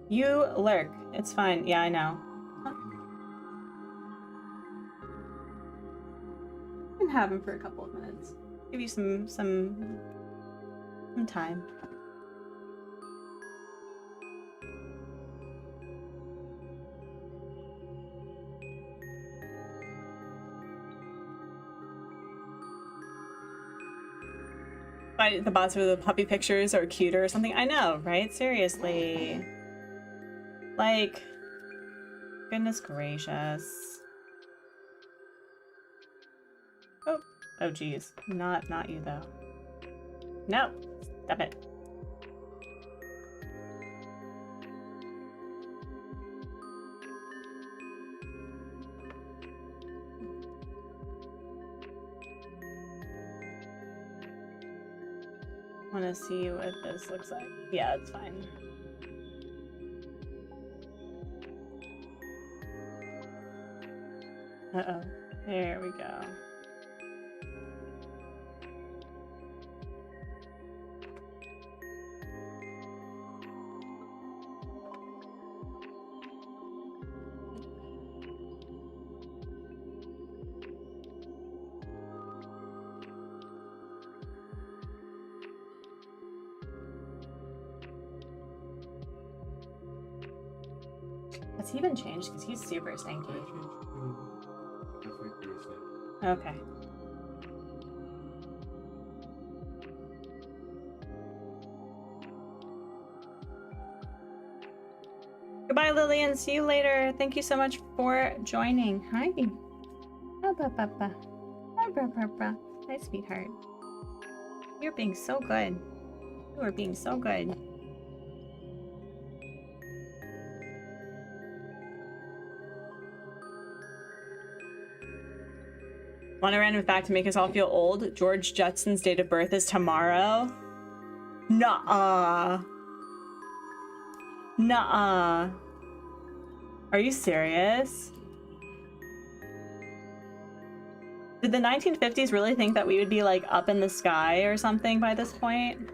S1: You lurk. It's fine. Yeah, I know. Huh? You can have him for a couple of minutes. Give you some Some time. The bots with the puppy pictures are cuter or something. I know, right? Seriously. Like, goodness gracious. Oh geez. Not you though. No. Stop it. Want to see what this looks like. Yeah, it's fine. Uh-oh. There we go. Has he been changed? Because he's super stanky. Okay. Goodbye, Lillian. See you later. Thank you so much for joining. Hi. Hi, sweetheart. You're being so good. You are being so good. Want a random fact to make us all feel old? George Jetson's date of birth is tomorrow. Nuh-uh. Nuh-uh. Are you serious? Did the 1950s really think that we would be like up in the sky or something by this point?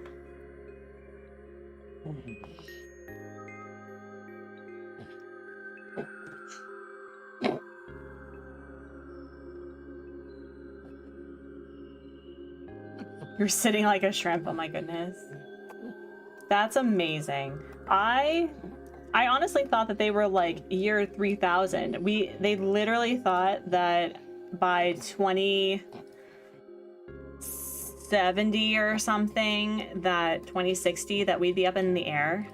S1: You're sitting like a shrimp. Oh my goodness. That's amazing. I honestly thought that they were like year 3000. They literally thought that by 2070 or something, that 2060, that we'd be up in the air.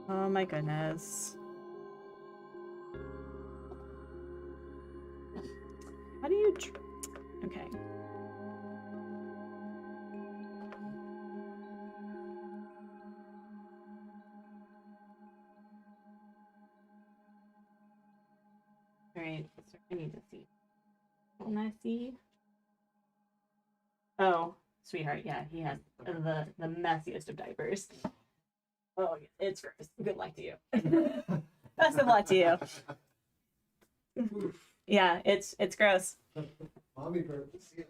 S1: Oh my goodness. How do you... Okay. Alright, so I need to see. Can I see? Oh, sweetheart, yeah, he has the messiest of diapers. Oh, it's gross. Good luck to you. Best of luck to you. Yeah, it's gross.
S2: Mommy broke the seal.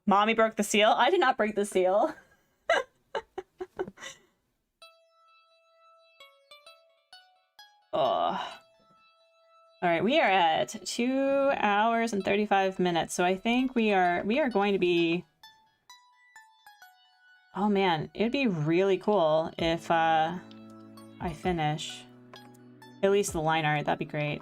S1: Mommy broke the seal? I did not break the seal. Oh. All right, we are at 2 hours and 35 minutes, so I think we are going to be... Oh man, it'd be really cool if I finish at least the line art. That'd be great.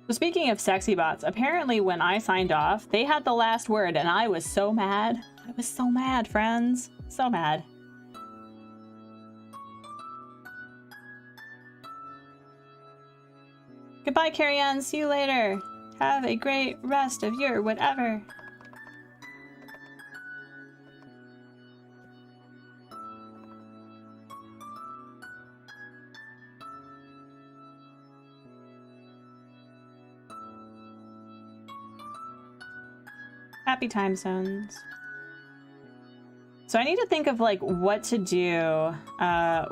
S1: So speaking of sexy bots, apparently when I signed off, they had the last word and I was so mad. I was so mad, friends. So mad. Goodbye, Carrie Ann. See you later. Have a great rest of your whatever. Happy time zones. So I need to think of like what to do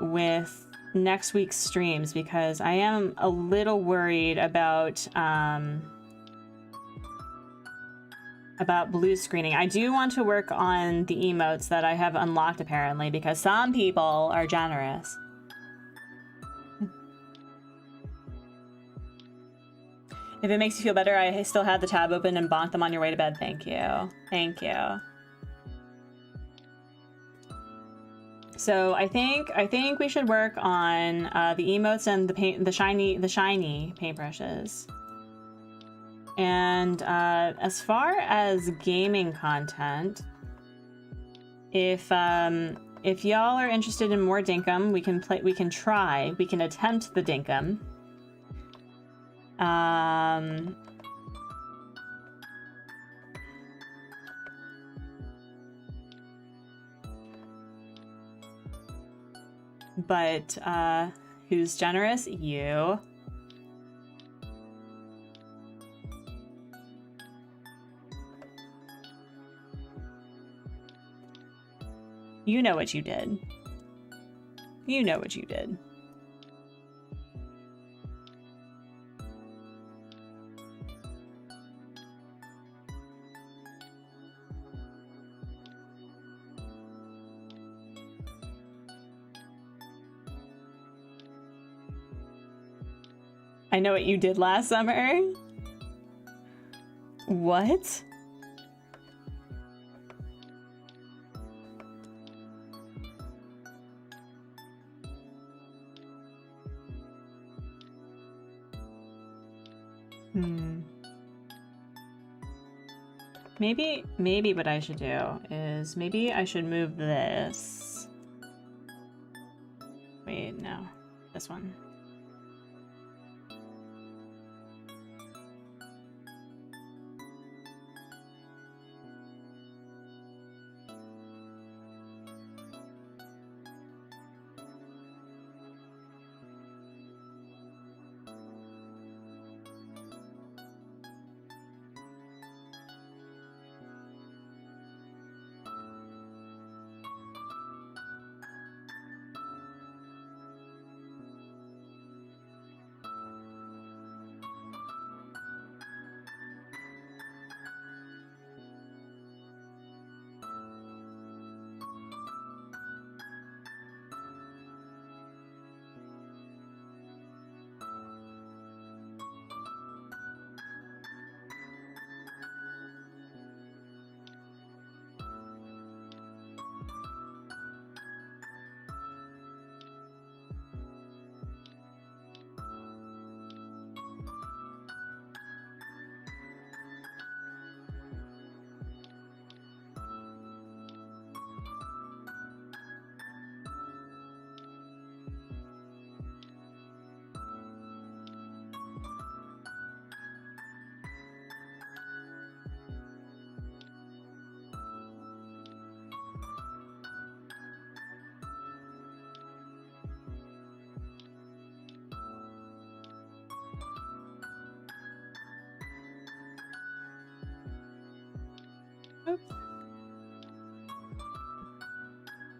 S1: with next week's streams, because I am a little worried about blue screening. I do want to work on the emotes that I have unlocked apparently, because some people are generous. If it makes you feel better, I still have the tab open and bonk them on your way to bed. Thank you. Thank you. So I think we should work on the emotes and the shiny paintbrushes. And as far as gaming content, if y'all are interested in more Dinkum, we can attempt the Dinkum. But who's generous? You. You know what you did. You know what you did. I know what you did last summer. What? Maybe what I should do is maybe I should move this. Wait, no. This one. Oops.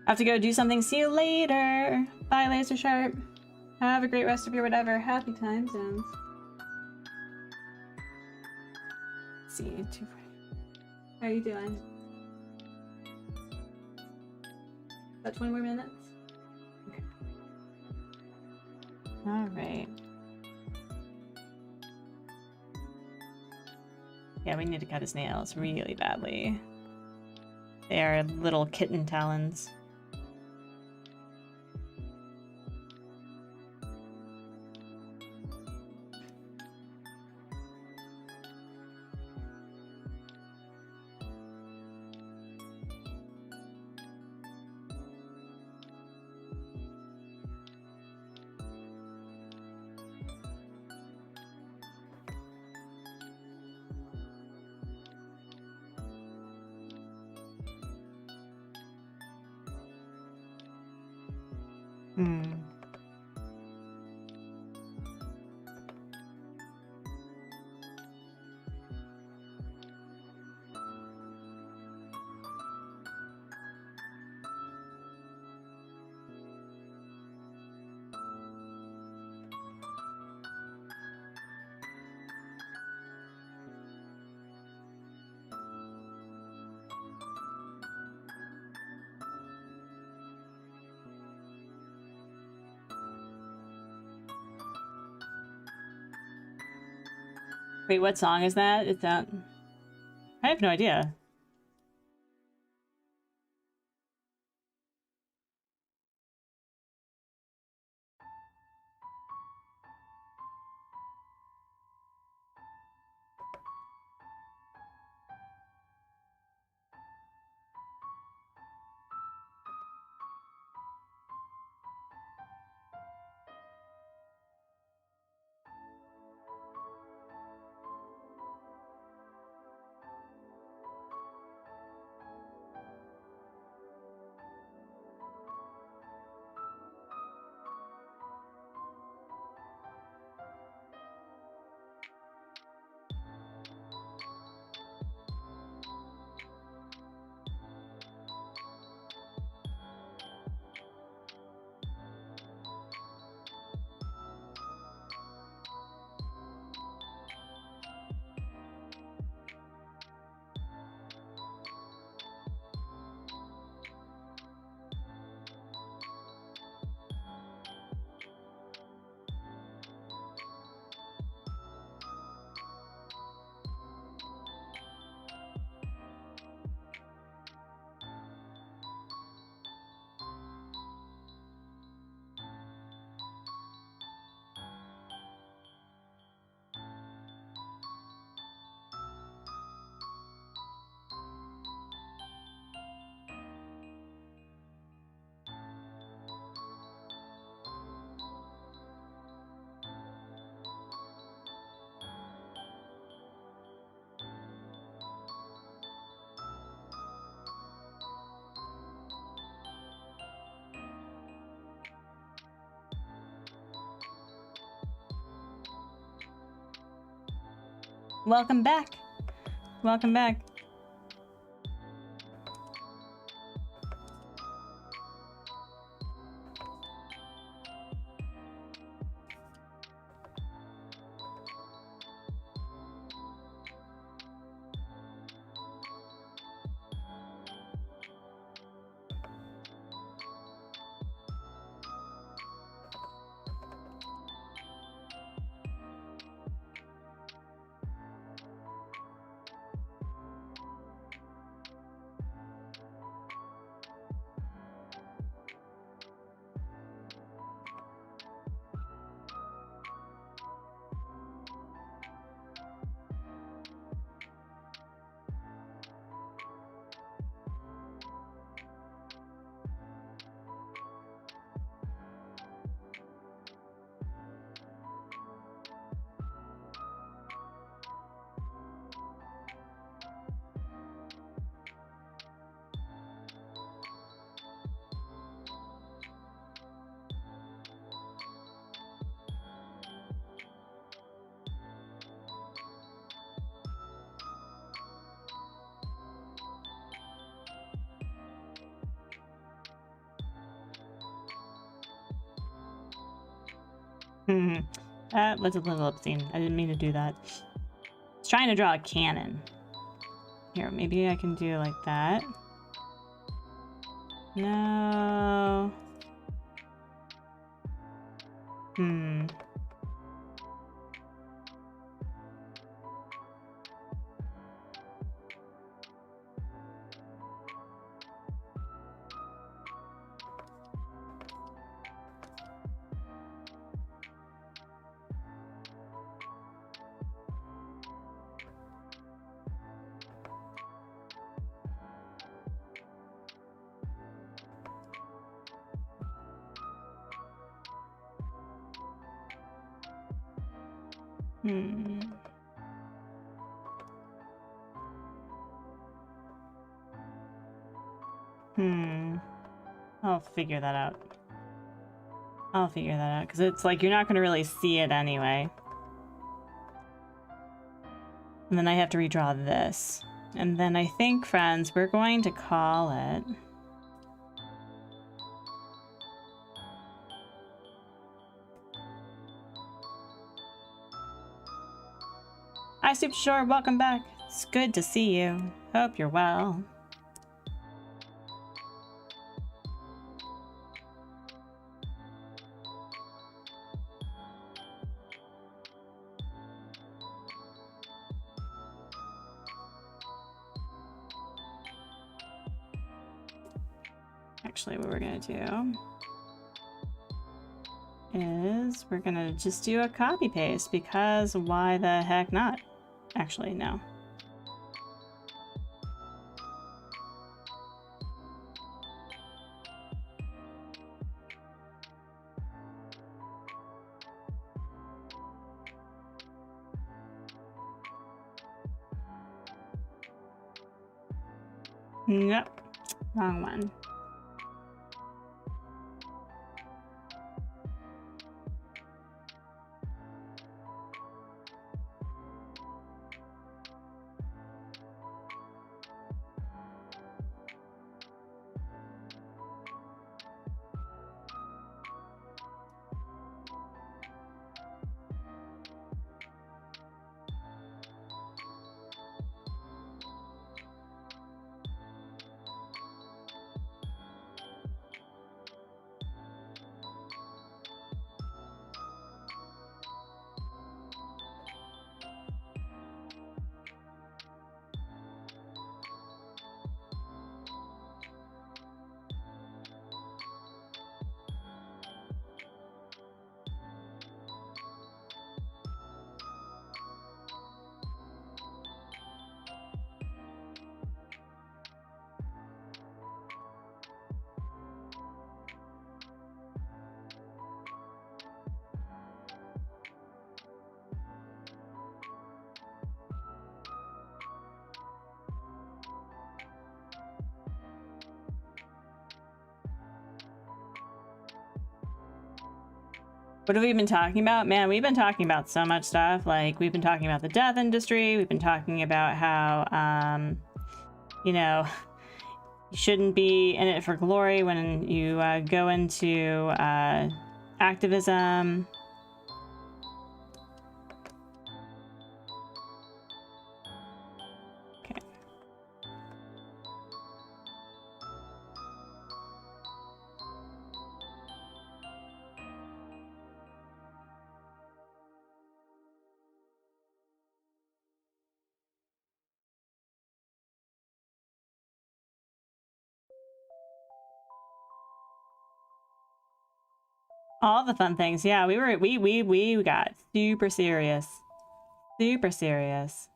S1: I have to go do something. See you later. Bye, Laser Sharp. Have a great rest of your whatever. Happy time zones. Let's see, 2:40. How are you doing? About 20 more minutes? Okay. All right. Yeah, we need to cut his nails really badly. They are little kitten talons. Wait, what song is that? Is that... I have no idea. Welcome back. Welcome back. That was a little obscene. I didn't mean to do that. I was trying to draw a cannon. Here, maybe I can do like that. No. I'll figure that out. I'll figure that out, because it's like you're not going to really see it anyway. And then I have to redraw this. And then I think, friends, we're going to call it... Hi, Super Short, welcome back. It's good to see you. Hope you're well. Actually, what we're gonna do is we're gonna just do a copy paste, because why the heck not? Actually, no. Nope, wrong one. What have we been talking about? Man, we've been talking about so much stuff. Like, we've been talking about the death industry. We've been talking about how, you know, you shouldn't be in it for glory when you go into activism. Okay. All the fun things. Yeah, we got super serious. Super serious.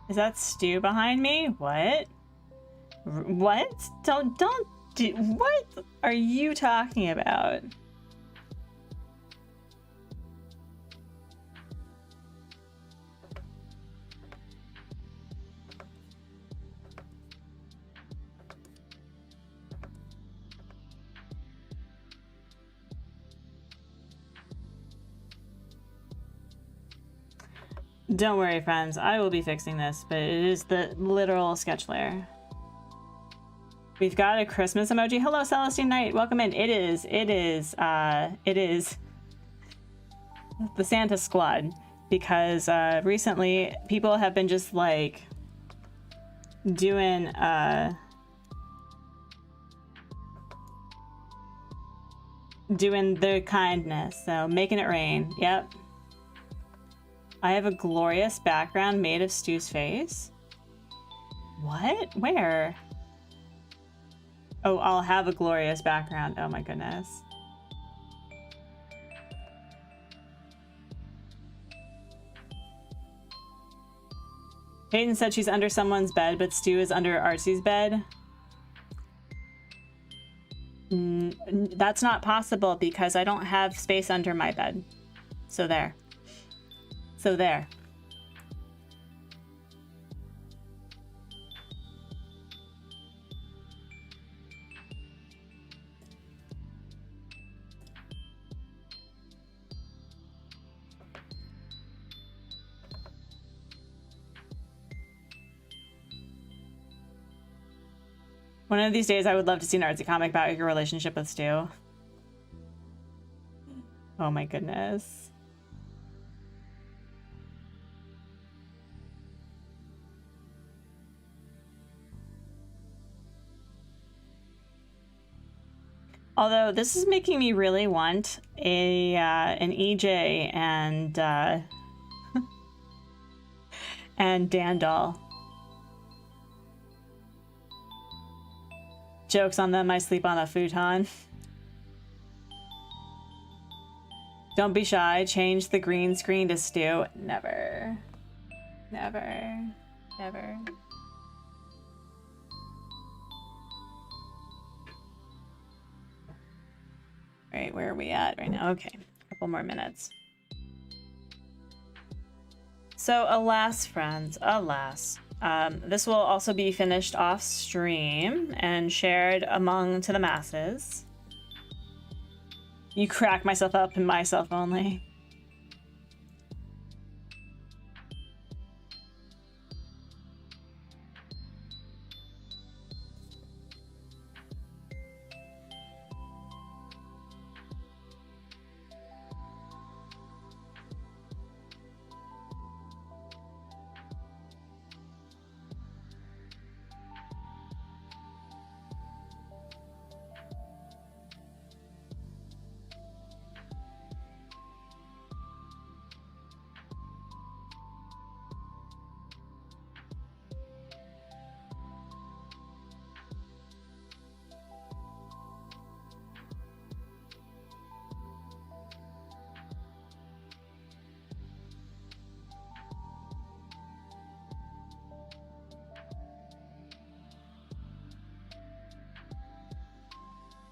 S1: Is that Stu behind me? What? What? Don't do, what are you talking about? Don't worry, friends. I will be fixing this, but it is the literal sketch layer. We've got a Christmas emoji. Hello, Celestine Knight. Welcome in. It is the Santa Squad, because recently people have been just like doing the kindness. So making it rain. Yep. I have a glorious background made of Stu's face. What? Where? Oh, I'll have a glorious background. Oh my goodness. Hayden said she's under someone's bed, but Stu is under Artsy's bed. That's not possible because I don't have space under my bed. So there. So there. One of these days, I would love to see an Artsy comic about your relationship with Stu. Oh my goodness. Although this is making me really want a an EJ and and Dandel. Jokes on them, I sleep on a futon. Don't be shy, change the green screen to Stu. Never. Never. Never. Alright, where are we at right now? Okay, a couple more minutes. So, alas, friends, alas. This will also be finished off stream and shared to the masses. You crack myself up and myself only.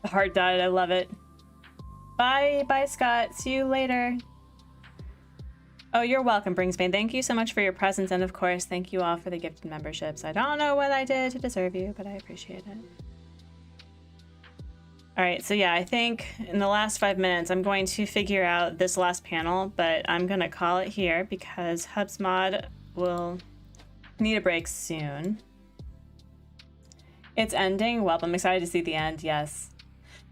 S1: The heart died. I love it. Bye. Bye, Scott. See you later. Oh, you're welcome, Bringsbane. Thank you so much for your presence. And of course, thank you all for the gifted memberships. I don't know what I did to deserve you, but I appreciate it. All right. So yeah, I think in the last 5 minutes, I'm going to figure out this last panel, but I'm going to call it here because HubsMod will need a break soon. It's ending. Well, I'm excited to see the end. Yes.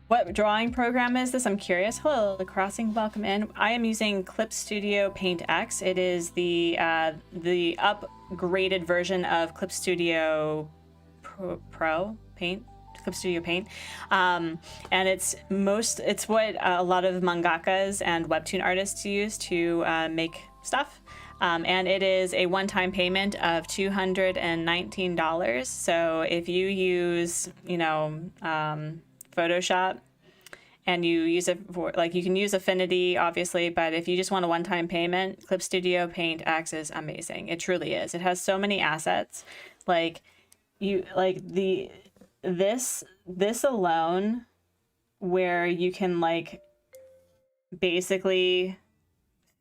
S1: What drawing program is this? I'm curious. Hello, The Crossing, welcome in. I am using Clip Studio Paint X. It is the upgraded version of Clip Studio Pro Paint, Clip Studio Paint. And it's what a lot of mangakas and webtoon artists use to make stuff. And it is a one-time payment of $219. So if you use, Photoshop and you use it for, like, you can use Affinity, obviously, but if you just want a one-time payment, Clip Studio Paint X is amazing. It truly is. It has so many assets. This alone, where you can, basically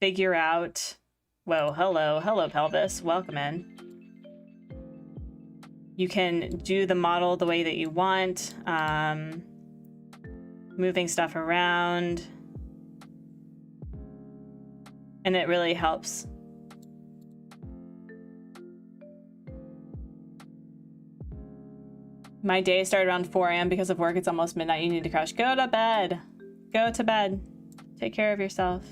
S1: figure out, whoa, hello, pelvis, welcome in. You can do the model the way that you want, moving stuff around, and it really helps. My day started around 4 a.m. because of work. It's almost midnight. You need to crash. Go to bed. Go to bed. Take care of yourself.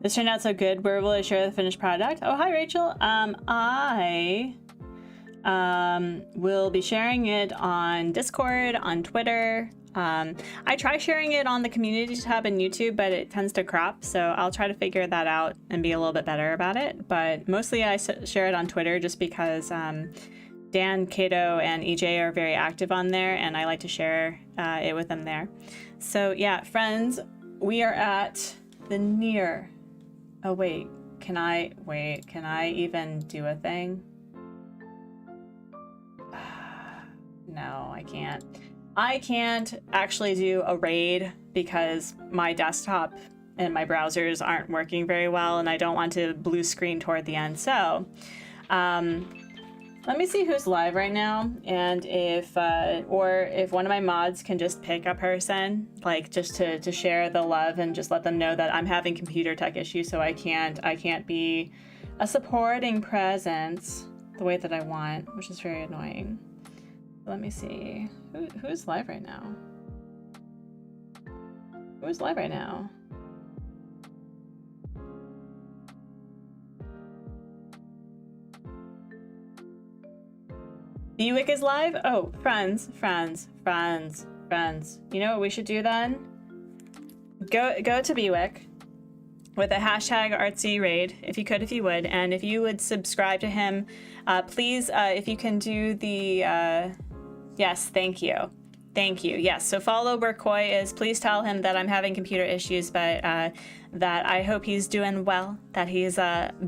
S1: This turned out so good. Where will I share the finished product? Oh, hi, Rachel. I will be sharing it on Discord, on Twitter. I try sharing it on the community tab in YouTube, but it tends to crop, so I'll try to figure that out and be a little bit better about it. But mostly I share it on Twitter just because Dan, Caito, and EJ are very active on there, and I like to share it with them there. So yeah, friends, we are at the near... Oh, wait, can I even do a thing? No, I can't. I can't actually do a raid because my desktop and my browsers aren't working very well, and I don't want to blue screen toward the end. So, let me see who's live right now, and if one of my mods can just pick a person, like just to share the love and just let them know that I'm having computer tech issues, so I can't be a supporting presence the way that I want, which is very annoying. Let me see who's live right now. Who's live right now? Buick is live? Oh, friends. You know what we should do then? Go to Buick with a hashtag Artsy raid, if you would, and if you would subscribe to him, please, if you can do the, yes, thank you. Yes, so follow where Koi is. Please tell him that I'm having computer issues, but that I hope he's doing well, that he's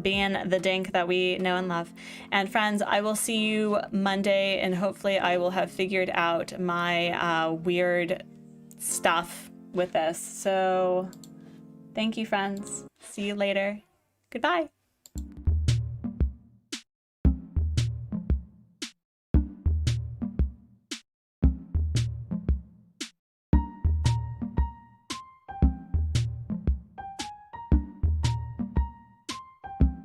S1: being the dink that we know and love. And friends, I will see you Monday, and hopefully I will have figured out my weird stuff with this. So thank you, friends. See you later. Goodbye.